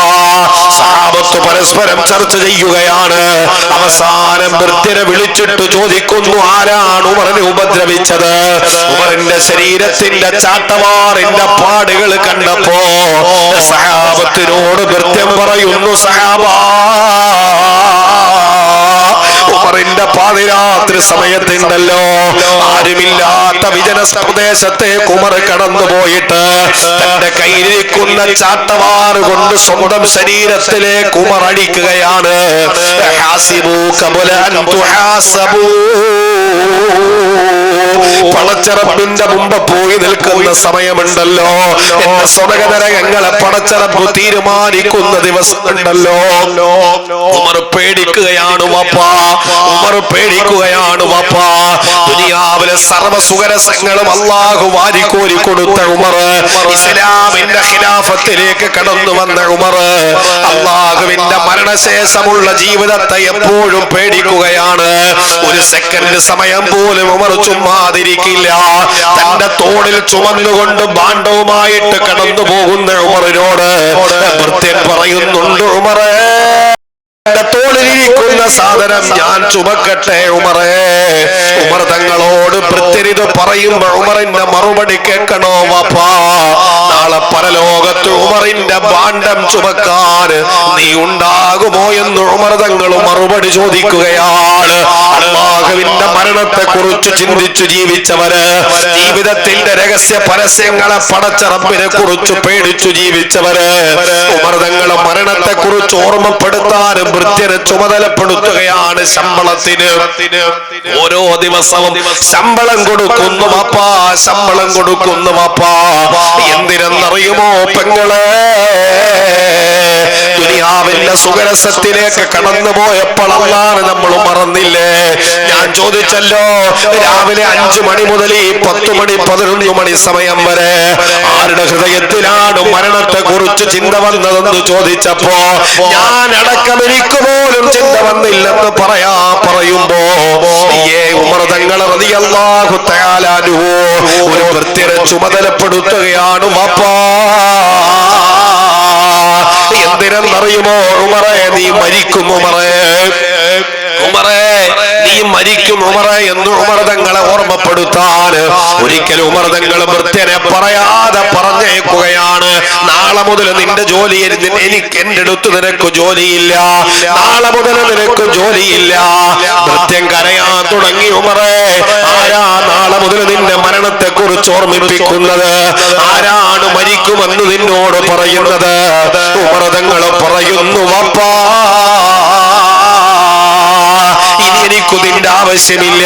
സഹാബത്ത് പരസ്പരം ചർച്ച ചെയ്യുകയാണ്. അവസാനം വൃത്യനെ വിളിച്ചിട്ട് ചോദിക്കുന്നു, ആരാണ് ഉമറിനെ ഉപദ്രവിച്ചത്? ഉമറിന്റെ ശരീരത്തിന്റെ ചാട്ടവാറിന്റെ പാടുകൾ കണ്ടപ്പോ സഹാബത്തിനോട് വൃത്യം പറയുന്നു, സഹാബാ ഉമറിന്റെ പാതിരാത്രി സമയത്തുണ്ടല്ലോ, ആരുമില്ലാത്ത വിജന പ്രദേശത്തേക്ക് ഉമർ കടന്നുപോയിട്ട് തന്റെ കയ്യിലേക്കുന്ന ചാട്ടവാറ് കൊണ്ട് സ്വന്തം ശരീരത്തിലേക്ക് ഉമർ അടിക്കുകയാണ്. പടച്ചറപ്പിന്റെ മുമ്പ് പോയി നിൽക്കുന്ന സമയമുണ്ടല്ലോ, എന്റെ സ്വതകനരകങ്ങളെ പടച്ചറപ്പ് തീരുമാനിക്കുന്ന ദിവസമുണ്ടല്ലോ. ഉമർ പേടിക്കുകയാണ് വാപ്പാ, ഉമർ പേടിക്കുകയാണ് വാപ്പാ. ദുനിയാവിലെ സർവ്വസുഖരസങ്ങളും അല്ലാഹു വാരിക്കോരി കൊടുത്ത ഉമർ, ഇസ്ലാമിന്റെ ഖിലാഫത്തിലേക്ക് കടന്നു വന്ന ഉമർ, അല്ലാഹുവിന്റെ മരണശേഷമുള്ള ജീവിതത്തെ എപ്പോഴും പേടിക്കുകയാണ്. ഒരു സെക്കൻഡ് സമയം പോലും ഉമർ ചുമ്മാതിരിക്കില്ല. തന്റെ തോളിൽ ചുമന്നുകൊണ്ട് ഭാണ്ഡവുമായിട്ട് കടന്നു പോകുന്ന ഉമറിനോട് ഭൃത്യൻ പറയുന്നുണ്ട്, ഉമറേ തോളിലിരിക്കുന്ന സാധനം ഞാൻ ചുമക്കട്ടെ ഉമറേ? ഉമർ തങ്ങളോട് ഭൃത്യരിത് പറയുമ്പോ ഉമറിന്റെ മറുപടി കേൾക്കണോ വാപ്പാ? നാളെ പരലോകത്ത് ഉമറിന്റെ ഭാണ്ഡം ചുമക്കാൻ നീ ഉണ്ടാകുമോ എന്ന് ഉമർ തങ്ങൾ മറുപടി ചോദിക്കുകയാണ്. അല്ലാഹുവിന്റെ മരണത്തെ കുറിച്ച് ചിന്തിച്ചു ജീവിച്ചവര്, ജീവിതത്തിന്റെ രഹസ്യ പരസ്യങ്ങളെ പടച്ച റബ്ബിനെ കുറിച്ച് പേടിച്ചു ജീവിച്ചവര്, ഉമർ തങ്ങൾ മരണത്തെ കുറിച്ച് ഓർമ്മപ്പെടുത്താനും വൃത്യനെ ചുമതലപ്പെടുത്തുകയാണ്. ശമ്പളത്തിന് ഓരോ ദിവസവും ശമ്പളം കൊടുക്കുന്നു വാപ്പാ, ശമ്പളം കൊടുക്കുന്നു വാപ്പാ. എന്തിനെന്നറിയുമോ പെങ്ങളെ? ദുനിയാവിന്റെ സുഖരസത്തിലേക്ക് കടന്നു പോയപ്പോൾ അല്ലാഹ് നമ്മൾ മറന്നില്ലേ? ഞാൻ ചോദിച്ചല്ലോ, രാവിലെ 5 മണി മുതൽ 10 മണി 11 മണി സമയം വരെ ആരുടെ ഹൃദയത്തിലാണ് മരണത്തെ കുറിച്ച് ചിന്ത വന്നതെന്ന് ചോദിച്ചപ്പോ ഞാൻ അടക്കം എനിക്ക് പോലും ചിന്ത വന്നില്ലെന്ന് പറയുമ്പോ ഉമർ തങ്ങൾ റളിയല്ലാഹു തആല അൻഹു ഒരു വൃത്യരെ ചുമതലപ്പെടുത്തുകയാണ് വാപ്പാ. എന്തിനെന്നറിയുമോ? ഉമറേ നീ മരിക്കും ഉമറേ, ഉമറേ നീ മരിക്കും ഉമറേ എന്ന് ഉമർ തങ്ങളെ ഓർമ്മപ്പെടുത്താൻ ഒരിക്കലും ഉമർ തങ്ങൾ വൃത്യനെ പറയാതെ പറഞ്ഞേക്കുകയാണ്. നാളെ മുതൽ നിന്റെ ജോലി എനിക്ക് എന്റെ അടുത്ത് നിനക്ക് ജോലിയില്ല, നാളെ മുതൽ നിനക്ക് ജോലിയില്ല. വൃത്യൻ കരയാൻ തുടങ്ങി. ഉമറേ ആരാ നാളെ മുതൽ നിന്റെ മരണത്തെ കുറിച്ച് ഓർമ്മിപ്പിക്കുന്നത്? ആരാണ് മരിക്കുമെന്ന് നിന്നോട് പറയുന്നത്? ഉമർ തങ്ങൾ പറയുന്നു, വാപ്പാ ഇനി എനിക്ക് നിന്റെ ആവശ്യമില്ല.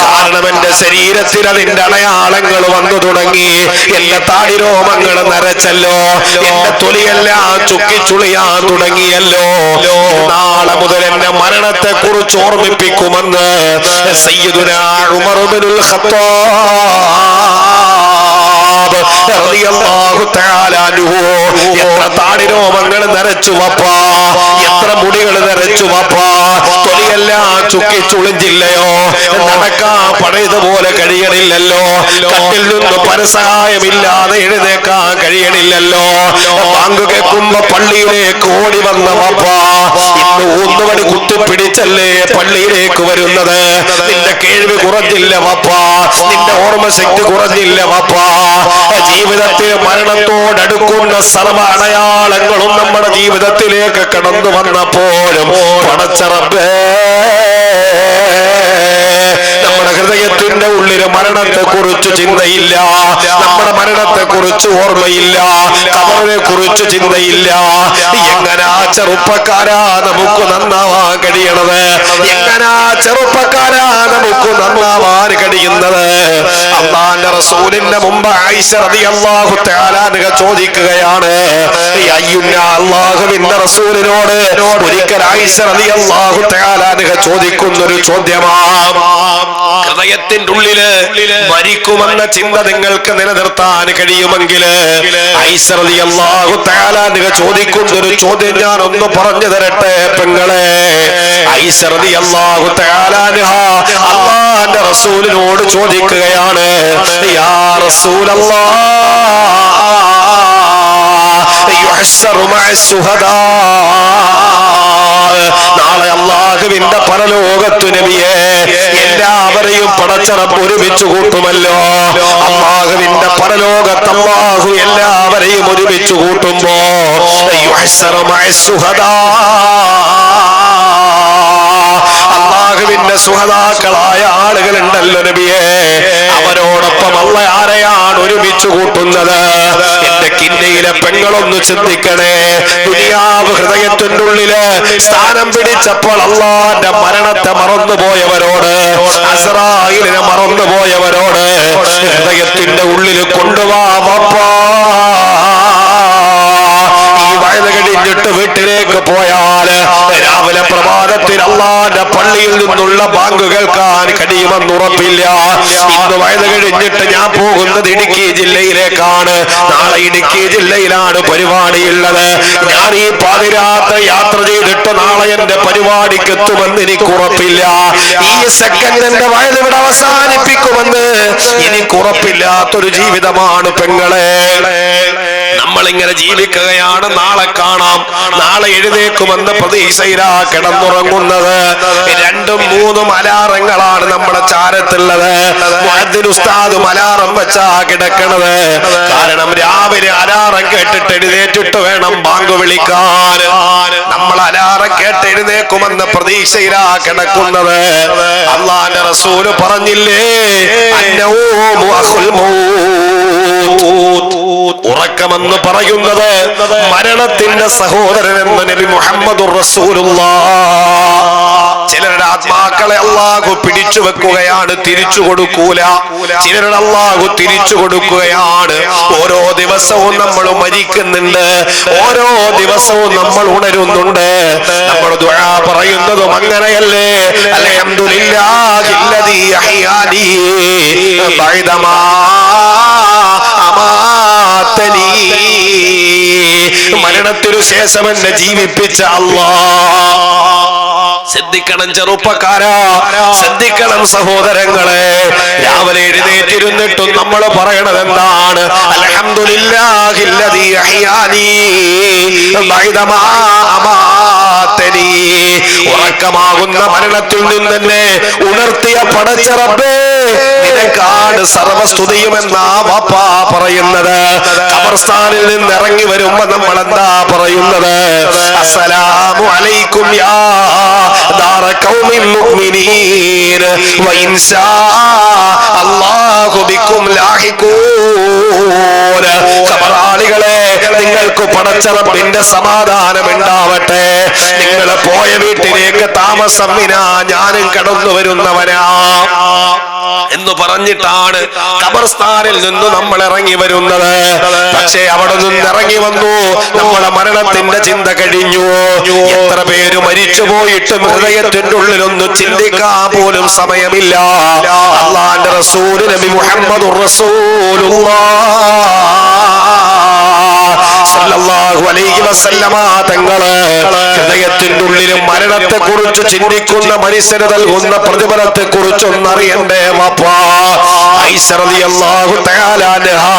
കാരണം എന്റെ ശരീരത്തിൽ അതിന്റെ അടയാളങ്ങൾ വന്നു തുടങ്ങി. എന്റെ താടിരോമങ്ങൾ നരച്ചല്ലോ, എന്റെ തൊലിയെല്ലാം ചുക്കിച്ചുളിയാൻ തുടങ്ങിയല്ലോ. നാളെ മുതൽ എന്റെ മരണത്തെ കുറിച്ച് ഓർമ്മിപ്പിക്കുമെന്ന് സയ്യിദുനാ ഉമർ ഇബ്നുൽ ഖത്താബ് റളിയല്ലാഹു തആല അൻഹു എത്ര താടിരോമങ്ങൾ നരച്ചു വാപ്പാ, എത്ര മുടികൾ നരച്ചു വാപ്പാ, തൊലിയെല്ലാം ചുക്കി ചുളിഞ്ചില്ലയോ? നടക്കാൻ പഴയതുപോലെ കഴിയണില്ലല്ലോ, കട്ടിൽ നിന്ന് പരസഹായമില്ലാതെ എഴുന്നേക്കാൻ കഴിയണില്ലല്ലോ. ബാങ്ക് കേൾക്കുമ്പോ പള്ളിയിലേക്ക് ഓടി വന്ന വാപ്പാ ഇന്ന് 1 മണി കുത്തി പിടിച്ചല്ലേ പള്ളിയിലേക്ക് വരുന്നത്. നിന്റെ കേൾവി കുറഞ്ഞില്ല വാപ്പാ, നിന്റെ ഓർമ്മശക്തി കുറഞ്ഞില്ല വാപ്പാ. ജീവിതത്തിൽ മരണത്തോടടുക്കുന്ന സർവ അടയാളങ്ങളും നമ്മുടെ ജീവിതത്തിലേക്ക് കടന്നു വന്നപ്പോഴും പടച്ച റബ്ബേ, നമ്മുടെ ഹൃദയത്തിന്റെ ഉള്ളിൽ മരണത്തെ കുറിച്ച് ചിന്തയില്ല, നമ്മുടെ മരണത്തെ കുറിച്ച് ഓർമ്മയില്ല, ഖബറിനെ കുറിച്ച് ചിന്തയില്ല. എങ്ങനാ ചെറുപ്പക്കാരാ നമുക്ക് നന്നാവാൻ കഴിയണത്? എങ്ങനാ ചെറുപ്പക്കാരാ നമുക്ക് നന്നാവാൻ കഴിയുന്നത്? അല്ലാഹുവിന്റെ റസൂലിന്റെ മുമ്പ് ആയിഷ റളിയല്ലാഹു തആല അൻഹ ചോദിക്കുകയാണ്. അല്ലാഹുവിന്റെ റസൂലിനോട് ഒരിക്കൽ ആയിഷ റളിയല്ലാഹു തആല അൻഹ ചോദിക്കുന്നൊരു ചോദ്യമാണ്, ഹൃദയത്തിന്റെ ഉള്ളില് മരിക്കുമെന്ന ചിന്ത നിങ്ങൾക്ക് നിലനിർത്താൻ കഴിയുമെങ്കിൽ ആയിഷ റളിയല്ലാഹു തആല അൻഹ ചോദിക്കുന്നൊരു ചോദ്യം ഞാൻ ഒന്ന് പറഞ്ഞു തരട്ടെ പെങ്ങളെ. ആയിഷ റളിയല്ലാഹു തആല അൻഹ അല്ലാഹുവിന്റെ റസൂലിനോട് ചോദിക്കുകയാണ്, യാ റസൂലല്ലാഹ്, യുഹ്ശറു മഅസ്സുഹദാ, നാളെ അല്ലാഹുവിന്റെ പരലോകത്തു നബിയെ എല്ലാവരെയും പടച്ച റബ്ബ് ഒരുമിച്ച് കൂട്ടുമല്ലോ. അല്ലാഹുവിന്റെ പരലോകത്ത് അല്ലാഹു എല്ലാവരെയും ഒരുമിച്ച് കൂട്ടുമ്പോ യുഹ്ശറു മഅസ്സുഹദാ, അല്ലാഹുവിന്റെ സുഹദാക്കളായ ആളുകളുണ്ടല്ലോ നബിയെ, അവരോടൊപ്പം അല്ലാഹ് ആരെയാണ് ഒരുമിച്ച് കൂട്ടുന്നത്? എന്റെ കിന്നയിലെ പെങ്ങളൊന്ന് ചിന്തിക്കണേ. ദുനിയാവ് ഹൃദയത്തിന്റെ ഉള്ളില് സ്ഥാനം പിടിച്ചപ്പോൾ അല്ലാഹുവിന്റെ മരണത്തെ മറന്നുപോയവരോട്, അസ്റായിലിനെ മറന്നുപോയവരോട് ഹൃദയത്തിന്റെ ഉള്ളിൽ കൊണ്ടുവാ വാപ്പാ. ഈ വയൽ കഴിഞ്ഞിട്ട് വീട്ടിലേക്ക് പോയാൽ രാവിലെ പ്രഭാതത്തിൽ അല്ലാഹുവിന്റെ പള്ളിയിൽ നിന്നുള്ള ബാങ്ക് കേൾക്കാൻ കഴിയുമെന്ന് ഉറപ്പില്ല. ഇന്ന് വയൽ കഴിഞ്ഞിട്ട് ഞാൻ പോകുന്നത് ഇടുക്കി ജില്ലയിലേക്കാണ്. നാളെ ഇടുക്കി ജില്ലയിലാണ് പരിപാടിയുള്ളത്. ഞാൻ ഈ പാതിരാത്രി യാത്ര ചെയ്തിട്ട് നാളെ എന്റെ പരിപാടിക്ക് എത്തുമെന്ന് എനിക്ക് ഉറപ്പില്ല. ഈ സെക്കൻഡ് എന്റെ വയൽ ഇവിടെ അവസാനിപ്പിക്കുമെന്ന് എനിക്ക് ഉറപ്പില്ലാത്തൊരു ജീവിതമാണ് പെങ്ങളെ. നമ്മളിങ്ങനെ ജീവിക്കുകയാണ്. നാളെ കാണാം, നാളെ എഴുന്നേക്കുമെന്ന് പ്രതീക്ഷയിലാ കിടന്നുറങ്ങുന്നത്. 2ഉം 3ഉം അലാറങ്ങളാണ് നമ്മുടെ ചാരത്തുള്ളത്. മുഅദ്ദിൻ ഉസ്താദും അലാറം വെച്ചാ കിടക്കണത്. കാരണം രാവിലെ അലാറം കേട്ടിട്ട് എഴുന്നേറ്റിട്ട് വേണം ബാങ്ക് വിളിക്കാൻ. നമ്മൾ അലാറം കേട്ട് എഴുന്നേക്കുമെന്ന പ്രതീക്ഷയിലാ കിടക്കുന്നത്. അല്ലാഹുവിന്റെ റസൂല് പറഞ്ഞില്ലേ, അന്നൗമു അഖുൽ മൗത്ത്, ഉറക്കമെന്ന് പറയുന്നത് മരണത്തിന്റെ സഹോദരൻ എന്ന് നബി മുഹമ്മദുർ റസൂലുള്ളാഹ്. ചിലരുടെ ആത്മാക്കളെ അല്ലാഹു പിടിച്ചു വെക്കുകയാണ്, തിരിച്ചു കൊടുക്കൂല. ചിലരുടെ അല്ലാഹു തിരിച്ചു കൊടുക്കുകയാണ്. ഓരോ ദിവസവും നമ്മൾ മരിക്കുന്നുണ്ട്, ഓരോ ദിവസവും നമ്മൾ ഉണരുന്നുണ്ട്. നമ്മൾ ദുആ പറയുന്നതും അങ്ങനെയല്ലേ, അൽഹംദുലില്ലാഹില്ലദീ അഹ്യാനി ബഅദമാ അമാതനി, മരണത്തിനു ശേഷം എന്നെ ജീവിപ്പിച്ച അല്ലാഹ്. ശ്രദ്ധിക്കണം ചെറുപ്പക്കാരാ, ശ്രദ്ധിക്കണം സഹോദരങ്ങളെ. രാവിലെ എഴുന്നേറ്റിരുന്നിട്ടും നമ്മൾ പറയണത് എന്താണ്? അൽഹംദുലില്ലാഹില്ലദീ അഹ്യാനി ബഅദമാ അമാതനി, ഉറക്കമാകുന്ന മരണത്തിൽ നിന്ന് എന്നെ ഉണർത്തിയ പടച്ച റബ്ബേ, നിനക്കാണ് സർവസ്തുതിയുമെന്നാ വാപ്പാ പറയുന്നത്. ഖബർസ്ഥാനിൽ നിന്ന് ഇറങ്ങി വരുമ്പോ നമ്മൾ എന്താ പറയുന്നത്? അസ്സലാമു അലൈക്കും യാ ദാറ ഖൗമിൽ മുഅ്മിനീൻ വഇൻഷാ അല്ലാഹു ബിക്കും ലാഹിഖൂൻ. ഖബറാളികളെ, നിങ്ങൾക്ക് പടച്ച റബ്ബിന്റെ സമാധാനം ഉണ്ടാവട്ടെ. നിങ്ങൾ പോയ വീട്ടിലേക്ക് താമസം വിനാ ഞാനും കടന്നു വരുന്നവനാ എന്ന് പറഞ്ഞിട്ടാണ് ഖബർസ്ഥാനിൽ നിന്ന് നമ്മൾ ഇറങ്ങി വരുന്നത്. പക്ഷേ അവിടെ നിന്ന് ഇറങ്ങി വന്നു, നമ്മുടെ മരണത്തിന്റെ ചിന്ത കഴിഞ്ഞു. എത്ര പേര് മരിച്ചു പോയിട്ടും ഹൃദയത്തിന്റെ ഉള്ളിലൊന്നും ചിന്തിക്കാൻ പോലും സമയമില്ല. അല്ലാഹുവിന്റെ റസൂൽ നബി മുഹമ്മദുർ റസൂലുള്ളാഹ് സല്ലല്ലാഹു അലൈഹി വസല്ലമ തങ്ങള് ഹൃദയത്തിന്റെ ഉള്ളിൽ മരണത്തെ കുറിച്ച് ചിന്തിക്കുന്ന മനുഷ്യന് നൽകുന്ന പ്രതിഫലത്തെ കുറിച്ച് ഒന്നറിയണ്ടേ വാപ്പാ. ആയിഷ റളിയല്ലാഹു തആല അൻഹാ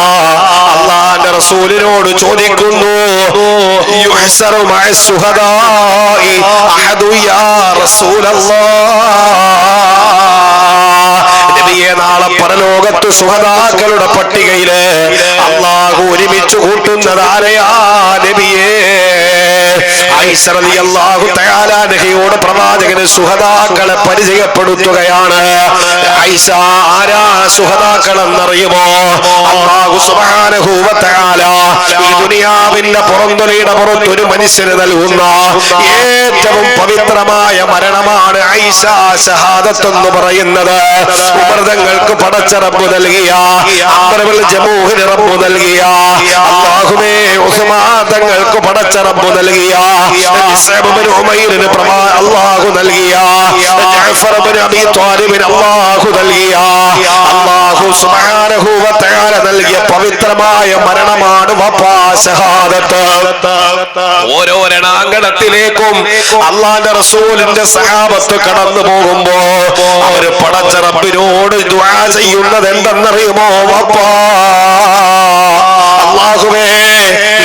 അല്ലാഹുവിന്റെ റസൂലിനോട് ചോദിക്കുന്നു, യുഹ്ശറു മഅ ശുഹദാഇ അഹദു യാ റസൂലല്ലാഹ്. നബിയെ, നാളെ പരലോകത്ത് ശുഹദാക്കളുടെ പട്ടികയില് അല്ലാഹു ഒരുമിച്ച് കൂട്ടുന്നത് ആരെയാ നബിയേ? ആയിഷ റളിയല്ലാഹു തആല അൻഹയോട് പ്രവാചകന് ശുഹദാക്കളെ പരിചയപ്പെടുത്തുകയാണ്. ആയിഷ, ആരാ ശുഹദാക്കൾ എന്നറിയുമോ? അല്ലാഹു സുബ്ഹാനഹു വ തആല ഈ ദുനിയാവിന്റെ പുറന്തൊലിയുടെ പുറത്ത് ഒരു മനുഷ്യന് നൽകുന്ന ഏറ്റവും പവിത്രമായ മരണമാണ് ആയിഷ ഷഹാദത്ത് എന്ന് പറയുന്നത്. ഉമർതങ്ങൾക്ക് പടച്ച റബ്ബ് നൽകിയ, അംറബിൽ ജമൂഹിന് റബ്ബ് നൽകിയ, അല്ലാഹുവേ ഉസ്മാൻ തങ്ങൾക്ക് പടച്ച റബ്ബ് നൽകിയ, മുസ്അബ് ഇബ്നു ഉമൈറിന് അല്ലാഹു നൽകിയ, ജഅഫർ ഇബ്നു അബീ ത്വാലിബിന് അല്ലാഹു നൽകിയ, അല്ലാഹു സുബ്ഹാനഹു വ തആല നൽകിയ പവിത്രമായ മരണമാണ് വഫാ ഷഹാദത്ത്. ഓരോ രണാങ്കണത്തിലേക്കും അല്ലാഹുവിന്റെ റസൂലിന്റെ സഹാബത്ത് കടന്നു പോകുമ്പോ അവര് പടച്ച റബ്ബിനോട് ദുആ ചെയ്യുന്നത് എന്തെന്നറിയുമോ? വഫാ, അല്ലാഹുവേ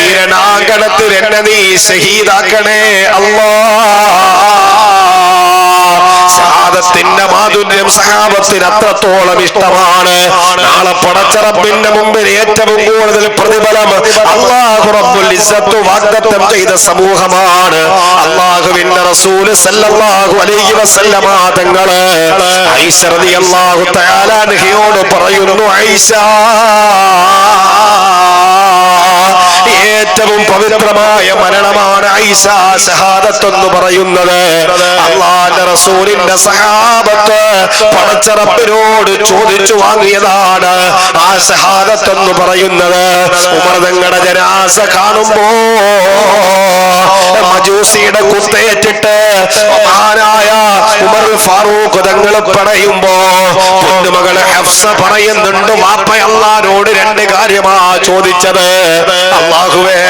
ഈ രണാങ്കണത്തിൽ എന്നെ നീ ഷഹീദാക്കണേ അല്ലാഹ്. ഷഹാദത്തിന്റെ മാധുര്യം സഹാബത്തിന് അത്രത്തോളം ഇഷ്ടമാണ്. നാളെ പടച്ച റബ്ബിന്റെ മുമ്പിൽ ഏറ്റവും കൂടുതൽ പ്രതിഫലം അല്ലാഹു റബ്ബുൽ ഇസ്സത്ത് വാഗ്ദത്തം ചെയ്ത സമൂഹമാണ്. അല്ലാഹുവിന്റെ റസൂൽ സല്ലല്ലാഹു അലൈഹി വസല്ലമ തങ്ങള് ആയിഷ റളിയല്ലാഹു തആല അൻഹയോട് പറയുന്നു, ആയിഷ, ഏറ്റവും പവിത്രമായ മരണമാണ് ആയിഷ ഷഹാദത്ത് എന്ന് പറയുന്നത്. അല്ലാഹുവിന്റെ റസൂലിന്റെ സഹാബത്ത് പടച്ച റബ്ബിനോട് ചോദിച്ചു വാങ്ങിയതാണ് ആ ഷഹാദത്ത് എന്ന് പറയുന്നത്. ഉമർ തങ്ങളുടെ ജനാസ കാണുമ്പോ മജൂസിയുടെ കുത്തേറ്റിട്ട് മഹാനായ ഉമർ ഫാറൂഖ് തങ്ങൾ പറയുമ്പോ പൊന്നുമകള് ഹഫ്സ പറയുന്നുണ്ട്, വാപ്പ അല്ലാഹുവോട് രണ്ട് കാര്യമാ ചോദിച്ചത്. അല്ലാഹുവേ,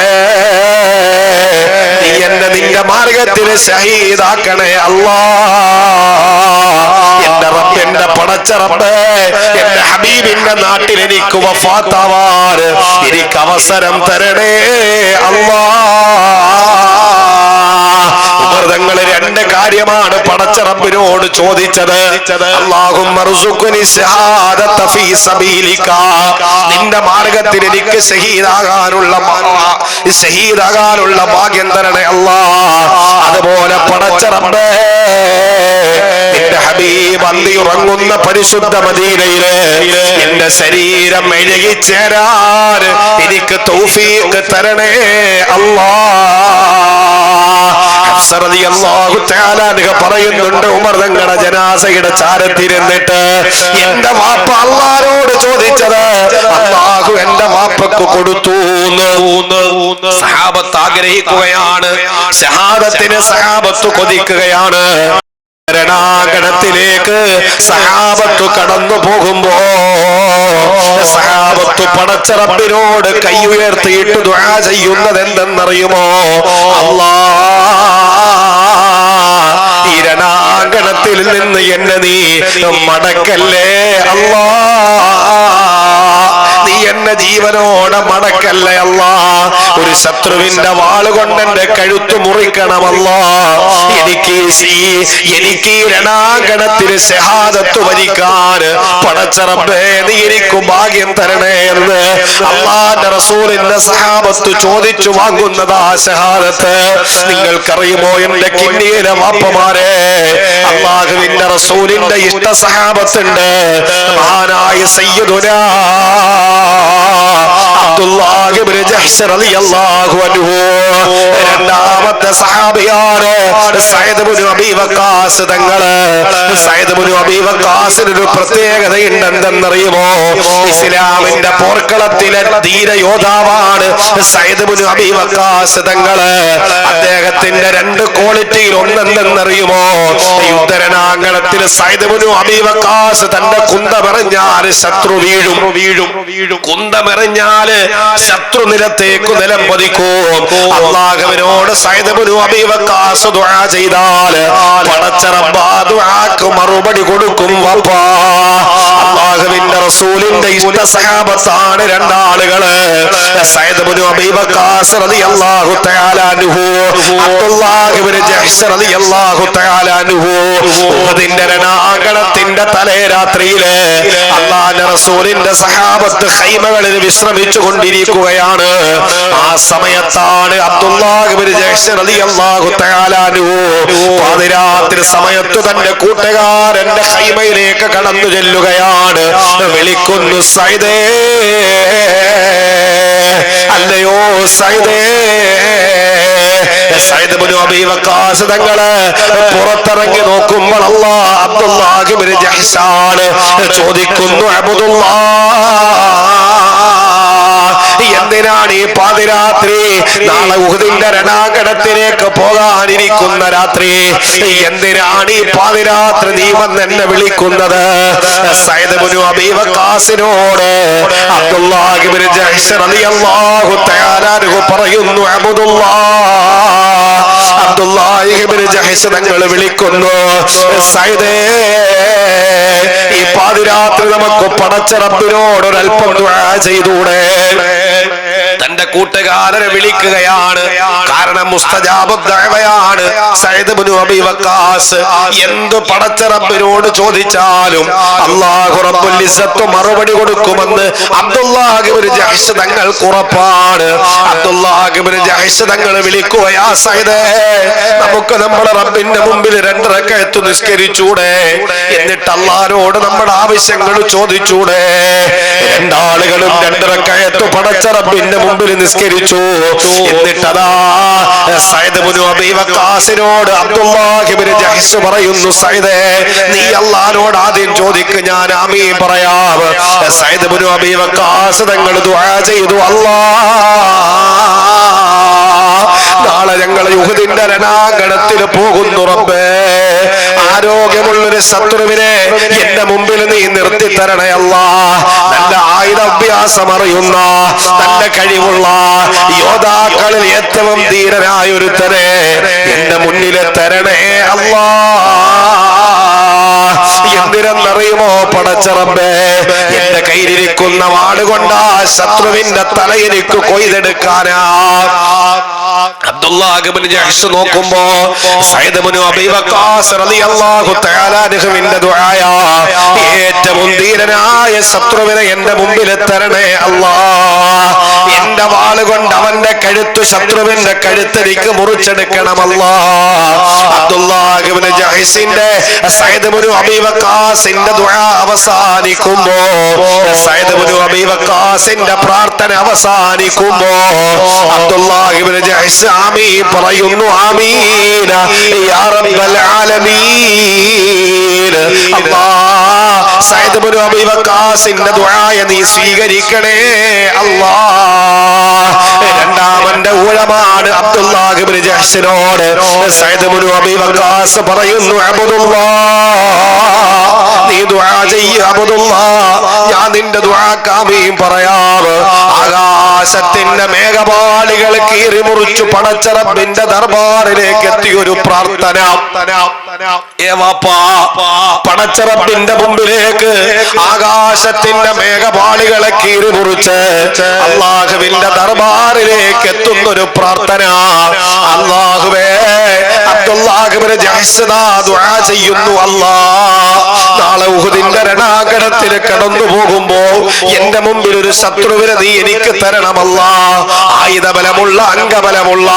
നീ എന്നെ നിന്റെ മാർഗത്തിൽ ഷഹീദാക്കണേ അല്ലാഹ്. എന്റെ റബ്ബ്, എന്റെ പടച്ച റബ്ബ്, എന്റെ ഹബീബിന്റെ നാട്ടിൽ എനിക്ക് വഫാത്താവാൻ എനിക്ക് അവസരം തരണേ അല്ലാഹ്. തങ്ങൾ രണ്ട് കാര്യമാണ് പടച്ച റബ്ബിനോട് ചോദിച്ചത്. അല്ലാഹുമ്മ ർസുഖ്നി ശഹാദത ഫീ സബീലിക, നിന്റെ മാർഗത്തിൽ എനിക്ക് ഷഹീദാകാനുള്ള ഭാഗ്യം തരണേ അല്ലാഹ്. അതുപോലെ പടച്ച റബ്ബേ, നിന്റെ ഹബീബ് അന്തിയുറങ്ങുന്ന പരിശുദ്ധ മദീനയില് എന്റെ ശരീരം മെഴുകിച്ചേരാൻ എനിക്ക് തൗഫീഖ് തരണേ അല്ലാഹ്. പറയുന്നുണ്ട്, ഉമർ തങ്ങളുടെ ജനാസയുടെ ചാരത്തിരുന്നിട്ട് എന്റെ വാപ്പ അല്ലാഹുവോട് ചോദിച്ചത് അല്ലാഹു എന്റെ വാപ്പക്ക് കൊടുത്തു. സഹാബത്ത് ആഗ്രഹിക്കുകയാണ്, ഷഹാദത്തിന് സഹാബത്ത് കൊതിക്കുകയാണ്. രണാങ്കണത്തിലേക്ക് സഹാബത്ത് കടന്നു പോകുമ്പോ സഹാബത്ത് പടച്ച റബ്ബിനോട് കൈ ഉയർത്തിയിട്ട് ദുആ ചെയ്യുന്നത് എന്തെന്നറിയുമോ? അല്ലാഹ്, ഈ രണാങ്കണത്തിൽ നിന്ന് എന്നെ നീ മടക്കല്ലേ അല്ലാഹ്, നീ എന്നെ ജീവനോടെ മടക്കല്ലേ അല്ലാഹ്. ഒരു ശത്രുവിന്റെ വാള് കൊണ്ട് എന്റെ കഴുത്ത് മുറിക്കണമല്ലാ. എനിക്ക് ഈ രണാങ്കണത്തിൽ ഷഹാദത്ത് വരിക്കാൻ പടച്ച റബ്ബേ നീ എനിക്ക് ഭാഗ്യം തരണേ എന്ന് അല്ലാഹുവിന്റെ റസൂലിന്റെ സഹാബത്ത് ചോദിച്ചു വാങ്ങുന്നതാ ഷഹാദത്ത്. നിങ്ങൾക്കറിയുമോ എന്റെ കിന്നിയിലെ വാപ്പമാരെ, അല്ലാഹുവിന്റെ റസൂലിന്റെ ഇഷ്ട സഹാബത്തുണ്ട്. മഹാനായ സയ്യിദുനാ അബ്ദുല്ലാഹ് ഇബ്നു ജഹ്ശ് റളിയല്ലാഹു അൻഹു, രണ്ടാമത്തെ സഹാബിയാണ് സഅദ് ഇബ്നു അബീ വഖാസ് തങ്ങള്. സഅദ് ഇബ്നു അബീ വഖാസിന് ഒരു പ്രത്യേകതയുണ്ട്, എന്തെന്നറിയുമോ? ഇസ്ലാമിന്റെ പോർക്കളത്തിലെ ധീര യോദ്ധാവാണ് സഅദ് ഇബ്നു അബീ വഖാസ് തങ്ങള്. അദ്ദേഹത്തിന്റെ രണ്ട് ക്വാളിറ്റിയിൽ ഒന്നെന്തെന്നറിയുമോ? യുദ്ധരണാങ്കണത്തിൽ സഅദ് ഇബ്നു അബീ വഖാസ് തന്റെ കുന്തമെറിഞ്ഞാൽ ശത്രു വീഴും. കുന്തമെറിഞ്ഞാല് ശത്രു നിലത്തേക്ക് നിലം പതിക്കും. അല്ലാഹുവിനോട് സഅദ് ഇബ്നു അബീ വഖാസ് ദുആ ചെയ്താൽ പടച്ച റബ്ബ് ആ ദുആക്ക് മറുപടി കൊടുക്കും. വാപ്പാ, അല്ലാഹുവിന്റെ റസൂലിന്റെ ഇഷ്ട സഹാബത്താണ് രണ്ടാളുകള്, സഅദ് ഇബ്നു അബീ വഖാസ് റളിയല്ലാഹു തആല അൻഹു, അബ്ദുല്ലാഹ് ഇബ്നു ജഹ്ശ് റളിയല്ലാഹു തആല അൻഹു. ഉഹദിന്റെ രണാങ്കണത്തിന്റെ തലേ രാത്രിയില് അല്ലാഹുവിന്റെ റസൂലിന്റെ സഹാബത്ത് ഖൈമകളിൽ വിശ്രമിച്ചു കൊണ്ടിരിക്കുകയാണ്. ആ സമയത്താണ് അബ്ദുല്ലാഹ് ഇബ്നു ജഹ്ശ് റളിയല്ലാഹു തആല അൻഹു പാതിരാത്രി സമയത്ത് തന്റെ കൂട്ടുകാരന്റെ ഖൈമയിലേക്ക് കടന്നു ചെല്ലുകയാണ്. വിളിക്കുന്നു, സൈദേ, അല്ലയോ സൈദേ. സഅദ് ഇബ്നു അബീ വഖാസ് തങ്ങള് പുറത്തിറങ്ങി നോക്കുമ്പോൾ അബ്ദുല്ലാഹ് ഇബ്നു ജഹ്ശാണ്. ചോദിക്കുന്നു, എന്തിനാണ് ഈ പാതിരാത്രി? നാളെ ഉഹദിന്റെ രണാങ്കണത്തിലേക്ക് പോകാനിരിക്കുന്ന രാത്രി എന്തിനാണ് ഈ പാതിരാത്രി നീ വന്ന് എന്നെ വിളിക്കുന്നത്? സഅദ് ഇബ്നു അബീ വഖാസിനോട് അബ്ദുല്ലാഹ് ഇബ്നു ജഹ്ശ് റളിയല്ലാഹു തആല അൻഹു പറയുന്നു, അബ്ദുല്ലാഹ് ഇബ്നു ജഹ്ശ് തങ്ങൾ വിളിക്കുന്നു, സഅദേ, ഈ പാതിരാത്രി നമുക്ക് പടച്ച റബ്ബിനോട് ഒരൽപ്പം ദുആ ചെയ്തൂടെ? തന്റെ കൂട്ടുകാരനെ വിളിക്കുകയാണ്. കാരണം മുസ്തജാബ് ദഅവയാണ്. സഅദ് ഇബ്നു അബീ വഖാസ് എന്ത് പടച്ച റബ്ബിനോട് ചോദിച്ചാലും അല്ലാഹു റബ്ബുൽ ഇസ്സത്ത് മറുപടി കൊടുക്കുമെന്ന് അബ്ദുല്ലാഹ് ഇബ്നു ജഹ്ശ് തങ്ങൾക്ക് ഉറപ്പാണ്. അബ്ദുല്ലാഹ് ഇബ്നു ജഹ്ശ് തങ്ങൾ വിളിക്കുകയാ, സഅദേ, നമുക്ക് നമ്മുടെ റബ്ബിന്റെ മുമ്പിൽ 2 റക്അത്ത് നിസ്കരിച്ചൂടെ? എന്നിട്ട് അല്ലാഹുവോട് നമ്മുടെ ആവശ്യങ്ങൾ ചോദിച്ചൂടെ? രണ്ടാളുകളും 2 റക്അത്ത് പടച്ച റബ്ബിന്റെ മുമ്പിൽ നിസ്കരിച്ചു. എന്നിട്ടതാ സഅദ് ഇബ്നു അബീ വഖാസിനോട് അബ്ദുല്ലാഹ് ഇബ്നു ജഹ്ശ് പറയുന്നു, സഅദേ, നീ അല്ലാഹുവോട് ആദ്യം ചോദിക്ക്, ഞാൻ ആമീൻ പറയാം. സഅദ് ഇബ്നു അബീ വഖാസ് തങ്ങൾ ദുആ ചെയ്തു, നാളെ ഞങ്ങൾ ഉഹദിന്റെ രണാങ്കണത്തിൽ പോകുന്നു റബ്ബേ. ആരോഗ്യമുള്ളൊരു ശത്രുവിനെ എന്റെ മുമ്പിൽ നീ നിർത്തി തരണേ അല്ലാഹ്. നല്ല ആയുധാഭ്യാസം അറിയുന്ന, നല്ല കഴിവുള്ള യോദ്ധാക്കളിൽ ഏറ്റവും ധീരനായ ഒരുത്തനെ എന്റെ മുന്നിൽ തരണേ അല്ലാഹ്. എന്തിനെന്നറിയുമോ പടച്ച റബ്ബേ, എന്റെ കയ്യിലിരിക്കുന്ന വാളുകൊണ്ട് ആ ശത്രുവിന്റെ തല എനിക്ക് കൊയ്തെടുക്കാനാ. അബ്ദുല്ലാഹ് ഇബ്നു ജഹ്ശ് നോക്കുമ്പോ സഅദ് ഇബ്നു അബീ വഖാസ് റളിയല്ലാഹു തആല അൻഹുവിന്റെ ദുആയാ, ഏറ്റവും ധീരനായ ശത്രുവിനെ എന്റെ മുമ്പിൽ തരണേ അല്ലാഹ്. എന്റെ വാളുകൊണ്ട് അവന്റെ കഴുത്ത്, ശത്രുവിന്റെ കഴുത്ത് എനിക്ക് മുറിച്ചെടുക്കണം അല്ലാഹ്. അബ്ദുല്ലാഹ് ഇബ്നു ജഹ്ശിന്റെ സഅദ് ഇബ്നു അബീ വഖാസിന്റെ ദുആ അവസാനിക്കുമ്പോ, സഅദ് ഇബ്നു അബീ വഖാസിന്റെ പ്രാർത്ഥന അവസാനിക്കുമ്പോ അബ്ദുല്ലാഹ് ഇബ്നു ജഹ്ശ് ആമീൻ പറയുന്നു, ആമീൻ യാ റബ്ബൽ ആലമീൻ. അല്ലാഹ്, സഅദ് ഇബ്നു അബീ വഖാസിന്റെ ദുആയെ നീ സ്വീകരിക്കണേ അല്ലാഹ്. രണ്ടാമന്റെ ഊഴമാണ് അബ്ദുല്ലാഹ് ഇബ്നു ജഹ്ശിനോട് സഅദ് ഇബ്നു അബീ വഖാസ് പറയുന്നു, അബ്ദുല്ലാഹ്, നീ ദുആ ചെയ്യ് അബ്ദുല്ലാഹ്, ഞാൻ നിന്റെ ദുആക്ക് ആമീൻ പറയാം. ആകാശത്തിന്റെ മേഘപാളികൾ കീറി മുറിച്ചു പടച്ച റബ്ബിന്റെ ദർബാറിലേക്ക് എത്തിയൊരു പ്രാർത്ഥന. പടച്ച റബ്ബിന്റെ മുമ്പിലേക്ക് ആകാശത്തിന്റെ മേഘപാളികളെ കീറി മുറിച്ച് അല്ലാഹുവിന്റെ ദർബാറിലേക്ക് എത്തുന്നൊരു പ്രാർത്ഥന. അല്ലാഹുവേ, അബ്ദുല്ലാഹ് ഇബ്നു ജഹ്ശ് ദുആ ചെയ്യുന്നു, അല്ലാഹ്, നാളെ ഉഹദിന്റെ രണാങ്കണത്തിൽ കടന്നു പോകുമ്പോ എന്റെ മുമ്പിൽ ഒരു ശത്രുവിനെ നീ എനിക്ക് തരണമല്ലാ. ആയുധബലമുള്ള, അംഗബലമുള്ള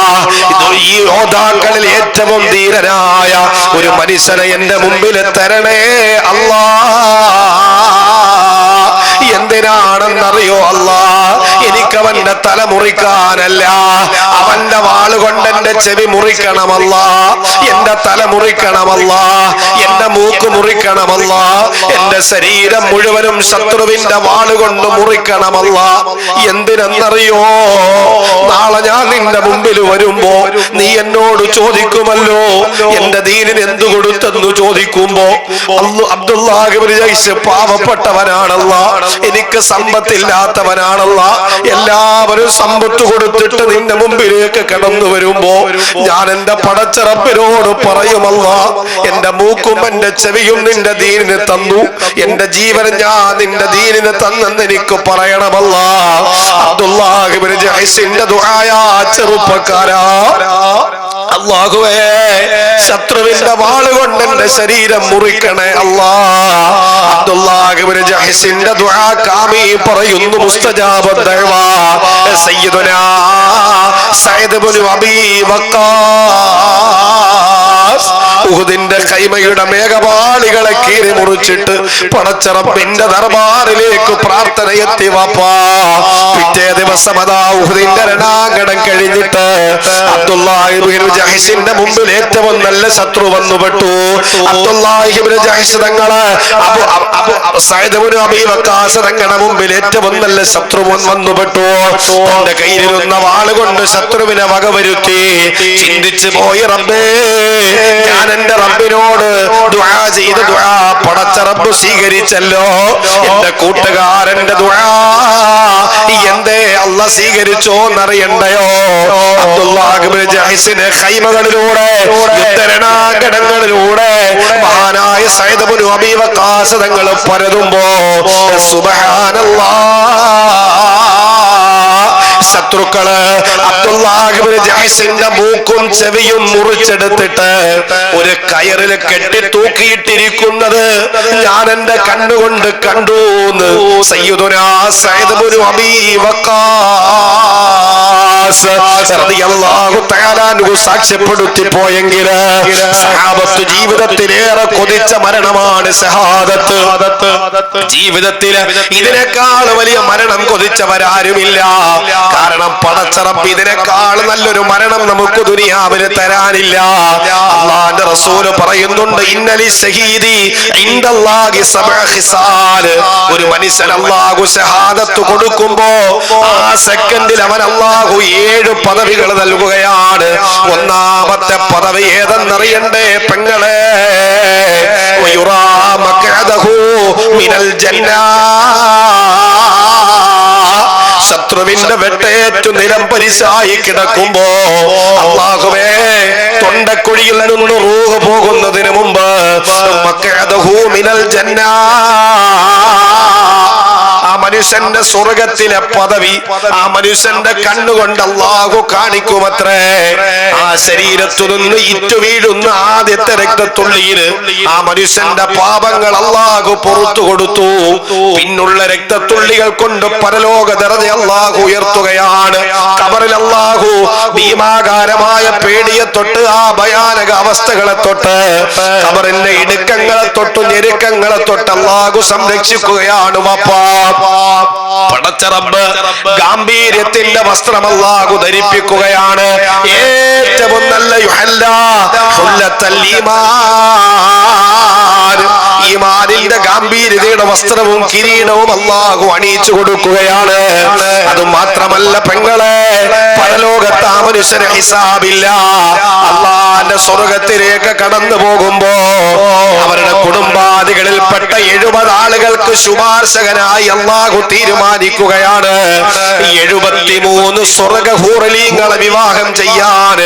ഈ യോദ്ധാക്കളിൽ ഏറ്റവും ധീരനായ ഒരു മനുഷ്യനെ എന്റെ മുമ്പിൽ തരണേ അല്ലാഹ്. എന്തിനാണെന്നറിയോ അല്ലാഹ്? എനിക്കവന്റെ തല മുറിക്കാനല്ല, അവന്റെ വാളുകൊണ്ട് എന്റെ ചെവി മുറിക്കണമല്ല, എന്റെ തല മുറിക്കണമല്ല, എന്റെ മൂക്ക് മുറിക്കണമല്ല, എന്റെ ശരീരം മുഴുവനും ശത്രുവിന്റെ വാളുകൊണ്ട് മുറിക്കണമല്ല. എന്തിനെന്നറിയോ? നാളെ ഞാൻ നിന്റെ മുമ്പിൽ വരുമ്പോ നീ എന്നോട് ചോദിക്കുമല്ലോ, എന്റെ ദീനിന് എന്തു കൊടുത്തെന്ന് ചോദിക്കുമ്പോ, അബ്ദുല്ലാഹ് ഇബ്നു ജഹ്ശ് പാവപ്പെട്ടവനാണല്ല, എനിക്ക് സമ്പത്തില്ലാത്തവനാണല്ല, എല്ലാവരും സമ്പത്ത് കൊടുത്തിട്ട് നിന്റെ മുമ്പിലേക്ക് കടന്നു വരുമ്പോ ഞാൻ എന്റെ പടച്ച റബ്ബിനോട് പറയുമല്ല, എന്റെ മൂക്കും എന്റെ ചെവിയും നിന്റെ ദീനിന് തന്നു, എന്റെ ജീവൻ ഞാൻ നിന്റെ ദീനിന് തന്നെന്ന് എനിക്ക് പറയണമല്ല. അബ്ദുല്ലാഹ് ഇബ്നു ജഹ്ശിന്റെ ദുആയാ ചെറുപ്പക്കാരാ, അല്ലാഹുവേ ശത്രുവിന്റെ വാളുകൊണ്ട് എന്റെ ശരീരം മുറിക്കണേ അല്ലാ. അബ്ദുല്ലാഹ് ഇബ്നു ജഹ്ശിന്റെ ദുആ കാമി പറയുന്നു, മുസ്തജാബ ദഅവ സയ്യിദുനാ സഅദ് ഇബ്നു അബീ വഖാസ് ഉഹുദിന്റെ ഖൈമയുടെ മേഘപാളികളെ കീറി മുറിച്ചിട്ട് പടച്ച റബ്ബിന്റെ ദർബാറിലേക്ക് പ്രാർത്ഥന എത്തി വാപ്പാ. പിറ്റേ ദിവസം അതാ ഉഹുദിന്റെ രണാങ്കണം കഴിഞ്ഞിട്ട് അബ്ദുല്ലാഹ് ഇബ്നു ജഹ്ശിന്റെ മുമ്പിൽ ഏറ്റവും നല്ല ശത്രു വന്നുപെട്ടു. അബ്ദുല്ലാഹ് ഇബ്നു ജഹ്ശ് തങ്ങള് സഅദ് ഇബ്നു അബീ വഖാസ് തങ്ങളുടെ മുമ്പിൽ ഏറ്റവും നല്ല ശത്രു വന്നുപെട്ടു. തന്റെ കയ്യിലിരുന്ന വാളുകൊണ്ട് ശത്രുവിനെ വകവരുത്തി. ചിന്തിച്ചു പോയി, റബ്ബേ ഞാൻ എന്റെ റബ്ബിനോട് ദുആ ചെയ്ത ദുആ പടച്ച റബ്ബ് സ്വീകരിച്ചല്ലോ, എന്റെ കൂട്ടുകാരന്റെ ദുആ എന്തേ അല്ലാഹ് സ്വീകരിച്ചോ എന്നറിയണ്ടയോ? അബ്ദുല്ലാഹ് ഇബ്നു ജഹ്ശിനെ ഖൈമകളിലൂടെ യുദ്ധരണാങ്കണങ്ങളിലൂടെ മഹാനായ സഅദ് ഇബ്നു അബീ വഖാസ് തങ്ങൾ പരതുമ്പോ സുബ്ഹാനല്ലാഹ് ശത്രുക്കള് അബ്ദുല്ലാഹ് ഇബ്നു ജഹ്ശിന്റെ മൂക്കും ചെവിയും മുറിച്ചെടുത്തിട്ട് ഒരു കയറിൽ കെട്ടി തൂക്കിയിട്ടിരിക്കുന്നത് ഞാൻ എന്റെ കണ്ണുകൊണ്ട് കണ്ടു എന്ന് സയ്യിദുനാ സഅദ് ഇബ്നു അബീ വഖാസ് റളിയല്ലാഹു തആല അൻഹു സാക്ഷ്യപ്പെടുത്തി പോയെങ്കിൽ സഹാബത്ത് ജീവിതത്തിലേറെ കൊതിച്ച മരണമാണ് ഷഹാദത്ത്. ജീവിതത്തിൽ ഇതിനേക്കാൾ വലിയ മരണം കൊതിച്ചവരാരുമില്ല. കാരണം പടച്ച റബ്ബ് ഇതിനേക്കാൾ നല്ലൊരു മരണം നമുക്ക് ദുനിയാവിൽ തരാനില്ല. അല്ലാഹുവിന്റെ റസൂല് പറയുന്നുണ്ട്, ഇന്നലി ശഹീദി ഇൻദല്ലാഹി സബഅ ഖിസാൽ. ഒരു മനുഷ്യൻ അല്ലാഹു ഷഹാദത്ത് കൊടുക്കുമ്പോ ആ സെക്കൻഡിൽ അവൻ അല്ലാഹു 7 പദവികൾ നൽകുകയാണ്. ഒന്നാമത്തെ പദവി ഏതെന്നറിയണ്ടേ പെങ്ങളെ? വയുറാ മഖഅദഹു മിനൽ ജന്നാ. ശത്രുവിന്റെ വെട്ടേറ്റു നിലംപരിശായി കിടക്കുമ്പോ അല്ലാഹുവേ തൊണ്ടക്കുഴിയിൽ നിന്ന് റൂഹ് പോകുന്നതിന് മുമ്പ് മഖഅദഹു മിനൽ ജന്നാ, ആ മനുഷ്യന്റെ സ്വർഗത്തിലെ പദവി ആ മനുഷ്യന്റെ കണ്ണുകൊണ്ട് അല്ലാഹു കാണിക്കുമത്രേ. ആ ശരീരത്തു നിന്ന് ഇറ്റു വീഴുന്ന ആദ്യത്തെ രക്തത്തുള്ളിയിൽ ആ മനുഷ്യന്റെ പാപങ്ങൾ അല്ലാഹു പുറത്തു കൊടുത്തു. പിന്നുള്ള രക്തത്തുള്ളികൾ കൊണ്ട് പരലോക ദർജ അല്ലാഹു ഉയർത്തുകയാണ്. ഖബറിൽ അല്ലാഹു ഭീമാകാരമായ പേടിയെ തൊട്ട് ആ ഭയാനക അവസ്ഥകളെ തൊട്ട് ഖബറിന്റെ ഇടുക്കങ്ങളെ തൊട്ട് ഞെരുക്കങ്ങളെ തൊട്ട് അല്ലാഹു സംരക്ഷിക്കുകയാണ് വാപ്പാ. പടച്ച റബ്ബ് ഗാംഭീര്യത്തിന്റെ വസ്ത്രം അല്ലാഹു ധരിപ്പിക്കുകയാണ്. ഏറ്റവും നല്ല യുഹല്ലാ ഹുല്ലത്തൽ ഈമാൻ, ഈമാനിന്റെ ഗാംഭീര്യതയുടെ വസ്ത്രവും കിരീടവും അല്ലാഹു അണിയിച്ചു കൊടുക്കുകയാണ്. അത് മാത്രമല്ല പെങ്ങളെ, പരലോകത്ത് ആ മനുഷ്യന് ഹിസാബില്ല. അല്ലാഹുവിന്റെ സ്വർഗത്തിലേക്ക് കടന്നു പോകുമ്പോ അവരുടെ കുടുംബാദികളിൽപ്പെട്ട 70 ആളുകൾക്ക് ശുപാർശകനായി അല്ലാഹു തീരുമാനിക്കുകയാണ്. 73 സ്വർഗ്ഗഹൂറലീങ്ങളെ വിവാഹം ചെയ്യാൻ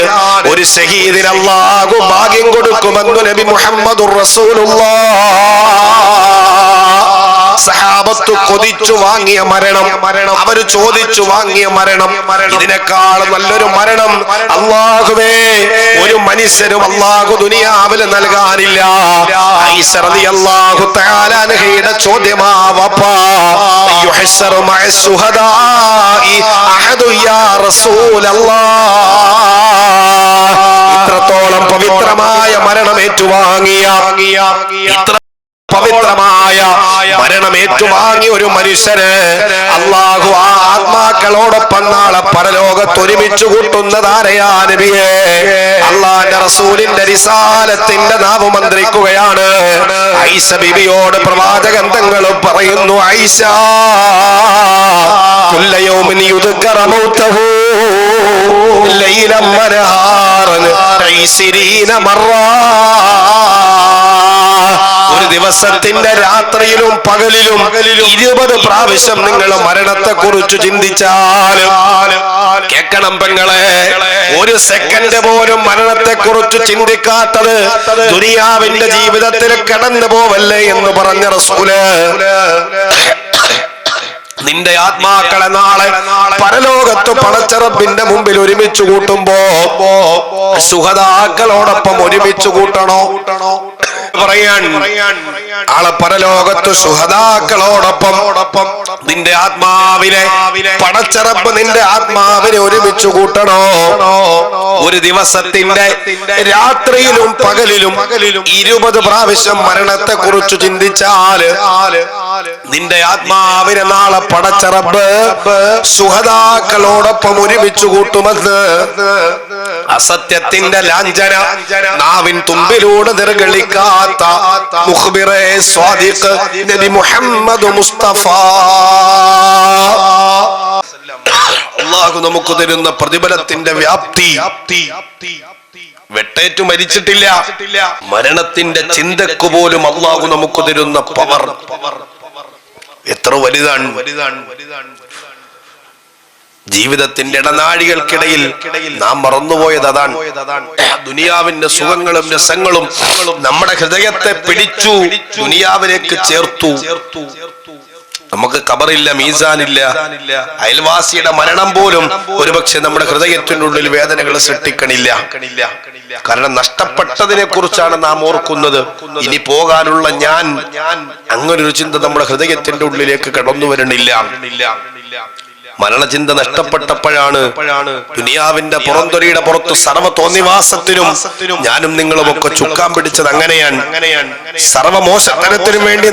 ഒരു ഷഹീദിന് അല്ലാഹു ഭാഗ്യം കൊടുക്കുമെന്ന് നബി മുഹമ്മദുർ റസൂലുള്ളാഹ്. സഹാബത്ത് കൊതിച്ചു വാങ്ങിയ മരണം, അവര് ചോദിച്ചു വാങ്ങിയ മരണം, ഇതിനേക്കാൾ നല്ലൊരു മരണം അല്ലാഹുവേ ഒരു മനുഷ്യനും അല്ലാഹു ദുനിയാവിൽ നൽകാനില്ല. ആയിഷ റളിയല്ലാഹു തആല അൻഹയുടെ ചോദ്യമാ വാപ്പാ, യുഹ്ശറു മഅ ശുഹദാഇ അഹദു യാ റസൂലല്ലാഹ്. ഇത്രത്തോളം പവിത്രമായ മരണം ഏറ്റുവാങ്ങിയ, ഇത്ര പവിത്രമായ മരണം ഏറ്റുവാങ്ങിയ ഒരു മനുഷ്യന് അല്ലാഹു ആ ആത്മാക്കളോടൊപ്പം നാളെ പരലോകത്ത് ഒരുമിച്ച് കൂട്ടുന്നതാരയാ നബിയേ? അല്ലാഹുവിന്റെ റസൂലിന്റെ റിസാലത്തിന്റെ നാവ് മന്ത്രിക്കുകയാണ്. ആയിഷ ബിബിയോട് പ്രവാചകൻ തങ്ങൾ പറയുന്നു, ആയിഷ കുല്ല യൗമിൻ യുദ്കറ മൗതഹു ലൈലൻ വനഹാറൻ 20 മറ. ഒരു ദിവസത്തിന്റെ രാത്രിയിലും പകലിലും 20 പ്രാവശ്യം നിങ്ങൾ മരണത്തെ കുറിച്ച് ചിന്തിച്ചാൽ, കേൾക്കണം പെങ്ങളെ, ഒരു സെക്കൻഡ് പോലും മരണത്തെ കുറിച്ച് ചിന്തിക്കാത്തത് ദുനിയാവിന്റെ ജീവിതത്തിൽ കടന്നു പോവല്ലേ എന്ന് പറഞ്ഞ റസൂല്. നിന്റെ ആത്മാക്കളെ നാളെ പരലോകത്ത് പടച്ച റബ്ബിന്റെ മുമ്പിൽ ഒരുമിച്ച് കൂട്ടുമ്പോ ശുഹദാക്കളോടൊപ്പം ഒരുമിച്ച് കൂട്ടണോ പറയാൻ? ആളെ പരലോകത്ത് ശുഹദാക്കളോടൊപ്പം നിന്റെ ആത്മാവിനെ പടച്ച റബ്ബ് നിന്റെ ആത്മാവിനെ ഒരുമിച്ച് കൂട്ടണോ? ഒരു ദിവസത്തിന്റെ രാത്രിയിലും പകലിലും 20 പ്രാവശ്യം മരണത്തെ കുറിച്ച് ചിന്തിച്ചാല് നിന്റെ ആത്മാവിനെ നാളെ പടച്ച റബ്ബ് ശുഹദാക്കളോടൊപ്പം ഒരുമിച്ച് കൂട്ടുമെന്ന് അസത്യത്തിന്റെ ലാഞ്ചന നാവിൻ തുമ്പിലൂടെ നിർഗളിക്കാത്ത മുഖ്ബിറെ സ്വാദിഖ് നബി മുഹമ്മദ് മുസ്തഫ അല്ലാഹു നമുക്ക് തരുന്ന പ്രതിഫലത്തിന്റെ വ്യാപ്തി. വെട്ടേറ്റു മരിച്ചിട്ടില്ല, മരണത്തിന്റെ ചിന്തക്ക് പോലും അല്ലാഹു നമുക്ക് തരുന്ന പവർ എത്ര വലുതാണ്. ജീവിതത്തിന്റെ ഇടനാഴികൾക്കിടയിൽ നാം മറന്നുപോയത് അതാണ്. ദുനിയാവിന്റെ സുഖങ്ങളും രസങ്ങളും നമ്മുടെ ഹൃദയത്തെ പിടിച്ചു ദുനിയാവിലേക്ക് ചേർത്തു. നമുക്ക് ഖബറില്ല, മീസാനില്ല. അയൽവാസിയുടെ മരണം പോലും ഒരുപക്ഷെ നമ്മുടെ ഹൃദയത്തിന്റെ ഉള്ളിൽ വേദനകൾ സൃഷ്ടിക്കണില്ല. കാരണം നഷ്ടപ്പെട്ടതിനെ കുറിച്ചാണ് നാം ഓർക്കുന്നത്. ഇനി പോകാനുള്ള ഞാൻ, അങ്ങനൊരു ചിന്ത നമ്മുടെ ഹൃദയത്തിന്റെ ഉള്ളിലേക്ക് കടന്നു വരണില്ല. മരണചിന്ത നഷ്ടപ്പെട്ടപ്പോഴാണ് ദുനിയാവിന്റെ പുറന്തൊലിയുടെ പുറത്ത് സർവ്വ തോന്നിവാസത്തിനും ഞാനും നിങ്ങളും ഒക്കെ ചുക്കാൻ പിടിച്ചത്. അങ്ങനെയാണ് സർവമോശത്തരത്തിനു വേണ്ടി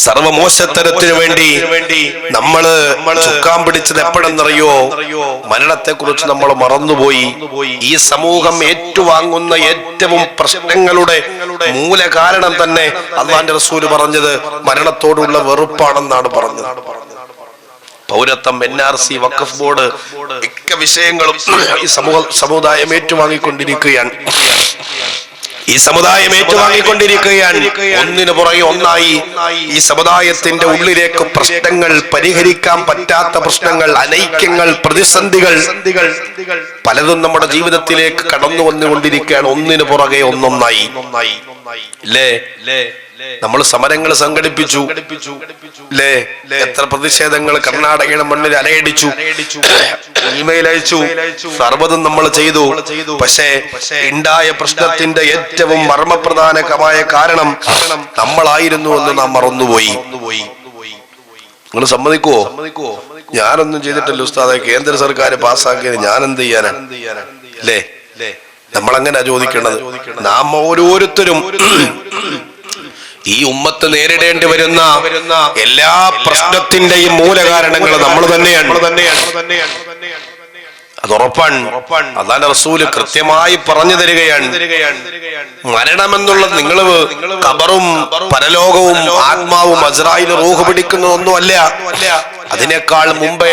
സർവമോശത്തരത്തിനു വേണ്ടി നമ്മള് ചുക്കാൻ പിടിച്ചത് എപ്പോഴെന്നറിയോ? മരണത്തെ കുറിച്ച് നമ്മൾ മറന്നുപോയി. ഈ സമൂഹം ഏറ്റുവാങ്ങുന്ന ഏറ്റവും പ്രശ്നങ്ങളുടെ മൂല കാരണം തന്നെ അല്ലാഹുവിന്റെ റസൂല് പറഞ്ഞത് മരണത്തോടുള്ള വെറുപ്പാണെന്നാണ് പറഞ്ഞത്. പൗരത്വം, NRC, വഖഫ് ബോർഡ് മിക്ക വിഷയങ്ങളും ഈ സമുദായം ഏറ്റുവാങ്ങിക്കൊണ്ടിരിക്കുകയാണ്. ഒന്നിനു പുറകെ ഒന്നായി ഈ സമുദായത്തിന്റെ ഉള്ളിലേക്ക് പ്രശ്നങ്ങൾ, പരിഹരിക്കാൻ പറ്റാത്ത പ്രശ്നങ്ങൾ, അനൈക്യങ്ങൾ, പ്രതിസന്ധികൾ പലതും നമ്മുടെ ജീവിതത്തിലേക്ക് കടന്നു വന്നുകൊണ്ടിരിക്കുകയാണ്. ഒന്നിനു പുറകെ ഒന്നൊന്നായി. നമ്മൾ സമരങ്ങൾ സംഘടിപ്പിച്ചു, എത്ര പ്രതിഷേധങ്ങൾ കർണാടകയുടെ മണ്ണിൽ അലയടിച്ചു, ഇമെയിൽ അയച്ചു, സർവ്വതും നമ്മൾ ചെയ്തു. പക്ഷേ ഉണ്ടായ പ്രശ്നത്തിന്റെ ഏറ്റവും മർമ്മപ്രധാനമായ കാരണം നമ്മളായിരുന്നു എന്ന് നാം മറന്നുപോയി. നിങ്ങൾ സമ്മതിക്കുവോ? ഞാനൊന്നും ചെയ്തിട്ടില്ല ഉസ്താദെ, കേന്ദ്ര സർക്കാർ പാസ്സാക്കിയത് ഞാൻ എന്ത് ചെയ്യാനാ? അല്ലേ, നമ്മളങ്ങനെ ചോദിക്കേണ്ടത്. നാം ഓരോരുത്തരും ഈ ഉമ്മത്ത് നേരിടേണ്ടി വരുന്ന എല്ലാ പ്രശ്നത്തിന്റെയും മൂലകാരണങ്ങൾ നമ്മൾ തന്നെയാണ്. അത് ഉറപ്പാണ്. അല്ലാഹുവിന്റെ റസൂല് കൃത്യമായി പറഞ്ഞു തരികയാണ്, മരണമെന്നുള്ളത് നിങ്ങൾ ഖബറും പരലോകവും ആത്മാവും അസ്രായിൽ റൂഹ് പിടിക്കുന്നതൊന്നുമല്ല. അതിനേക്കാൾ മുമ്പേ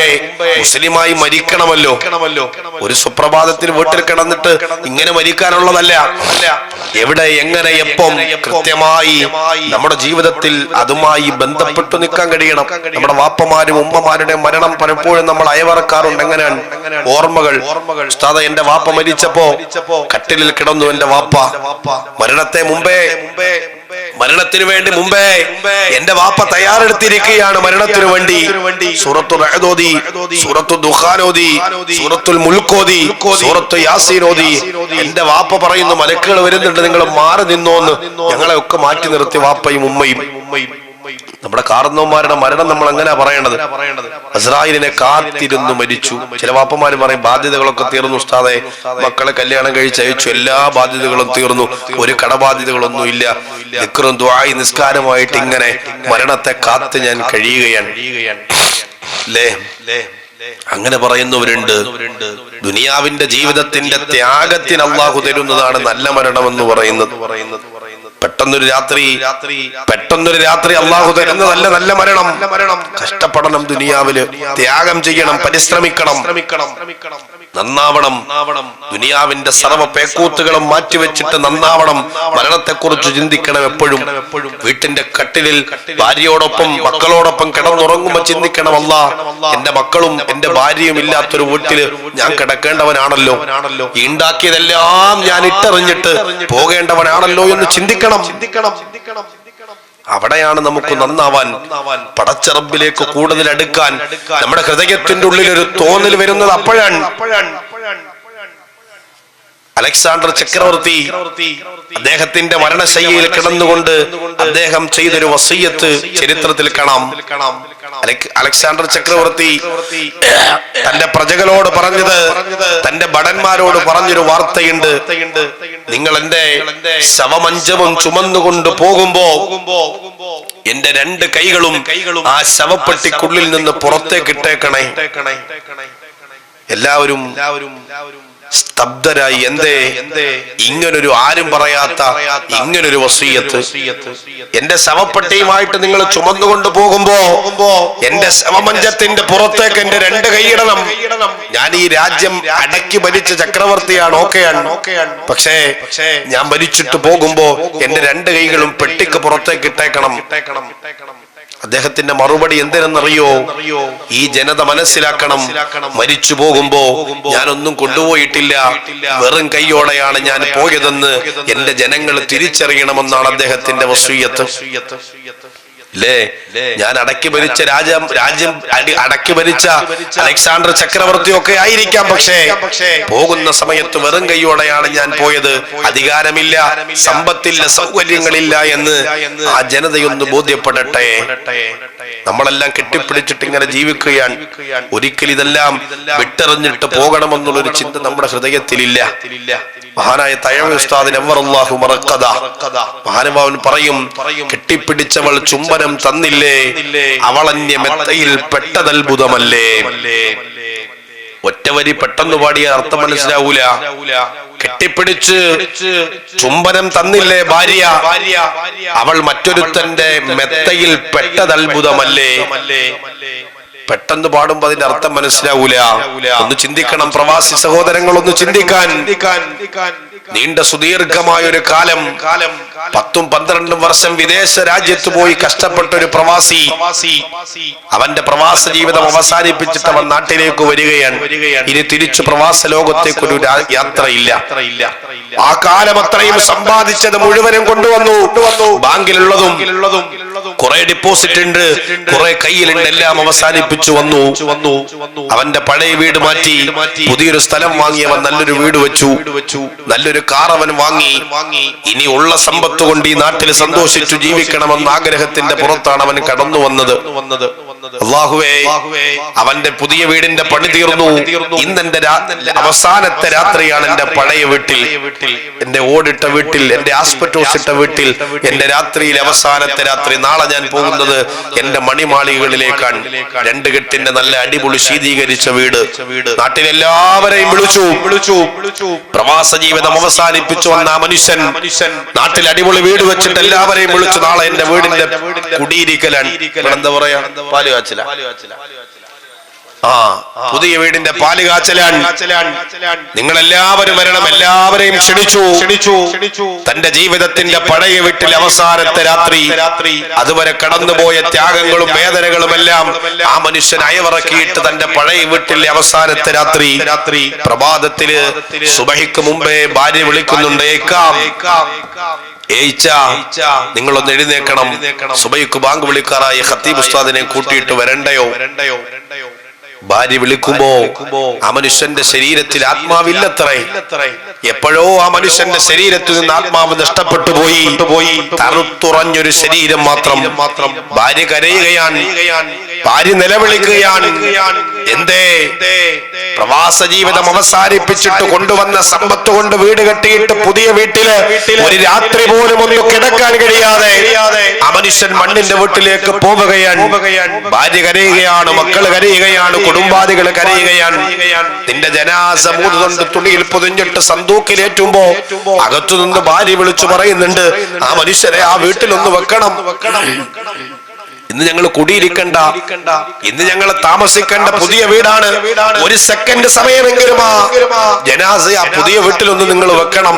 മുസ്ലിമായി മരിക്കണമല്ലോ. ഒരു സുപ്രഭാതത്തിൽ വീട്ടിൽ കിടന്നിട്ട് ഇങ്ങനെ മരിക്കാനുള്ളതല്ല. എവിടെ, എങ്ങനെ, എപ്പം കൃത്യമായി നമ്മുടെ ജീവിതത്തിൽ അതുമായി ബന്ധപ്പെട്ടു നിൽക്കാൻ കഴിയണം. നമ്മുടെ വാപ്പമാരും ഉമ്മമാരുടെ മരണം പലപ്പോഴും നമ്മൾ അയവറക്കാറുണ്ട്. എങ്ങനെയാണ് ഓർമ്മകൾ? ഉസ്താദ, എന്റെ വാപ്പ മരിച്ചപ്പോ കട്ടിലിൽ കിടന്നു എന്റെ വാപ്പ. മരണത്തിന് വേണ്ടി മുമ്പേ എന്റെ വാപ്പ തയ്യാറെടുത്തിരിക്കുകയാണ് മരണത്തിനു വേണ്ടി. സൂറത്തുൽ റഅദ് ഓതി, സൂറത്തുൽ ദുഖാൻ ഓതി, സൂറത്തുൽ മുൽക്ക് ഓതി, സൂറത്തുൽ യാസീൻ ഓതി. എന്റെ വാപ്പ പറയുന്നു, മലക്കുകൾ വരുന്നുണ്ട്, നിങ്ങൾ മാറി നിന്നോന്ന്. ഞങ്ങളെ ഒക്കെ മാറ്റി നിർത്തി വാപ്പയും ഉമ്മയും. നമ്മുടെ കാരണവന്മാരുടെ മരണം നമ്മൾ എങ്ങനെയാ പറയേണ്ടത്? അസ്രായിലിനെ കാത്തിരുന്നു മരിച്ചു. ചില വാപ്പമാര് പറയും, ബാധ്യതകളൊക്കെ തീർന്നു ഉസ്താദെ, മക്കളെ കല്യാണം കഴിച്ചയച്ചു, എല്ലാ ബാധ്യതകളും തീർന്നു, ഒരു കടബാധ്യതകളൊന്നും ഇല്ല, ദിക്റും ദുആയും നിസ്കാരമായിട്ട് ഇങ്ങനെ മരണത്തെ കാത്ത് ഞാൻ കഴിയുകയാണ്. അങ്ങനെ പറയുന്നവരുണ്ട്. ദുനിയാവിന്റെ ജീവിതത്തിന്റെ ത്യാഗത്തിന് അല്ലാഹു തരുന്നതാണ് നല്ല മരണം എന്ന് പറയുന്നത്. പെട്ടെന്നൊരു രാത്രി അല്ലാഹു തരുന്നതല്ല നല്ല മരണം. കഷ്ടപ്പെടണം, ദുനിയാവില് ത്യാഗം ചെയ്യണം, പരിശ്രമിക്കണം. നന്നാവണം. ദുനിയാവിന്റെ സർവ്വ പേക്കൂത്തുകളും മാറ്റിവെച്ചിട്ട് നന്നാവണം. മരണത്തെക്കുറിച്ച് ചിന്തിക്കണം എപ്പോഴും. വീട്ടിന്റെ കട്ടിലിൽ ഭാര്യയോടൊപ്പം മക്കളോടൊപ്പം കിടന്നുറങ്ങുമ്പോൾ ചിന്തിക്കണം, അല്ലാ, എന്റെ മക്കളും എന്റെ ഭാര്യയും ഇല്ലാത്തൊരു വീട്ടില് ഞാൻ കിടക്കേണ്ടവനാണല്ലോ, ഈ ഉണ്ടാക്കിയതെല്ലാം ഞാൻ ഇട്ടെറിഞ്ഞിട്ട് പോകേണ്ടവനാണല്ലോ എന്ന് ചിന്തിക്കണം. അവിടെയാണ് നമുക്ക് നന്നാവാൻ, പടച്ച റബ്ബിലേക്ക് കൂടുതൽ അടുക്കാൻ നമ്മുടെ ഹൃദയത്തിന്റെ ഉള്ളിൽ ഒരു തോന്നൽ വരുന്നത് അപ്പോഴാണ്. അലക്സാണ്ടർ ചക്രവർത്തി അദ്ദേഹത്തിന്റെ മരണശയ്യയിൽ കിടന്നുകൊണ്ട് അദ്ദേഹം ചെയ്തൊരു വസിയ്യത്ത് ചരിത്രത്തിൽ കാണാം. അലക്സാണ്ടർ ചക്രവർത്തി തന്റെ പ്രജകളോട് പറഞ്ഞത്, തന്റെ ഭടന്മാരോട് പറഞ്ഞൊരു വാർത്തയുണ്ട്. നിങ്ങൾ എന്റെ ശവമഞ്ചവും ചുമന്നുകൊണ്ട് പോകുമ്പോ എന്റെ രണ്ട് കൈകളും ആ ശവപ്പെട്ടിക്കുള്ളിൽ നിന്ന് പുറത്തേക്ക് ഇട്ടേക്കണേ. എല്ലാവരും സ്തബ്ധരായി. എന്തേ ഇങ്ങനൊരു ആരും പറയാത്ത ഇങ്ങനൊരു വസിയ്യത്ത്? എന്റെ ശവപ്പെട്ടിയുമായിട്ട് നിങ്ങൾ ചുമന്നുകൊണ്ട് പോകുമ്പോ എന്റെ ശവമഞ്ചത്തിന്റെ പുറത്തേക്ക് എന്റെ രണ്ട് കൈയിടണം. ഞാൻ ഈ രാജ്യം അടക്കി ഭരിച്ച ചക്രവർത്തിയാണ്, ഓക്കെയാണ്. പക്ഷേ ഞാൻ ഭരിച്ചിട്ട് പോകുമ്പോ എന്റെ രണ്ട് കൈകളും പെട്ടിക്ക് പുറത്തേക്ക് ഇട്ടേക്കണം. അദ്ദേഹത്തിന്റെ മറുപടി എന്തിനെന്നറിയോ? ഈ ജനത മനസ്സിലാക്കണം, മരിച്ചു പോകുമ്പോ ഞാനൊന്നും കൊണ്ടുപോയിട്ടില്ല, വെറും കൈയോടെയാണ് ഞാൻ പോയതെന്ന് എന്റെ ജനങ്ങൾ തിരിച്ചറിയണമെന്നാണ് അദ്ദേഹത്തിന്റെ വസിയ്യത്ത്. ഞാൻ അടക്കി ഭരിച്ച രാജ്യം അടക്കി ഭരിച്ച അലക്സാണ്ടർ ചക്രവർത്തി ഒക്കെ ആയിരിക്കാം, പക്ഷേ പോകുന്ന സമയത്ത് വെറും കൈയോടെയാണ് ഞാൻ പോയത്. അധികാരമില്ല, സമ്പത്തില്ല, സൗകര്യങ്ങളില്ല എന്ന് ആ ജനതയൊന്ന് ബോധ്യപ്പെടട്ടെ. നമ്മളെല്ലാം കെട്ടിപ്പിടിച്ചിട്ട് ഇങ്ങനെ ജീവിക്കുകയാണ്. ഒരിക്കലും ഇതെല്ലാം വിട്ടെറിഞ്ഞിട്ട് പോകണമെന്നുള്ളൊരു ചിന്ത നമ്മുടെ ഹൃദയത്തിലില്ല. മഹാനായ തഴവി ഉസ്താദിന് അല്ലാഹു മറക്കദ, മഹാനുഭാവൻ പറയും, കെട്ടിപ്പിടിച്ചവൾ ചുംബനം തന്നില്ലേ, അവളന്യ മെത്തയിൽ പെട്ടതത്ഭുതമല്ലേ. ഒറ്റവരി പെട്ടെന്ന് പാടിയ അർത്ഥം മനസ്സിലാവൂല. കെട്ടിപ്പിടിച്ച് ചുംബനം തന്നില്ലേ ഭാര്യ, അവൾ മറ്റൊരുത്തന്റെ മെത്തയിൽ പെട്ടതത്ഭുതമല്ലേ. പെട്ടെന്ന് പാടുമ്പോ അതിന്റെ അർത്ഥം മനസ്സിലാവൂല. ഒന്ന് ചിന്തിക്കണം പ്രവാസി സഹോദരങ്ങൾ, ഒന്ന് ചിന്തിക്കാൻ. നീണ്ട സുദീർഘമായ ഒരു കാലം 10-12 വർഷം വിദേശ രാജ്യത്ത് പോയി കഷ്ടപ്പെട്ട ഒരു പ്രവാസി അവന്റെ പ്രവാസ ജീവിതം അവസാനിപ്പിച്ചിട്ട് അവൻ നാട്ടിലേക്ക് വരികയാണ്. ഇനി തിരിച്ചു പ്രവാസ ലോകത്തേക്കൊരു യാത്രയില്ല. ആ കാലം അത്രയും സമ്പാദിച്ചത് മുഴുവനും കൊണ്ടുവന്നു. ബാങ്കിലുള്ളതും കുറെ ഡിപ്പോസിറ്റ് ഉണ്ട്, കുറെ കയ്യിലുണ്ട്, എല്ലാം അവസാനിപ്പിച്ചു വന്നു. അവന്റെ പഴയ വീട് മാറ്റി പുതിയൊരു സ്ഥലം വാങ്ങി അവൻ നല്ലൊരു വീട് വെച്ചു, നല്ലൊരു കാർ അവൻ വാങ്ങി. ഇനി ഉള്ള സമ്പത്ത് കൊണ്ട് ഈ നാട്ടിൽ സന്തോഷിച്ചു ജീവിക്കണമെന്ന ആഗ്രഹത്തിന്റെ പുറത്താണ് അവൻ കടന്നു വന്നത്. അല്ലാഹുവേ, അവന്റെ പുതിയ വീടിന്റെ പണി തീർന്നു. ഇന്നെന്റെ അവസാനത്തെ രാത്രിയാണ് എന്റെ പഴയ വീട്ടിൽ, എന്റെ ഓടിട്ട വീട്ടിൽ, എന്റെ ആസ്പെറ്റോസ് ഇട്ട വീട്ടിൽ എന്റെ രാത്രിയിൽ അവസാനത്തെ രാത്രി. നാളെ ഞാൻ പോകുന്നത് എന്റെ മണിമാളികളിലേക്കാണ്. 2 കെട്ടിന്റെ നല്ല അടിപൊളി ശീതീകരിച്ച വീട്. നാട്ടിലെല്ലാവരെയും വിളിച്ചു. പ്രവാസ ജീവിതം അവസാനിപ്പിച്ചു വന്ന ആ മനുഷ്യൻ നാട്ടിൽ അടിപൊളി വീട് വെച്ചിട്ട് എല്ലാവരെയും വിളിച്ചു. നാളെ എന്റെ വീടിന്റെ കുടിയിരിക്കലാണ്. എന്താ പറയാ, പാല് കാച്ചില, പുതിയ വീടിന്റെ പാല് കാച്ചലാണ്. നിങ്ങൾ എല്ലാവരും വരണം, എല്ലാവരെയും ക്ഷണിച്ചു. തന്റെ ജീവിതത്തിന്റെ പഴയ വീട്ടിൽ അവസാനത്തെ രാത്രി, അതുവരെ കടന്നുപോയ ത്യാഗങ്ങളും വേദനകളും എല്ലാം ആ മനുഷ്യൻ അയവിറക്കിയിട്ട് തന്റെ പഴയ വീട്ടിലെ അവസാനത്തെ രാത്രി പ്രഭാതത്തില് സുബഹിക്ക് മുമ്പേ ഭാര്യ വിളിക്കുന്നുണ്ട്, നിങ്ങളൊന്ന് എഴുന്നേക്കണം, സുബഹിക്ക് ബാങ്ക് വിളിക്കാറായി, ഖത്തീബ് ഉസ്താദിനെ കൂട്ടിയിട്ട് വരണ്ടയോ? ഭാര്യ വിളിക്കുമ്പോ ആ മനുഷ്യന്റെ ശരീരത്തിൽ ആത്മാവില്ലത്രേ. എപ്പോഴോ ആ മനുഷ്യന്റെ ശരീരത്തിൽ നിന്ന് ആത്മാവ് നഷ്ടപ്പെട്ടു പോയി. തറുത്തുറഞ്ഞൊരു ശരീരം മാത്രം. ഭാര്യ കരയുകയാണ്, ഭാര്യ നിലവിളിക്കുകയാണ്. എന്തേ? പ്രവാസ ജീവിതം അവസാനിപ്പിച്ചിട്ട് കൊണ്ടുവന്ന സമ്പത്ത് കൊണ്ട് വീട് കെട്ടിയിട്ട് പുതിയ വീട്ടില് ഒരു രാത്രി പോലും ഒന്ന് കിടക്കാൻ കഴിയാതെ ആ മനുഷ്യൻ മണ്ണിന്റെ വീട്ടിലേക്ക് പോവുകയാണ്. ഭാര്യ കരയുകയാണ്, മക്കൾ കരയുകയാണ്, കുടുംബാദികൾ കരയുകയാണ്. നിന്റെ ജനാസ 3 കൊണ്ട് തുണിയിൽ പൊതിഞ്ഞിട്ട് സന്തൂക്കിലേറ്റുമ്പോ അകത്തുനിന്ന് ഭാര്യ വിളിച്ചു പറയുന്നുണ്ട്, ആ മനുഷ്യരെ ആ വീട്ടിലൊന്ന് വെക്കണം. ഇന്ന് ഞങ്ങൾ കുടിയിരിക്കണ്ട, ഇന്ന് ഞങ്ങൾ താമസിക്കേണ്ട പുതിയ വീടാണ്. ഒരു സെക്കൻഡ് സമയമെങ്കിലും ആ ജനാസ ആ പുതിയ വീട്ടിലൊന്ന് നിങ്ങൾ വെക്കണം.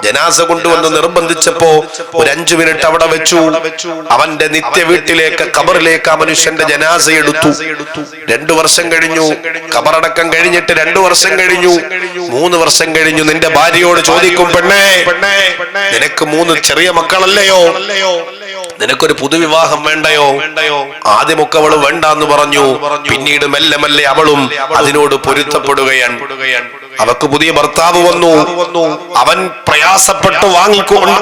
ജനാസ കൊണ്ടുവന്ന് നിർബന്ധിച്ചപ്പോ ഒരു 5 മിനിറ്റ് അവിടെ വെച്ചു. അവന്റെ നിത്യ വീട്ടിലേക്ക്, ഖബറിലേക്ക് ആ മനുഷ്യന്റെ ജനാസ എടുത്തു. 2 വർഷം കഴിഞ്ഞു, ഖബറടക്കം കഴിഞ്ഞിട്ട് 2 വർഷം കഴിഞ്ഞു, 3 വർഷം കഴിഞ്ഞു. നിന്റെ ഭാര്യയോട് ചോദിക്കും, പെണ്ണേ, നിനക്ക് 3 ചെറിയ മക്കളല്ലയോ, നിനക്കൊരു പുതുവിവാഹം വേണ്ടയോ? ആദ്യമൊക്കെ അവള് വേണ്ടെന്ന് പറഞ്ഞു. പിന്നീട് മെല്ലെ മെല്ലെ അവളും അതിനോട് പൊരുത്തപ്പെടുകയാണ്. അവക്ക് പുതിയ ഭർത്താവ് വന്നു. അവൻ പ്രയാസപ്പെട്ട്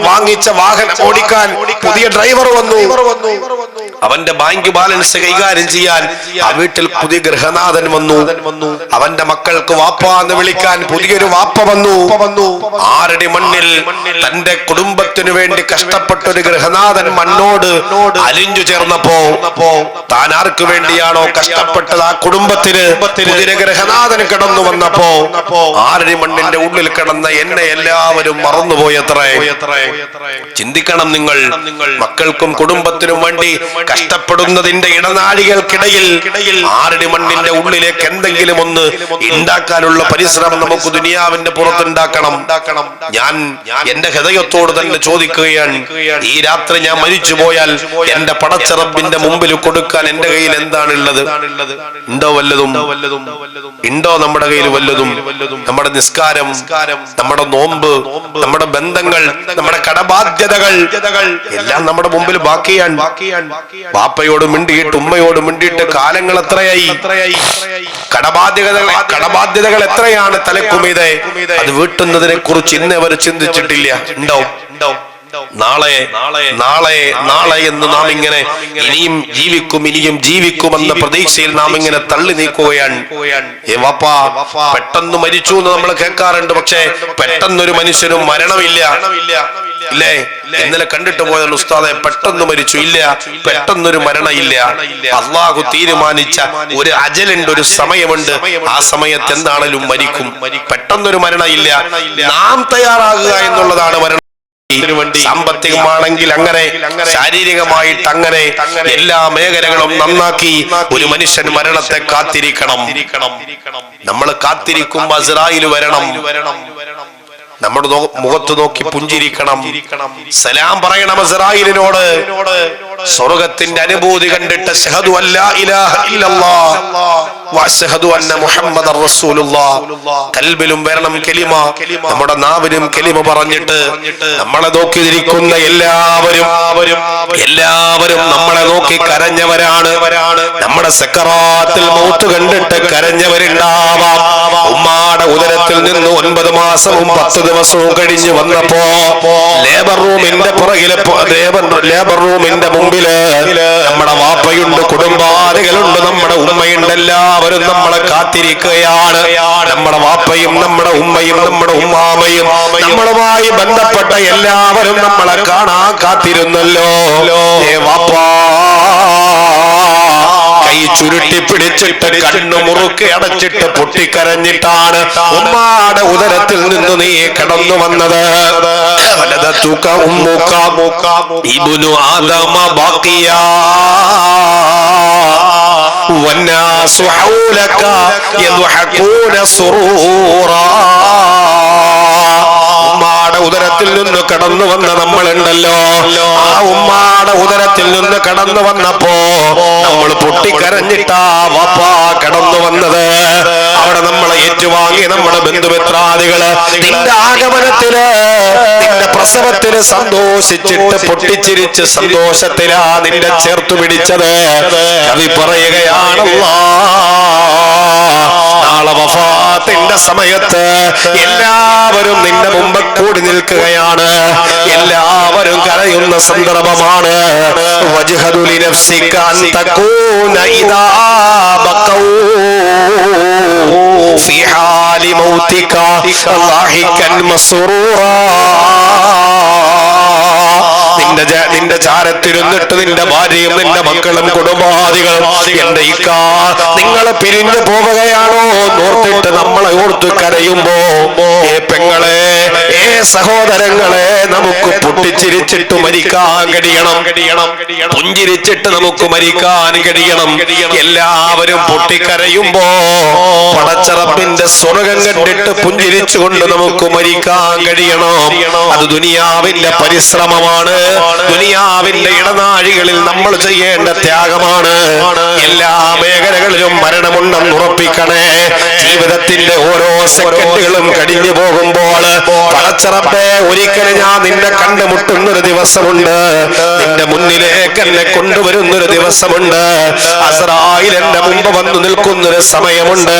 വാങ്ങിച്ച വാഹനം ഓടിക്കാൻ പുതിയ ഡ്രൈവർ വന്നു. അവന്റെ ബാങ്ക് ബാലൻസ് കൈകാര്യം ചെയ്യാൻ ആ വീട്ടിൽ പുതിയ ഗൃഹനാഥൻ വന്നു. അവന്റെ മക്കൾക്ക് വാപ്പ എന്ന് വിളിക്കാൻ പുതിയൊരു വാപ്പ വന്നു. 6 അടി മണ്ണിൽ തന്റെ കുടുംബത്തിനു വേണ്ടി കഷ്ടപ്പെട്ട ഒരു ഗൃഹനാഥൻ മണ്ണോട് അലിഞ്ഞു ചേർന്നപ്പോ താൻ ആർക്ക് വേണ്ടിയാണോ കഷ്ടപ്പെട്ടത് ആ കുടുംബത്തിന് പുതിയ ഗൃഹനാഥന് കിടന്നു വന്നപ്പോ 6 അടി മണ്ണിന്റെ ഉള്ളിൽ കിടന്ന എന്നെ എല്ലാവരും മറന്നുപോയത്രേ. ചിന്തിക്കണം നിങ്ങൾ. മക്കൾക്കും കുടുംബത്തിനും വേണ്ടി കഷ്ടപ്പെടുന്നതിന്റെ ഇടനാഴികൾക്കിടയിൽ 6 അടി മണ്ണിന്റെ ഉള്ളിലേക്ക് എന്തെങ്കിലും ഒന്ന് ഉണ്ടാക്കാനുള്ള പരിശ്രമം നമുക്ക് ദുനിയാവിന്റെ പുറത്തുണ്ടാക്കണം. ഞാൻ എന്റെ ഹൃദയത്തോട് തന്നെ ചോദിക്കുകയാണ്, ഈ രാത്രി ഞാൻ മരിച്ചു പോയാൽ എന്റെ പടച്ച റബ്ബിന്റെ മുമ്പിൽ കൊടുക്കാൻ എന്റെ കയ്യിൽ എന്താണുള്ളത്? ഉണ്ടോ വല്ലതും? ഉണ്ടോ നമ്മുടെ കയ്യിൽ വല്ലതും? നമ്മുടെ നിസ്കാരം, നമ്മുടെ നോമ്പ്, നമ്മുടെ ബന്ധങ്ങൾ, നമ്മുടെ കടബാധ്യതകൾ എല്ലാം നമ്മുടെ മുമ്പിൽ ബാക്കിയാണ്. ബാപ്പയോട് മിണ്ടിയിട്ട് ഉമ്മയോട് മിണ്ടിയിട്ട് കാലങ്ങൾ എത്രയായി? കടബാധ്യതകൾ എത്രയാണ് തലക്കുമീതെ? അത് വീട്ടുന്നതിനെ കുറിച്ച് ഇന്ന് അവർ ചിന്തിച്ചിട്ടില്ല. ഉണ്ടോ? നാളെ നാളെ നാളെ എന്ന് നാം ഇങ്ങനെ ഇനിയും ജീവിക്കുമെന്ന പ്രതീക്ഷയിൽ നാം ഇങ്ങനെ തള്ളി നീക്കുകയാണ്. വാപ്പാ പെട്ടെന്ന് മരിച്ചു എന്ന് നമ്മൾ കേൾക്കാറുണ്ട്. പക്ഷെ പെട്ടെന്നൊരു മനുഷ്യനും മരണമില്ല, ഇല്ലേ? ഇന്നലെ കണ്ടിട്ട് പോയ ഉസ്താദെ പെട്ടെന്ന് മരിച്ചു, ഇല്ല, പെട്ടെന്നൊരു മരണമില്ല. അള്ളാഹു തീരുമാനിച്ച ഒരു അജലുണ്ട്, ഒരു സമയമുണ്ട്. ആ സമയത്ത് എന്താണേലും മരിക്കും. പെട്ടെന്നൊരു മരണമില്ല. നാം തയ്യാറാകുക എന്നുള്ളതാണ് മരണം. സാമ്പത്തികമാണെങ്കിൽ അങ്ങനെ, ശാരീരികമായിട്ട് അങ്ങനെ, എല്ലാ മേഖലകളും നന്നാക്കി ഒരു മനുഷ്യൻ മരണത്തെ കാത്തിരിക്കണം. നമ്മൾ കാത്തിരിക്കുമ്പോൾ അസ്രായിൽ വരണം. നമ്മുടെ മുഖത്ത് നോക്കി പുഞ്ചിരിക്കണം. സലാം പറയണം അസ്രായിലിനോട്. സ്വർഗത്തിന്റെ അനുഭൂതി കണ്ടിട്ട് അശ്ഹദു അല്ലാ ഇലാഹ ഇല്ലല്ലാഹ് വഅശ്ഹദു അന്ന മുഹമ്മദർ റസൂലുള്ളാഹ്. കൽബിലും വരണം കലിമ, നമ്മുടെ നാവിലും കലിമ പറഞ്ഞിട്ട് നമ്മളെ നോക്കിയിരിക്കുന്ന എല്ലാവരും നമ്മളെ നോക്കി കരഞ്ഞവരാണ്. നമ്മുടെ സക്കറാത്തിൽ മൗത്ത് കണ്ടിട്ട് കരഞ്ഞവരുണ്ടാവാം. ഉമ്മാടെ ഉദരത്തിൽ നിന്ന് 9 മാസവും 10 ദിവസവും കഴിഞ്ഞ് വന്നപ്പോ ലേബർ റൂമിന്റെ പുറകിലെ ലേബർ റൂമിന്റെ മുമ്പില് നമ്മുടെ വാപ്പയുണ്ട്, കുടുംബാദികളുണ്ട്, നമ്മുടെ ഉമ്മയുണ്ട്. എല്ലാവരും നമ്മളെ കാത്തിരിക്കുകയാണ്. നമ്മുടെ വാപ്പയും നമ്മുടെ ഉമ്മയും നമ്മുടെ ഉമ്മാമയും നമ്മളുമായി ബന്ധപ്പെട്ട എല്ലാവരും നമ്മളെ കാണാൻ കാത്തിരുന്നല്ലോ. വാപ്പാ കൈ ചുരുട്ടി പിടിച്ചിട്ട് കണ്ണു മുറുക്കി അടച്ചിട്ട് പൊട്ടിക്കരഞ്ഞിട്ടാണ് ഉമ്മാടെ ഉദരത്തിൽ നിന്ന് നീ കടന്നു വന്നത്. വലദതുക ഉമ്മുക ഇബ്നു ആദമ ബാഖിയാ വന്നാസു ഹൗലക യദ്ഹഖൂന സുറൂറാ. ഉമ്മാടെ ഉദരത്തിൽ നിന്ന് കടന്നു വന്ന നമ്മളുണ്ടല്ലോ, ആ ഉമ്മാടെ ഉദരത്തിൽ നിന്ന് കടന്നു വന്നപ്പോ നമ്മൾ പൊട്ടിക്കരഞ്ഞിട്ടാ വാപ്പാ കടന്നു വന്നത്. അവിടെ നമ്മളെ ഏറ്റുവാങ്ങി നമ്മുടെ ബന്ധുമിത്രാദികള് നിന്റെ ആഗമനത്തില്, നിന്റെ പ്രസവത്തില് സന്തോഷിച്ചിട്ട് പൊട്ടിച്ചിരിച്ച് സന്തോഷത്തിലാ നിന്റെ ചേർത്തു പിടിച്ചത്. കവി പറയുകയാണല്ലോ, നാളെ വഫാത്തിന്റെ സമയത്ത് എല്ലാവരും നിന്റെ മുമ്പ് കൂടി നിൽക്കുകയാണ്. എല്ലാവരും കരയുന്ന സന്ദർഭമാണ്. വജ്ഹദു ലിനഫ്സിക അൻ തകൂന ഇദാ ബഖൗ ഫീ ഹാലി മൗതിക ളാഹികൻ മസ്റൂറാ. നിന്റെ ചാരത്തിരുന്നിട്ട് നിന്റെ ഭാര്യയും നിന്റെ മക്കളും കുടുംബാദികളും എന്റെ ഇക്കാ നിങ്ങളെ പിരിഞ്ഞു പോവുകയാണോ ഓർത്തിട്ട് നമ്മളെ ഓർത്ത് കരയുമ്പോ, ഏ പെങ്ങളെ, ഏ സഹോദരങ്ങളെ, നമുക്ക് പൊട്ടിച്ചിരിച്ചിട്ട് മരിക്കാൻ കഴിയണം, പുഞ്ചിരിച്ചിട്ട് നമുക്ക് മരിക്കാൻ കഴിയണം. എല്ലാവരും പൊട്ടിക്കരയുമ്പോ പടച്ച റബ്ബിന്റെ സ്വർഗം കണ്ടിട്ട് പുഞ്ചിരിച്ചുകൊണ്ട് നമുക്ക് മരിക്കാൻ കഴിയണം. അത് ദുനിയാവിന്റെ പരിശ്രമമാണ്, ദുനിയാവിന്റെ ഇടനാഴികളിൽ നമ്മൾ ചെയ്യേണ്ട ത്യാഗമാണ്. എല്ലാ മേഖലകളിലും മരണമുണ്ടെന്ന് ഉറപ്പിക്കണേ. ജീവിതത്തിന്റെ ഓരോ സെക്കൻഡുകളും കഴിഞ്ഞു പോകുമ്പോൾ പടച്ച റബ്ബേ, ഒരിക്കലും ഞാൻ നിന്നെ കണ്ടുമുട്ടുന്നൊരു ദിവസമുണ്ട്, നിന്റെ മുന്നിലേക്ക് എന്നെ കൊണ്ടുവരുന്നൊരു ദിവസമുണ്ട്, അസ്രായിൽ എന്റെ മുമ്പ് വന്നു നിൽക്കുന്നൊരു സമയമുണ്ട്.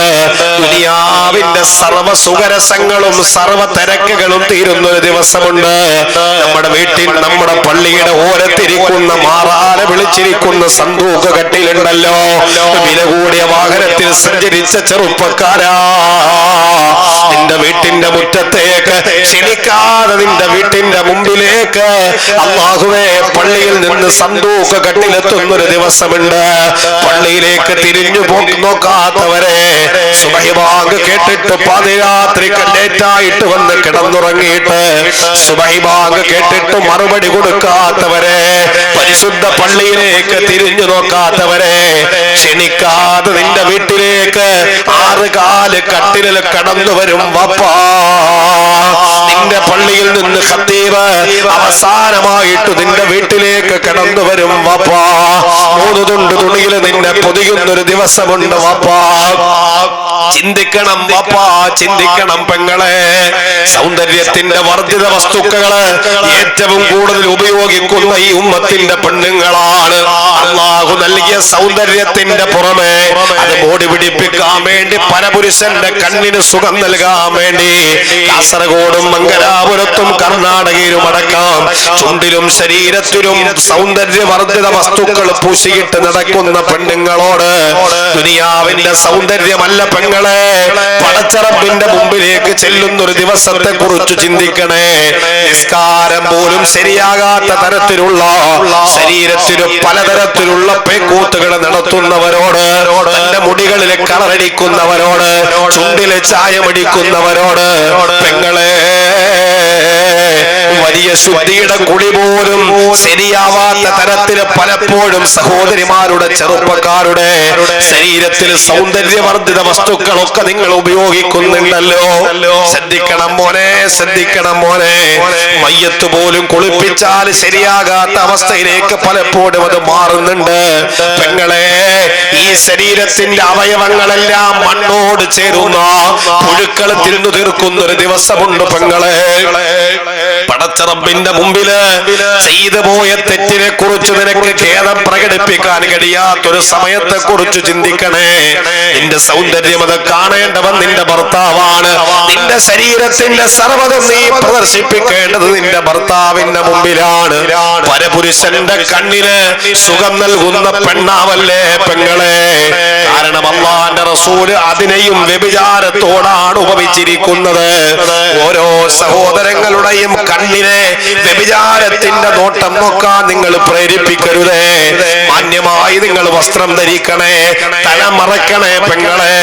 ദുനിയാവിന്റെ സർവ്വ സുഖരസങ്ങളും സർവ്വ തിരക്കുകളും തീരുന്നൊരു ദിവസമുണ്ട്. നമ്മുടെ വീട്ടിൽ, നമ്മുടെ പള്ളിയുടെ ഓരത്തിരിക്കുന്ന മാറാല വിളിച്ചിരിക്കുന്ന സന്തൂക്ക് കട്ടിലുണ്ടല്ലോ, വില കൂടിയ വാഹനത്തിൽ സഞ്ചരിച്ച ചെറുപ്പക്കാരാ, നിന്റെ വീട്ടിന്റെ മുറ്റത്തേക്ക് ക്ഷണിക്കാതെ നിന്റെ വീട്ടിന്റെ മുമ്പിലേക്ക് അല്ലാഹുവേ പള്ളിയിൽ നിന്ന് സന്തൂക്ക് കട്ടിലെത്തുന്നൊരു ദിവസമുണ്ട്. പള്ളിയിലേക്ക് തിരിഞ്ഞു നോക്കാത്തവരെ, സുബഹി ബാങ്ക് കേട്ടിട്ട് പാതിരാത്രി ലേറ്റായിട്ട് വന്ന് കിടന്നുറങ്ങിയിട്ട് സുബഹി ബാങ്ക് കേട്ടിട്ട് മറുപടി കൊടുക്കാത്തവരെ, പരിശുദ്ധ പള്ളിയിലേക്ക് തിരിഞ്ഞു നോക്കാത്തവരെ, ക്ഷണിക്കാതെ നിന്റെ വീട്ടിലേക്ക് 6 കാല് കട്ടിലിൽ കടന്നു വരും വാപ്പാ. നിന്റെ പള്ളിയിൽ നിന്ന് ഖത്തീബ് അവസാനമായിട്ട് നിന്റെ വീട്ടിലേക്ക് കടന്നു വരും വാപ്പാ. 3 തുണ്ട് തുണിയിൽ നിന്നെ പൊതിയുന്നൊരു ദിവസമുണ്ട് വാപ്പാ. ചിന്തിക്കണം വാപ്പാ, ചിന്തിക്കണം പെങ്ങളെ. സൗന്ദര്യത്തിന്റെ വർദ്ധിത വസ്തുക്കള് ഏറ്റവും കൂടുതൽ ഉപയോഗിക്കുന്ന ഈ ഉമ്മത്തിന്റെ പെണ്ണുങ്ങളാണ്. അല്ലാഹു നൽകിയ സൗന്ദര്യത്തിന്റെ പുറമെ അത് ബോഡി പിടിപ്പിക്കാൻ വേണ്ടി പരപുരുഷന്റെ കണ്ണിന് സുഖം നൽകാൻ വേണ്ടി കാസർഗോഡും മംഗലാപുരത്തും കർണാടകയിലും അടക്കം ചുണ്ടിലും ശരീരത്തിലും സൗന്ദര്യവർദ്ധിത വസ്തുക്കൾ പൂശിയിട്ട് നടക്കുന്ന പെണ്ണുങ്ങളോട് ദുനിയാവിന്റെ സൗന്ദര്യമല്ല പെങ്ങളെ, പടച്ച റബ്ബിന്റെ മുമ്പിലേക്ക് ചെല്ലുന്നൊരു ദിവസത്തെ കുറിച്ച് ചിന്തിക്കണേ. നിസ്കാരം പോലും ശരിയാകാത്ത തരത്തിലുള്ള ശരീരത്തിലും പലതരത്തിലുള്ള പേക്കൂത്തുകൾ നടത്തുന്നവരോട്, തന്റെ മുടികളിലെ കളറടിക്കുന്നവരോട്, ചുണ്ടിലെ ചായമടിക്കുന്നവരോട്, പെങ്ങളെ വലിയ ശുദ്ധിയുടെ കുടി പോലും ശരിയാവാത്ത തരത്തിൽ പലപ്പോഴും സഹോദരിമാരുടെ, ചെറുപ്പക്കാരുടെ ശരീരത്തിൽ സൗന്ദര്യവർദ്ധിത വസ്തുക്കളൊക്കെ നിങ്ങൾ ഉപയോഗിക്കുന്നുണ്ടല്ലോ. ശ്രദ്ധിക്കണം മോനെ, ശ്രദ്ധിക്കണം മോനെ. മയ്യത്ത് പോലും കുളിപ്പിച്ചാൽ ശരിയാകാത്ത അവസ്ഥയിലേക്ക് പലപ്പോഴും അത് മാറുന്നുണ്ട് പെങ്ങളെ. ഈ ശരീരത്തിന്റെ അവയവങ്ങളെല്ലാം മണ്ണോട് ചേരുന്ന പുഴുക്കൾ തിന്നു തീർക്കുന്ന ഒരു ദിവസമുണ്ട് പെങ്ങളെ. പടച്ച റബ്ബിന്റെ മുമ്പില് ചെയ്തു പോയ തെറ്റിനെ കുറിച്ച് നിനക്ക് ഖേദം പ്രകടിപ്പിക്കാൻ കഴിയാത്തൊരു സമയത്തെ കുറിച്ച് ചിന്തിക്കണേ. നിന്റെ സൗന്ദര്യം അത് കാണേണ്ടവൻ നിന്റെ ഭർത്താവാണ്. നിന്റെ ശരീരത്തിന്റെ സർവ്വതും നീ പ്രദർശിപ്പിക്കേണ്ടത് നിന്റെ ഭർത്താവിന്റെ മുമ്പിലാണ്. പരപുരുഷന്റെ കണ്ണിന് സുഖം നൽകുന്ന പെണ്ണാവല്ലേ പെങ്ങളെ. കാരണം അല്ലാഹുവിന്റെ റസൂല് അതിനെയും വ്യഭിചാരത്തോടാണ് ഉപമിച്ചിരിക്കുന്നത്. ഓരോ സഹോദരങ്ങളുടെയും കണ്ണിനെ വ്യഭിചാരത്തിന്റെ നോട്ടം നോക്കാൻ നിങ്ങൾ പ്രേരിപ്പിക്കരുതേ. മാന്യമായി നിങ്ങൾ വസ്ത്രം ധരിക്കണേ, തല മറക്കണേ പെങ്ങളെ.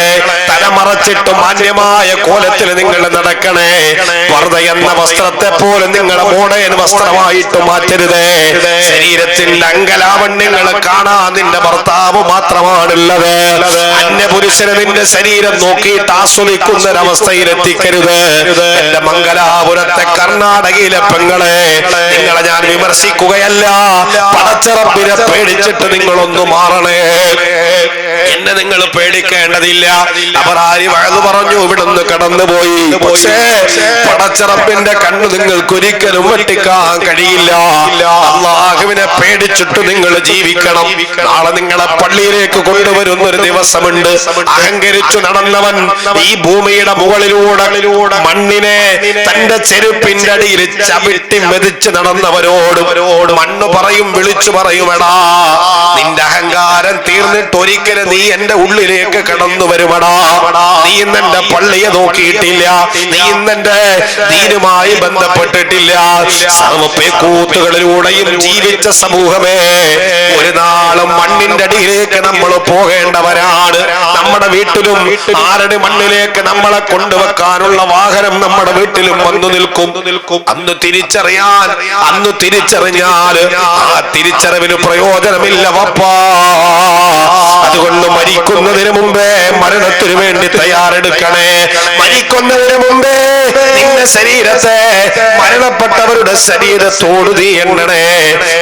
തല മറച്ചിട്ട് മാന്യമായ കോലത്തിൽ നിങ്ങൾ നടക്കണേ. പർദ്ദ എന്ന വസ്ത്രത്തെ പോലെ നിങ്ങളെ മോഡേൺ വസ്ത്രമായിട്ട് മാറ്റരുതേ. ശരീരത്തിന്റെ അംഗലാവണ്യങ്ങൾ കാണാൻ നിന്റെ ഭർത്താവ് മാത്രമാണുള്ളത്. അന്യപുരുഷന് നിന്റെ ശരീരം നോക്കിയിട്ട് ആസ്വദിക്കുന്ന ഒരവസ്ഥയിൽ എത്തിക്കരുത്. എന്റെ മംഗലാപുരത്തെ കർണാടകയിലെ പെങ്ങളെ, നിങ്ങളെ ഞാൻ വിമർശിക്കുകയല്ല. പടച്ച റബ്ബിനെ പേടിച്ചിട്ട് നിങ്ങളൊന്ന് മാറണേ. എന്നെ നിങ്ങൾ പേടിക്കേണ്ടതില്ല. അവർ ആര് വഴുതു പറഞ്ഞു ഇവിടുന്ന് കടന്നുപോയി. പക്ഷേ പടച്ച റബ്ബിന്റെ കണ്ണ് നിങ്ങൾക്ക് ഒരിക്കലും വെട്ടിക്കാൻ കഴിയില്ല. അല്ലാഹുവിനെ പേടിച്ചിട്ട് നിങ്ങൾ ജീവിക്കണം. നാളെ നിങ്ങളെ പള്ളിയിലേക്ക് കൊണ്ടുവരുന്ന ഒരു ദിവസമുണ്ട്. അഹങ്കരിച്ചു നടന്നവൻ ഈ ഭൂമിയുടെ മുകളിലൂടെ മണ്ണിനെ തന്റെ ചെരുപ്പിന്റെ അടിയിൽ ചവിട്ടി മെതിച്ച് നടന്നവരോട് മണ്ണ് പറയും, വിളിച്ചു പറയും, എടാ നിന്റെ അഹങ്കാരം തീർന്നിട്ട് ഒരിക്കലും നീ നീ എന്റെ ഉള്ളിലേക്ക് കടന്നു വരുമടാ. നീ ഇന്ന് എന്റെ പള്ളിയെ നോക്കിയിട്ടില്ല, നീ ഇന്ന് എന്റെ ദീനുമായി ബന്ധപ്പെട്ടിട്ടില്ല. സർവ്വപേക്കൂത്തുകളിലൂടെയും ജീവിച്ച സമൂഹമേ, ഒരു നാളും മണ്ണിന്റെ അടിയിലേക്ക് നമ്മൾ പോകേണ്ടവരാണ്. നമ്മുടെ വീട്ടിലും ആരുടെ മണ്ണിലേക്ക് നമ്മളെ കൊണ്ടുവെക്കാനുള്ള വാഹനം നമ്മുടെ വീട്ടിലും വന്നു നിൽക്കും. അന്ന് തിരിച്ചറിഞ്ഞാൽ ആ തിരിച്ചറിവിന് പ്രയോജനമില്ല വപ്പാ. അതുകൊണ്ട് മരിക്കുന്നതിന് മുമ്പേ മരണത്തിനു വേണ്ടി തയ്യാറെടുക്കണേ. മരിക്കുന്നതിന് മുമ്പേ നിന്റെ ശരീരത്തെ മരണപ്പെട്ടവരുടെ ശരീരത്തോട് നീ എണ്ണണേ.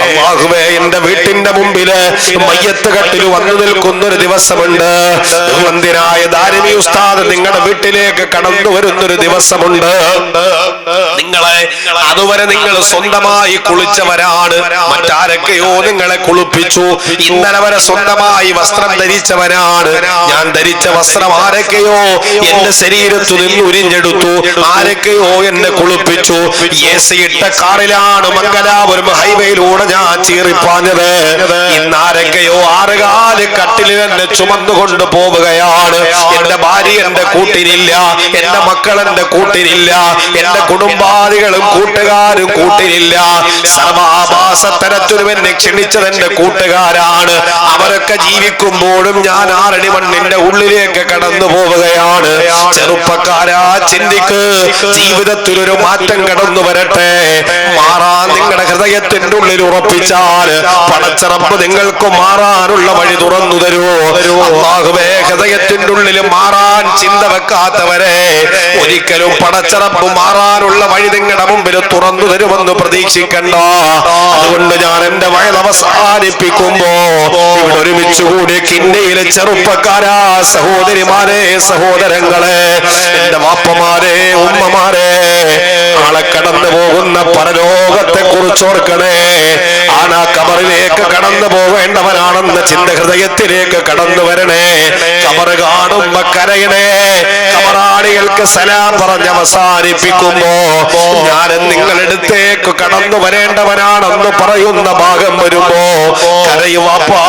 അല്ലാഹുവേ, എന്റെ വീട്ടിന്റെ മുമ്പില് മയ്യത്ത് കട്ടിൽ വന്നു നിൽക്കുന്ന ഒരു ദിവസമുണ്ട്. ബഹുവന്ദനായ ദാരിമി ഉസ്താദ് നിങ്ങളുടെ വീട്ടിലേക്ക് കടന്നു വരുന്നൊരു ദിവസമുണ്ട്. അതുവരെ നിങ്ങൾ സ്വന്തമായി കുളിച്ചവരാണ്, മറ്റാരൊക്കെയോ നിങ്ങളെ കുളിപ്പിച്ചു. ഇന്നലെ വരെ സ്വന്തമായി വസ്ത്രം ധരിച്ചവരാണ്. ഞാൻ ധരിച്ച വസ്ത്രം ആരൊക്കെയോ എന്റെ ശരീരത്തു നിന്ന് ഉരിഞ്ഞെടുത്തു, ആരൊക്കെയോ എന്നെ കുളിപ്പിച്ചു. ഇട്ട കാറിലാണ് മംഗലാപുരം ഹൈവേയിലൂടെ ഞാൻ ചീറിപ്പാഞ്ഞത്. ഇന്നാരൊക്കെയോ ആറുകാല് കട്ടിലിൽ എന്നെ ചുമന്നുകൊണ്ട് പോവുകയാണ്. എന്റെ ഭാര്യ എന്റെ കൂട്ടിനില്ല, എന്റെ മക്കൾ എന്റെ കൂട്ടിനില്ല, എന്റെ കുടുംബാദികളും കൂട്ടുകാരും കൂട്ടിനില്ല. സർവാഭാസത്തരത്തിനും എന്നെ ക്ഷണിച്ചത് എന്റെ കൂട്ടുകാരാണ്. അവരൊക്കെ ജീവിക്കുമ്പോഴും ഞാൻ ആറടി മണ്ണിന്റെ ഉള്ളിലേക്ക് കടന്നു പോവുകയാണ്. ചെറുപ്പക്കാരാ, ചിന്തിക്ക്, ജീവിതത്തിലൊരു മാറ്റം കടന്നു വരട്ടെ. മാറാൻ നിങ്ങളുടെ ഹൃദയത്തിന്റെ ഉള്ളിൽ ഉറപ്പിച്ചാൽ പടച്ചറപ്പ് നിങ്ങൾക്ക് മാറാനുള്ള വഴി തുറന്നു തരുമോ? അല്ലാഹുവേ, ഹൃദയത്തിന്റെ ഉള്ളിൽ മാറാൻ ചിന്ത വെക്കാത്തവരെ ഒരിക്കലും പടച്ചറപ്പ് മാറാനുള്ള വഴി നിങ്ങളുടെ മുമ്പിൽ തുറന്നു തരുമെന്ന് പ്രതീക്ഷിക്കണ്ട. അതുകൊണ്ട് ഞാൻ എന്റെ വയൽ അവസാനിപ്പിക്കുമ്പോ ഇവിടെ ഒരുമിച്ച് കൂടി കിന്നയിലെ ചെറുപ്പക്കാരാ, സഹോദരിമാരെ, സഹോദരങ്ങളെ, എന്റെ വാപ്പമാരെ, ഉമ്മമാരെ, നാളെ കടന്നു പോകുന്ന പരലോകത്തെ കുറിച്ചോർക്കണേ. ആനാ കബറിലേക്ക് കടന്നു പോവേണ്ടവനാണെന്ന ചിന്ത ഹൃദയത്തിലേക്ക് കടന്നു വരണേ. കബറ് കാണുമ്പോ കരയണേ. കബറാളികൾക്ക് സലാം പറഞ്ഞ് അവസാനിപ്പിക്കുമ്പോ ഞാൻ നിങ്ങളെടുത്തേക്ക് കടന്നു വരേണ്ടവനാണെന്ന് പറയുന്ന ഭാഗം വരുമ്പോ കരയുവാപ്പാ.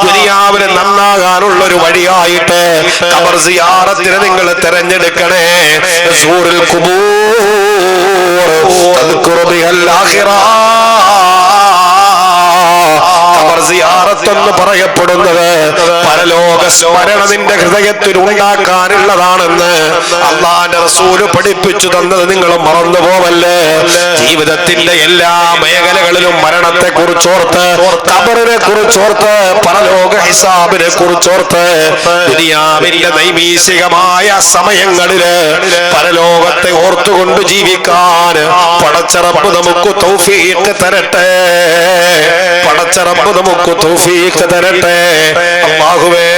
ദുനിയാവിന് നന്നാകാനുള്ളൊരു വഴിയായിട്ട് ഖബർ സിയാറത്തിനെ നിങ്ങൾ തെരഞ്ഞെടുക്കണേ. സൂറുൽ ഖുബൂർ തദ്കുറു ബിൽ ആഖിറ. ഖബർ സിയാറത്ത് എന്ന് പറയപ്പെടുന്നത് പരലോക സ്മരണ നിന്റെ ഹൃദയത്തിൽ ഉണ്ടാക്കാനുള്ളതാണെന്ന് അല്ലാഹുവിന്റെ റസൂൽ പഠിപ്പിച്ചു തന്നത് നിങ്ങൾ മറന്നു പോവല്ലേ. ജീവിതത്തിന്റെ എല്ലാ മേഖലകളിലും മരണത്തെ കുറിച്ചോർത്ത്, ഖബറിനെ കുറിച്ചോർത്ത്, പരലോക ഹിസാബിനെ കുറിച്ചോർത്ത്, ദുനിയാവിന്റെ നൈമിഷികമായ സമയങ്ങളില് പരലോകത്തെ ഓർത്തുകൊണ്ട് ജീവിക്കാൻ പടച്ചറപ്പ് നമുക്ക് തൗഫീഖ് തരട്ടെ. പടച്ചറപ്പ് നമുക്ക് തൗഫീഖ് തരട്ടെ. അല്ലാഹുവേ,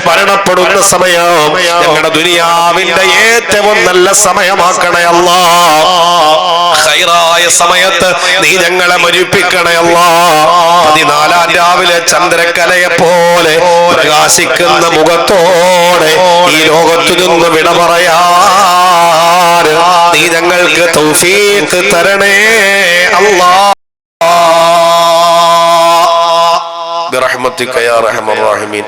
മരണപ്പെടുന്ന സമയം ഞങ്ങളുടെ ദുനിയാവിന്റെ ഏറ്റവും നല്ല സമയമാക്കണേ അല്ലാഹ്. ഖൈറായ സമയത്ത് നീ ഞങ്ങളെ മരിപ്പിക്കണേ അല്ലാഹ്. 14 രാവിലെ ചന്ദ്രക്കലയെ പോലെ പ്രകാശിക്കുന്ന മുഖത്തോടെ ഈ ലോകത്തു നിന്ന് വിട പറയാൻ നീ ഞങ്ങൾക്ക് തൗഫീഖ് തരണേ അല്ലാഹ്.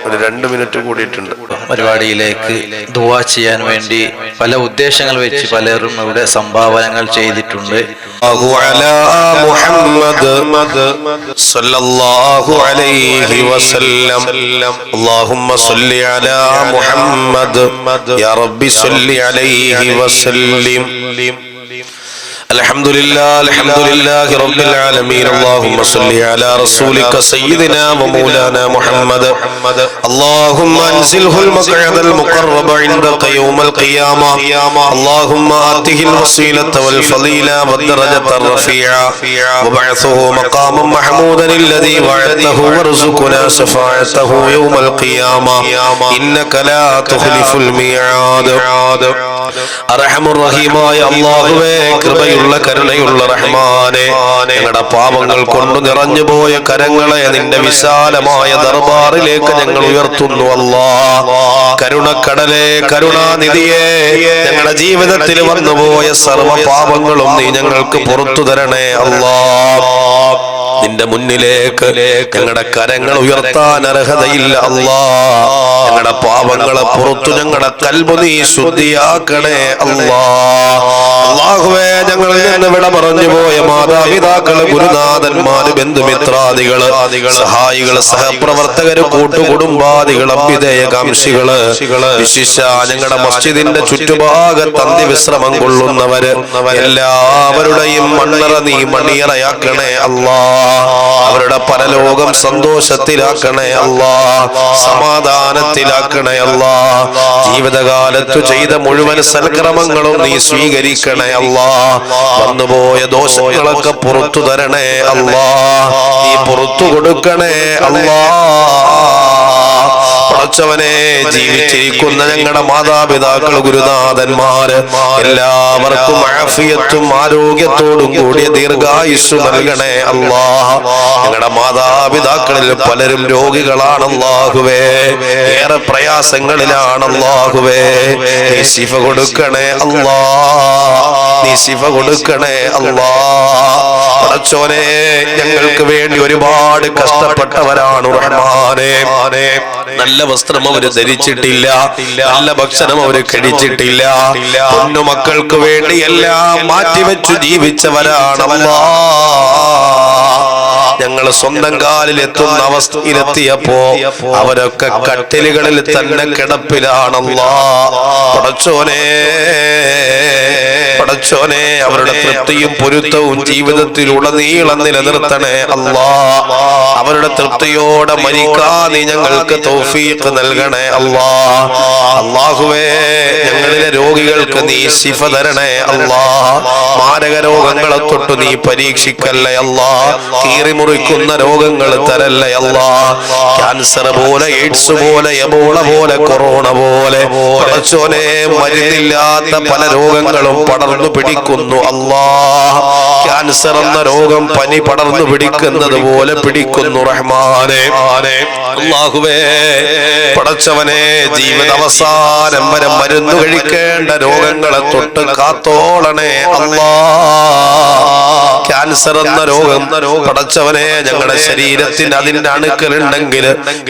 ഒരു 2 മിനിറ്റ് കൂടിയിട്ടുണ്ട്. പരിപാടിയിലേക്ക് ദുആ ചെയ്യാൻ വേണ്ടി പല ഉദ്ദേശങ്ങൾ വെച്ച് പലരും ഇവിടെ സംഭാവനകൾ ചെയ്തിട്ടുണ്ട്. اللهم صل على محمد يا رب صل عليه وسلم. الحمد لله رب العالمين. اللهم صل على رسولك سيدنا ومولانا محمد. اللهم انزله المقعد المقرب عندك يوم القيامة. اللهم آته الوسيلة والفضيلة والدرجة الرفيعة وبعثه مقاما محمودا الذي وعدته وارزقنا شفاعته يوم القيامة إنك لا تخلف الميعاد. അർഹമുർ റഹീമായ അല്ലാഹുവേ, കൃപയുള്ള കരുണയുള്ള റഹ്മാനെ, ഞങ്ങളുടെ പാപങ്ങൾ കൊണ്ട് നിറഞ്ഞുപോയ കരങ്ങളെ നിന്റെ വിശാലമായ ദർബാറിലേക്ക് ഞങ്ങൾ ഉയർത്തുന്നു അല്ലാഹ്. കരുണക്കടലേ, കരുണാനിധിയെ, ഞങ്ങളുടെ ജീവിതത്തിൽ വന്നുപോയ സർവ്വ പാപങ്ങളും നീ ഞങ്ങൾക്ക് പുറത്തു തരണേ അല്ലാഹ്. നിന്റെ മുന്നിലേക്ക് ഞങ്ങളുടെ കരങ്ങൾ ഉയർത്താൻ അർഹതയില്ല അല്ലാ. ഞങ്ങളുടെ പാപങ്ങളെ പുറത്തു ഞങ്ങളുടെ കൽബ് നീ ശുദ്ധിയാക്കണേ അല്ലാ. അല്ലാഹുവേ, ഞങ്ങളിൽ നിന്ന് വിട പറഞ്ഞു പോയ മാതാപിതാക്കള്, ഗുരുനാഥന്മാര്, ബന്ധുമിത്രാദികള്, സഹായികള്, സഹപ്രവർത്തകര്, കൂട്ടുകുടുംബാദികള്, അഭ്യുദയകാംക്ഷികള്, വിശിഷ്ട ഞങ്ങളുടെ മസ്ജിദിന്റെ ചുറ്റുഭാഗത്ത് അന്ത്യവിശ്രമം കൊള്ളുന്നവര് എല്ലാവരുടെയും മണ്ണറ നീ മണിയറയാക്കണേ അല്ലാ. അവരുടെ പരലോകം സന്തോഷത്തിലാക്കണേ അല്ലാ, സമാധാനത്തിലാക്കണേ അല്ലാ. ജീവിതകാലത്തു ചെയ്ത മുഴുവൻ സൽക്രമങ്ങളും നീ സ്വീകരിക്കണേ അല്ലാ. വന്നുപോയ ദോഷങ്ങളൊക്കെ പുറത്തു തരണേ അല്ലാ, നീ പുറത്തു കൊടുക്കണേ അല്ലാ. പടച്ചവനെ, ജീവിച്ചിരിക്കുന്ന ഞങ്ങളുടെ മാതാപിതാക്കൾ, ഗുരുനാഥന്മാര് എല്ലാവർക്കും ആഫിയത്തും ആരോഗ്യത്തോടും കൂടിയ ദീർഘായുസ്സു നൽകണേ അല്ലാ. ഞങ്ങളുടെ മാതാപിതാക്കളിൽ പലരും രോഗികളാണ് അല്ലാഹുവേ, ഏറെ പ്രയാസങ്ങളിലാണ് അല്ലാഹുവേ. നീ ശിഫ കൊടുക്കണേ അല്ലാ, നീ ശിഫ കൊടുക്കണേ അല്ലാ. പടച്ചോനെ, ഞങ്ങൾക്ക് വേണ്ടി ഒരുപാട് കഷ്ടപ്പെട്ടവരാണ് റഹ്മാനേ. നല്ല വസ്ത്രം അവര് ധരിച്ചിട്ടില്ല, നല്ല ഭക്ഷണം അവര് കഴിച്ചിട്ടില്ല. പൊന്നുമക്കൾക്ക് വേണ്ടി എല്ലാം മാറ്റിവെച്ചു ജീവിച്ചവരാണ് അല്ലാ. ഞങ്ങൾ സ്വന്തം കാലിൽ എത്തുന്ന അവസ്ഥയിലെത്തിയപ്പോ അവരൊക്കെ കട്ടിലുകളിൽ തന്നെ കിടപ്പിലാണല്ലാ. പടച്ചോനെ, പടച്ചോനെ, അവരുടെ തൃപ്തിയും പൊരുത്തവും ജീവിതത്തിലുടനീളം നിലനിർത്തണേ അല്ലാ. അവരുടെ തൃപ്തിയോടെ മരിക്കാൻ നീ ഞങ്ങൾക്ക് തൗഫീഖ് നൽകണേ അല്ലാ. അല്ലാഹുവേ, ഞങ്ങളിലെ രോഗികൾക്ക് നീ ശിഫ തരണേ അല്ലാ. മാരക രോഗങ്ങളെ തൊട്ട് നീ പരീക്ഷിക്കല്ലേ അല്ലാ. കീറിമുറിക്കുന്ന രോഗങ്ങൾ തരല്ലേ അല്ലാ. ക്യാൻസർ പോലെ, എയ്ഡ്സ് പോലെ, എബോള പോലെ, കൊറോണ പോലെ പടച്ചോനെ, മരുന്നില്ലാത്ത പല രോഗങ്ങളും പടർന്നു പിടിക്കുന്നു അല്ലാ. ക്യാൻസർ എന്ന രോഗം പനി പടർന്നു പിടിക്കുന്നത് പോലെ പിടിക്കുന്നു റഹ്മാനേ. അല്ലാഹുവേ, പടച്ചവനെ, ജീവിതാവസാനം വരെ മരുന്ന് കഴിക്കേണ്ട രോഗങ്ങളെ തൊട്ട് കാത്തോളണേ അല്ലാ. ക്യാൻസർ എന്ന രോഗം പടച്ചവനെ, ഞങ്ങളുടെ ശരീരത്തിന് അതിന്റെ അണുക്കളുണ്ടെങ്കിൽ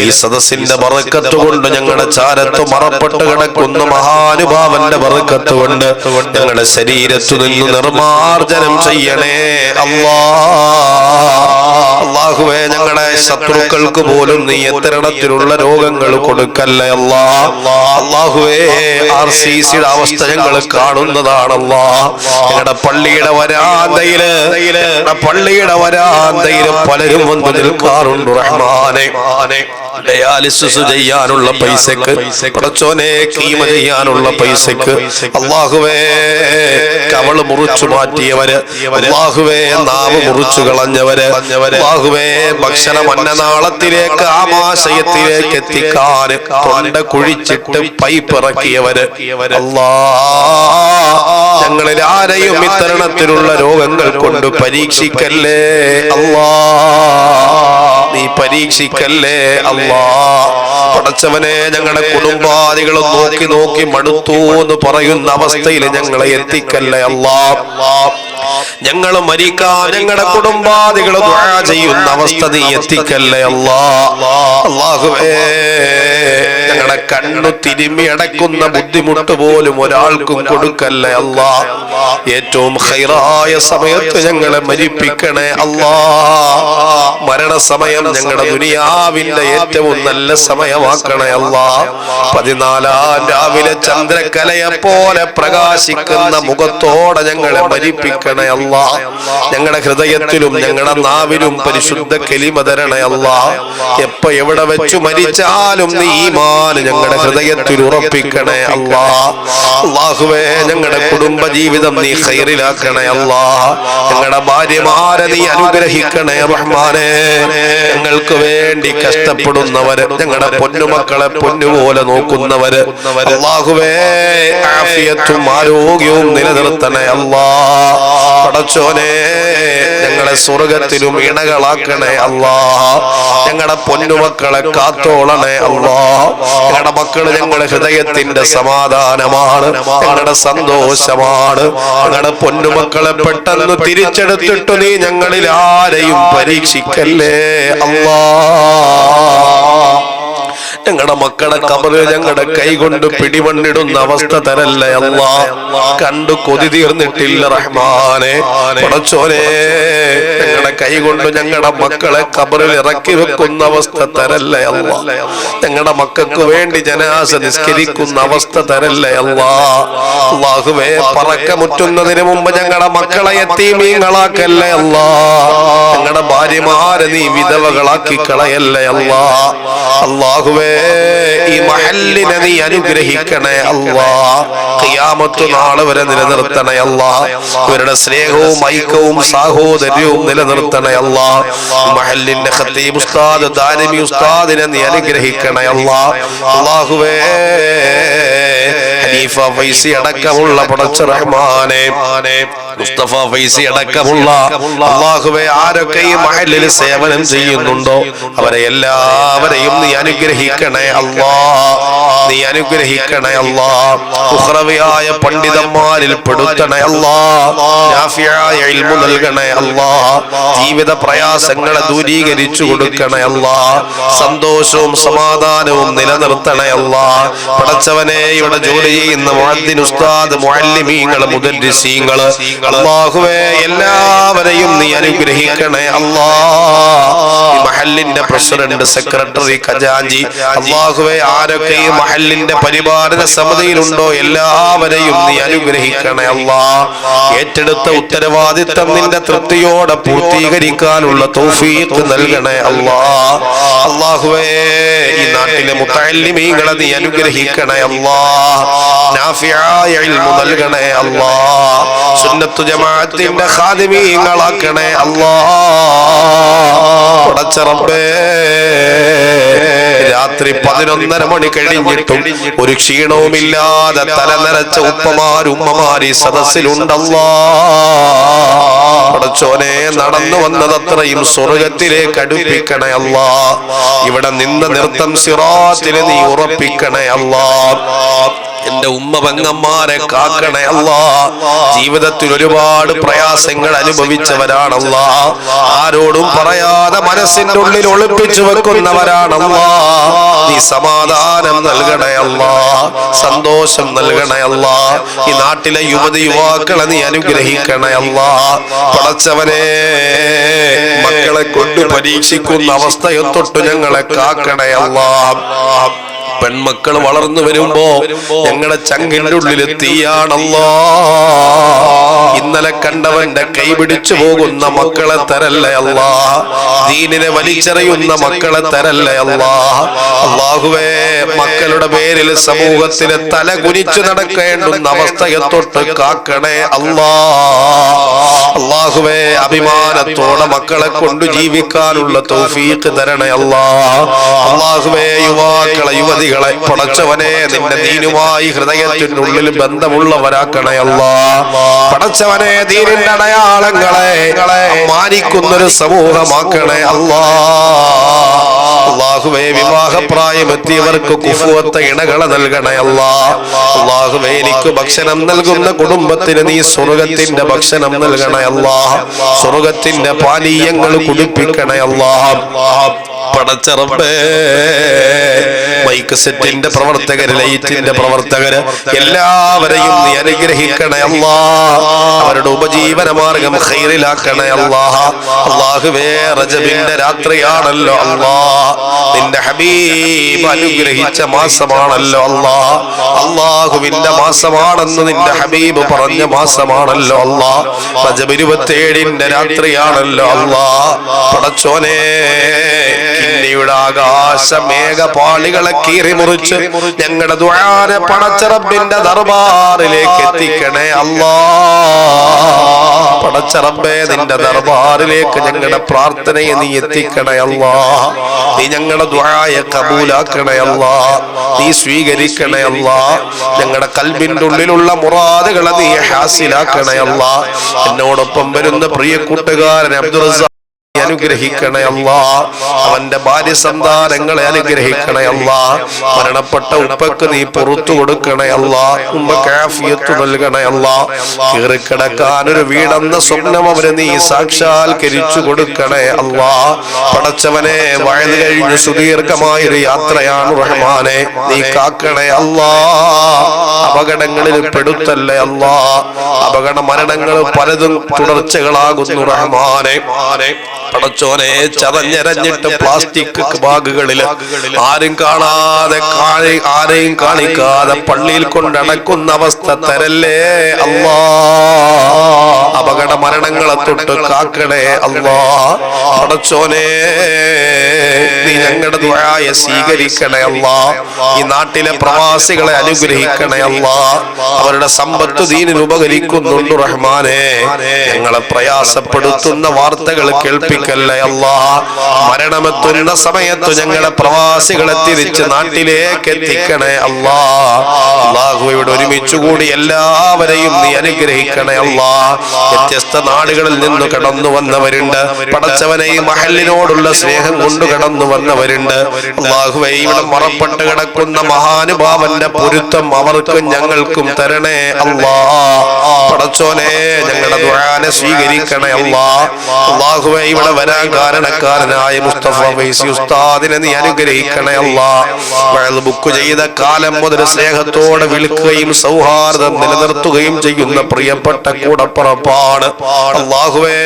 ഈ സദസ്സിന്റെ ബറക്കത്ത് കൊണ്ട്, ഞങ്ങളുടെ ചാരത്ത് മറപ്പെട്ട് കിടക്കുന്ന മഹാനുഭാവന്റെ ബറക്കത്ത് കൊണ്ട് ഞങ്ങളുടെ ശരീരത്തു നിന്ന് നിർമാർജനം ചെയ്യണേ അല്ലാ. അല്ലാഹുവേ, ഞങ്ങളുടെ ശത്രുക്കൾക്ക് പോലും നീ എത്തരണത്തിലുള്ള രോഗങ്ങൾ കൊടുക്കല്ലേ അല്ലാ. അല്ലാഹുവേ, RCCയുടെ അവസ്ഥ ഞങ്ങൾ കാണുന്നതാണല്ലാ. ഞങ്ങളുടെ പള്ളിയുടെ വരാന്തയില് പലരും വന്ന് നിൽക്കാറുണ്ട് റഹ്മാനേ. ഡയാലിസിസ് ചെയ്യാനുള്ള പൈസക്ക്, പടച്ചോനെ, കീമ ചെയ്യാനുള്ള പൈസക്ക് അല്ലാഹുവേ, കവള് മുറിച്ചു മാറ്റിയവര്, അല്ലാഹുവേ, നാവ് മുറിച്ചു കളഞ്ഞവര്, അല്ലാഹുവേ, ഭക്ഷണം അന്നനാളത്തിലേക്ക്, ആമാശയത്തിലേക്ക് എത്തിക്കാൻ തൊണ്ട കുഴിച്ചിട്ട് പൈപ്പ് ഇറക്കിയവര് അല്ലാ. ഞങ്ങളിൽ ആരെയും ഇത്തരണത്തിലുള്ള രോഗങ്ങൾ കൊണ്ട് പരീക്ഷിക്കല്ലേ അല്ലാ. നീ പരീക്ഷിക്കല്ലേ അല്ലാ. പടച്ചവനെ, ഞങ്ങളുടെ കുടുംബാദികളും നോക്കി നോക്കി മടുത്തു എന്ന് പറയുന്ന അവസ്ഥയിൽ ഞങ്ങളെ എത്തിക്കല്ലേ അല്ലാ. ഞങ്ങൾ മരിക്കാൻ ഞങ്ങളുടെ കുടുംബാദികൾ ദുആ ചെയ്യുന്ന അവസ്ഥ നീ എത്തിക്കല്ലേ അല്ലാ. അല്ലാഹുവേ, ഞങ്ങളുടെ കണ്ണു തിരുമ്മി അടക്കുന്ന ബുദ്ധിമുട്ട് പോലും ഒരാൾക്കും കൊടുക്കല്ലേ അല്ലാ. ഏറ്റവും ഖൈറായ സമയത്ത് ഞങ്ങളെ മരിപ്പിക്കണേ അല്ലാ. മരണസമയം ഞങ്ങളുടെ ദുനിയാവിന്റെ ഏറ്റവും നല്ല സമയമാക്കണേ അല്ലാ. 14 രാവിലെ ചന്ദ്രക്കലയെ പോലെ പ്രകാശിക്കുന്ന മുഖത്തോടെ ഞങ്ങളെ മരിപ്പിക്കണേ അല്ലാ. ഞങ്ങളുടെ ഹൃദയത്തിലും ഞങ്ങളുടെ നാവിലും പരിശുദ്ധ കലിമ തരണേ അല്ലാ. എപ്പോ എവിടെ വെച്ചു മരിച്ചാലും നീ ഈമാൻ ഞങ്ങളുടെ ഹൃദയത്തിൽ ഉറപ്പിക്കണേ അല്ലാ. അല്ലാഹുവേ, ഞങ്ങളുടെ കുടുംബ ജീവിതം നീ ഖൈറിലാക്കണേ അല്ലാ. ഞങ്ങളുടെ ഭാര്യമാരെ നീ അനുഗ്രഹിക്കണേ റഹ്മാനേ. ഞങ്ങൾക്ക് വേണ്ടി കഷ്ടപ്പെടുന്നവര്, ഞങ്ങളുടെ പൊന്നുമക്കളെ പൊന്നുപോലെ നോക്കുന്നവര്, അല്ലാഹുവേ, ആഫിയത്തും ആരോഗ്യവും നിലനിർത്തണേ അല്ലാ. പടച്ചോനെ ഞങ്ങളെ സ്വർഗത്തിലും ഇണകളാക്കണേ അല്ലാ. ഞങ്ങളുടെ പൊന്നുമക്കളെ കാത്തോളണേ അല്ലാ. ഞങ്ങളുടെ മക്കള് ഞങ്ങളുടെ ഹൃദയത്തിന്റെ സമാധാനമാണ്, ഞങ്ങളുടെ സന്തോഷമാണ്. ഞങ്ങളുടെ പൊന്നുമക്കളെ പെട്ടെന്ന് തിരിച്ചെടുത്തിട്ട് നീ ഞങ്ങളിൽ ആരെയും പരീക്ഷിക്കല്ലേ അല്ലാ. ഞങ്ങളുടെ മക്കളെ കബറ് ഞങ്ങളുടെ കൈകൊണ്ട് പിടിമണ്ണിടുന്ന അവസ്ഥ തരല്ലേ അല്ലാ. കണ്ടു കൊതി തീർന്നിട്ടില്ല റഹ്മാനെ. പടച്ചോനെ ഞങ്ങളുടെ കൈകൊണ്ട് ഞങ്ങളുടെ മക്കളെ കബറിൽ ഇറക്കി വെക്കുന്ന അവസ്ഥ തരല്ലേ അല്ലാ. ഞങ്ങളുടെ മക്കൾക്ക് വേണ്ടി ജനാസ നിസ്കരിക്കുന്ന അവസ്ഥ തരല്ലേ അല്ലാ. അല്ലാഹുവേ പറക്കമുറ്റുന്നതിന് മുമ്പ് ഞങ്ങളുടെ മക്കളെ യതീമീങ്ങളാക്കല്ലേ അല്ലാ. ഞങ്ങളുടെ ഭാര്യമാരെ നീ വിധവകളാക്കി കളയല്ലേ അല്ലാ. അല്ലാഹുവേ ഈ മഹല്ലിനെ നീ അനുഗ്രഹിക്കണേ അല്ലാ. ഖിയാമത്ത് നാൾ വരെ നിലനിർത്തണേ അല്ലാ. ഇവരുടെ സ്നേഹവും ഐക്യവും സാഹോദര്യവും നിലനിർത്തണേ അല്ലാ. മഹല്ലിന്റെ ഖത്തീബ് ഉസ്താദ് ദാരിമി ഉസ്താദിനെ നീ അനുഗ്രഹിക്കണേ അല്ലാ. അല്ലാഹുവേ ഹനീഫ ഫൈസി അടക്കമുള്ള പടച്ച റഹ്മാനെ, മുസ്തഫ ഫൈസി അടക്കമുള്ള അല്ലാഹുവേ ആരൊക്കെ ഈ മഹല്ലിൽ സേവനം ചെയ്യുന്നുണ്ടോ അവരെ എല്ലാവരെയും നീ അനുഗ്രഹിക്കണേ അല്ലാ. നീ അനുഗ്രഹിക്കണേ അല്ലാ. ഉഖ്റവിയായ പണ്ഡിതന്മാരിൽ പെടുത്തണേ അല്ലാ. നാഫിയായ ഇൽമു നൽകണേ അല്ലാ. ജീവിത പ്രയാസങ്ങളെ ദൂരീകരിച്ചു കൊടുക്കണേ അല്ലാ. സന്തോഷവും സമാധാനവും നിലനിർത്തണേ അല്ലാ. പടച്ചവനെ ഇവിടെ ജോലി ചെയ്യുന്ന മുഅദ്ദിൻ ഉസ്താദ്, മുഅല്ലിമീങ്ങള്, മുദർരിസീങ്ങള്, അല്ലാഹുവേ എല്ലാവരെയും നീ അനുഗ്രഹിക്കണേ അല്ലാ. ഈ മഹല്ലിന്റെ പ്രസിഡന്റ്, സെക്രട്ടറി, ഖജാൻജി, അല്ലാഹുവേ ആരൊക്കെ ഈ മഹല്ലിന്റെ പരിപാലന സമിതിയിലുണ്ടോ എല്ലാവരെയും നീ അനുഗ്രഹിക്കണേ അല്ലാ. ഏറ്റെടുത്ത ഉത്തരവാദിത്തം നിന്റെ തൃപ്തിയോടെ പൂർത്തീകരിക്കാനുള്ള തൗഫീഖ് നൽകണേ അല്ലാ. അല്ലാഹുവേ ഈ നാട്ടിലെ മുതഅല്ലിമീങ്ങളെ നീ അനുഗ്രഹിക്കണേ അല്ലാ. നാഫിയായ ഇൽമു നൽകണേ അല്ലാ. സുന്നത്തു ജമാഅത്തിന്റെ ഖാദിമീങ്ങളാക്കണേ അല്ലാ. പടച്ച റബ്ബേ രാത്രി 11:30 മണി കഴിഞ്ഞിട്ടും ഒരു ക്ഷീണവുമില്ലാതെ തലനരച്ച ഉപ്പമാരും ഉമ്മമാരി സദസ്സിലുണ്ടല്ലാ. പടച്ചോനെ നടന്നു വന്നതത്രയും സ്വർഗത്തിലേക്ക് അടുപ്പിക്കണേ അല്ലാ. ഇവിടെ നിന്ന നൃത്തം സിറാത്തിൽ നീ ഉറപ്പിക്കണേ അല്ലാ. എന്റെ ഉമ്മ പെങ്ങന്മാരെ കാക്കണേ അല്ലാ. ജീവിതത്തിൽ ഒരുപാട് പ്രയാസങ്ങൾ അനുഭവിച്ചവരാണല്ലാ. ആരോടും പറയാതെ മനസ്സിന്റെ ഉള്ളിൽ ഒളിപ്പിച്ചു വെക്കുന്നവരാണല്ലാ. നീ സമാധാനം നൽകണേ അല്ലാ. സന്തോഷം നൽകണേ അല്ലാ. ഈ നാട്ടിലെ യുവതി യുവാക്കളെ നീ അനുഗ്രഹിക്കണേ അല്ലാ. പടച്ചവനെ മക്കളെ കൊണ്ട് പരീക്ഷിക്കുന്ന അവസ്ഥയെ തൊട്ട് ഞങ്ങളെ കാക്കണേ അല്ലാ. പെൺമക്കൾ വളർന്നു വരുമ്പോ ഞങ്ങളുടെ ചങ്കിന്റെ ഉള്ളിൽ തീയാണല്ലോ. ഇന്നലെ കണ്ടവന്റെ കൈ പിടിച്ചു പോകുന്ന മക്കളെ തരല്ലേ അല്ലാ. ദീനിനെ വലിച്ചെറിയുന്ന മക്കളെ തരല്ലേ അല്ലാ. അല്ലാഹുവേ മക്കളുടെ പേരിൽ സമൂഹത്തിലെ തല കുനിച്ചു നടക്കേണ്ടുന്ന അവസ്ഥയെ തൊട്ട് കാക്കണേ അല്ലാ. അല്ലാഹുവേ അഭിമാനത്തോടെ മക്കളെ കൊണ്ട് ജീവിക്കാനുള്ള തൗഫീഖ് തരണേ അല്ലാ. അല്ലാഹുവേ യുവാക്കളെ യുവതികളെ പടച്ചവനെ നിന്റെ ദീനുമായി ഹൃദയത്തിനുള്ളിൽ ബന്ധമുള്ളവരാക്കണേ അല്ലാ. പടച്ചവനെ ദീനിന്റെ അടയാളങ്ങളെ മാനിക്കുന്നൊരു സമൂഹമാക്കണേ അല്ലാ. അല്ലാഹുവേ വിവാഹപ്രായമെത്തിയവർക്ക് കുഫുവത്ത ഇണകളെ നൽകണേ അല്ലാ. അല്ലാഹുവേ എനിക്ക് ഭക്ഷണം നൽകുന്ന കുടുംബത്തിന് നീ സ്വർഗത്തിന്റെ ഭക്ഷണം നൽകണേ അല്ലാ. സ്വർഗത്തിന്റെ പാനീയങ്ങൾ കുടിപ്പിക്കണേ അല്ലാ. പടച്ച റബ്ബേ മൈക്ക് സെറ്റിന്റെ പ്രവർത്തകര്, ലൈറ്റിന്റെ പ്രവർത്തകര് എല്ലാവരെയും നീ അനുഗ്രഹിക്കണേ അല്ലാ. അവരുടെ ഉപജീവന മാർഗം ഖൈറിലാക്കണേ അല്ലാ. അല്ലാഹുവേ റജബിന്റെ രാത്രിയാണല്ലോ അല്ലാ. നിന്റെ ഹബീബ് അനുഗ്രഹിച്ച മാസമാണല്ലോ അല്ലാ. അല്ലാഹുവിന്റെ മാസമാണെന്ന് നിന്റെ ഹബീബ് പറഞ്ഞ മാസമാണല്ലോ അല്ലാ. റജബ് 27 രാത്രിയാണല്ലോ അല്ലാ. പടച്ചോനെ കിന്നിയുടെ ആകാശമേഘപാളികളെ കീറി മുറിച്ച് ഞങ്ങളുടെ ദുആനെ പടച്ച റബ്ബിന്റെ ദർബാറിലേക്ക് എത്തിക്കണേ അല്ലാ. പടച്ച റബ്ബേ നിന്റെ ദർബാറിലേക്ക് ഞങ്ങളുടെ പ്രാർത്ഥനയെ നീ എത്തിക്കണേ അല്ലാഹ്. നീ ഞങ്ങളുടെ ദുആയെ കബൂലാക്കണേ അല്ലാഹ്. നീ സ്വീകരിക്കണേ അല്ലാഹ്. ഞങ്ങളുടെ ഖൽബിന്റെ ഉള്ളിലുള്ള മുറാദുകളെ നീ ഹാസിലാക്കണേ അല്ലാഹ്. എന്നോടൊപ്പം വരുന്ന പ്രിയ കൂട്ടുകാരൻ അബ്ദുൾ റസാഖ് അനുഗ്രഹിക്കണേ അല്ലാഹ്. അവന്റെ ഭാര്യ സന്താനങ്ങളെ അനുഗ്രഹിക്കണേ അല്ലാഹ്. മരണപ്പെട്ട ഉപ്പക്ക് നീ പുറത്തു കൊടുക്കണേ അല്ലാഹ്. ഉമ്മക്ക് ആഫിയത്ത് നൽകണേ അല്ലാഹ്. കീറിക്കിടക്കാൻ ഒരു വീടെന്ന സ്വപ്നം അവരെ നീ സാക്ഷാത്കരിച്ചു കൊടുക്കണേ അല്ലാഹ്. പടച്ചവനെ വയത് കഴിഞ്ഞ് സുദീർഘമായൊരു യാത്രയാണ് റഹ്മാനെ, നീ കാക്കണേ അല്ലാഹ്. അപകടങ്ങളിൽ പെടുത്തല്ലേ അല്ലാഹ്. അപകട മരണങ്ങൾ പലതും തുടർച്ചകളാകുന്നു റഹ്മാനെ. പടച്ചോനെ ചതഞ്ഞരഞ്ഞിട്ട് പ്ലാസ്റ്റിക് ബാഗുകളിൽ ആരും കാണാതെ ആരെയും കാണിക്കാതെ പള്ളിയിൽ കൊണ്ടടക്കുന്ന അവസ്ഥ തരല്ലേ അല്ലാ. അപകട മരണങ്ങളെ തൊട്ട് കാക്കണേ അല്ലാ. പടച്ചോനെ നീ ഞങ്ങളുടെ ദുആയെ സ്വീകരിക്കണേ അല്ലാ. ഈ നാട്ടിലെ പ്രവാസികളെ അനുഗ്രഹിക്കണേ അല്ലാ. അവരുടെ സമ്പത്ത് ദീനിന് ഉപകരിക്കുന്നുണ്ട് റഹ്മാനെ. ഞങ്ങളെ പ്രയാസപ്പെടുത്തുന്ന വാർത്തകൾ കേൾപ്പിക്കല്ലേ അല്ലാ. മരണമെത്തുന്ന സമയത്ത് ഞങ്ങളുടെ പ്രവാസികളെ തിരിച്ച് നാട്ടിലേക്ക് എത്തിക്കണേ അല്ലാ. അല്ലാഹുവോട് ഒരുമിച്ചുകൂടി എല്ലാവരെയും നീ അനുഗ്രഹിക്കണേ അല്ലാ. വ്യത്യസ്ത നാടുകളിൽ നിന്ന് കടന്നു വന്നവരുണ്ട്. പടച്ചവനെ ഈ മഹല്ലിനോടുള്ള സ്നേഹം കൊണ്ട് കടന്നു വന്നവരുണ്ട്. അല്ലാഹുവേ ഇവിടെ മറപ്പെട്ട് കിടക്കുന്ന മഹാനുഭാവന്റെ പൊരുത്തം അവർക്കും ഞങ്ങൾക്കും തരണേ അല്ലാ. പടച്ചോനെ ഞങ്ങളുടെ ദുആനെ സ്വീകരിക്കണേ അല്ലാ. അല്ലാഹുവേ ഇവിടെ വരാൻ കാരണക്കാരനായ മുസ്തഫ ഫൈസി ഉസ്താദിനെ നീ അനുഗ്രഹിക്കണേ അല്ലാ. വഅദ് ബുക്ക് ചെയ്ത കാലം മുതൽ സ്നേഹത്തോടെ വിളിക്കുകയും സൗഹാർദ്ദം നിലനിർത്തുകയും ചെയ്യുന്ന പ്രിയപ്പെട്ട കൂടപ്പുറപ്പാണ്. അല്ലാഹുവേ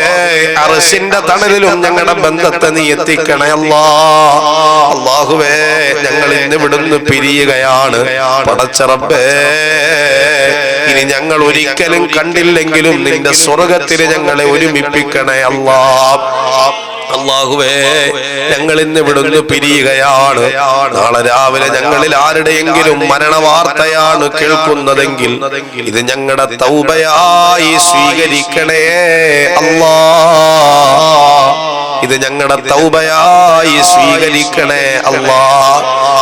അർശിന്റെ തണലിലും ഞങ്ങളുടെ ബന്ധത്തെ നീ എത്തിക്കണേ അല്ലാ. അല്ലാഹുവേ ഞങ്ങൾ ഇന്ന് ഇവിടുന്ന് പിരിയുകയാണ്. പടച്ച റബ്ബേ ഇനി ഞങ്ങൾ ഒരിക്കലും കണ്ടില്ലെങ്കിലും നിന്റെ സ്വർഗത്തിൽ ഞങ്ങളെ ഒരുമിപ്പിക്കണേ അല്ലാ. അല്ലാഹുവേ ഞങ്ങൾ ഇന്ന് ഇവിടുന്ന് പിരിയുകയാണ്. നാളെ രാവിലെ ഞങ്ങളിൽ ആരുടെയെങ്കിലും മരണവാർത്തയാണ് കേൾക്കുന്നതെങ്കിൽ ഇത് ഞങ്ങളുടെ തൗബയായി സ്വീകരിക്കണേ അല്ലാ. ഇത് ഞങ്ങളുടെ തൗബയായി സ്വീകരിക്കണേ അല്ലാ.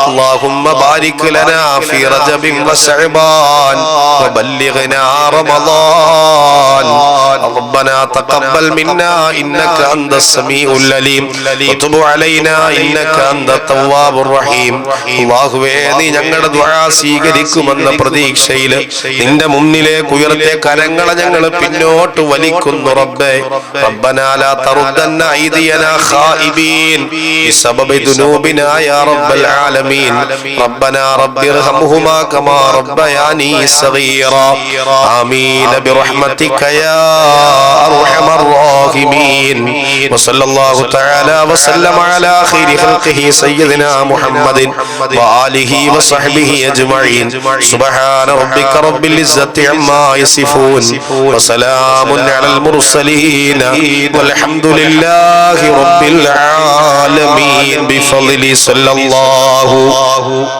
اللهم بارك لنا في رجب وشعبان وبلغنا رمضان. ربنا تقبل منا إنك أنت السميع العليم وتب علينا إنك أنت التواب الرحيم. അല്ലാഹുവേ നീ ഞങ്ങളുടെ ദുആ സ്വീകരിക്കുമെന്ന പ്രതീക്ഷയിൽ നിന്റെ മുന്നിലേക്ക് ഉയർത്തിയ കരങ്ങളെ ഞങ്ങൾ പിന്നോട്ട് വലിക്കുന്നു റബ്ബേ. ربنا لا تردن أيدينا خائبين بسبب ذنوبنا يا رب العالمين. ربنا رب ارحمهما كما ربياني صغيرا. آمين برحمتك يا أرحم الراحمين. وصلى الله تعالى وسلم على خير خلقه سيدنا محمد وآله وصحبه أجمعين. سبحان ربك رب العزة عما يصفون وسلام على المرسلين والحمد لله رب العالمين بفضل صلى الله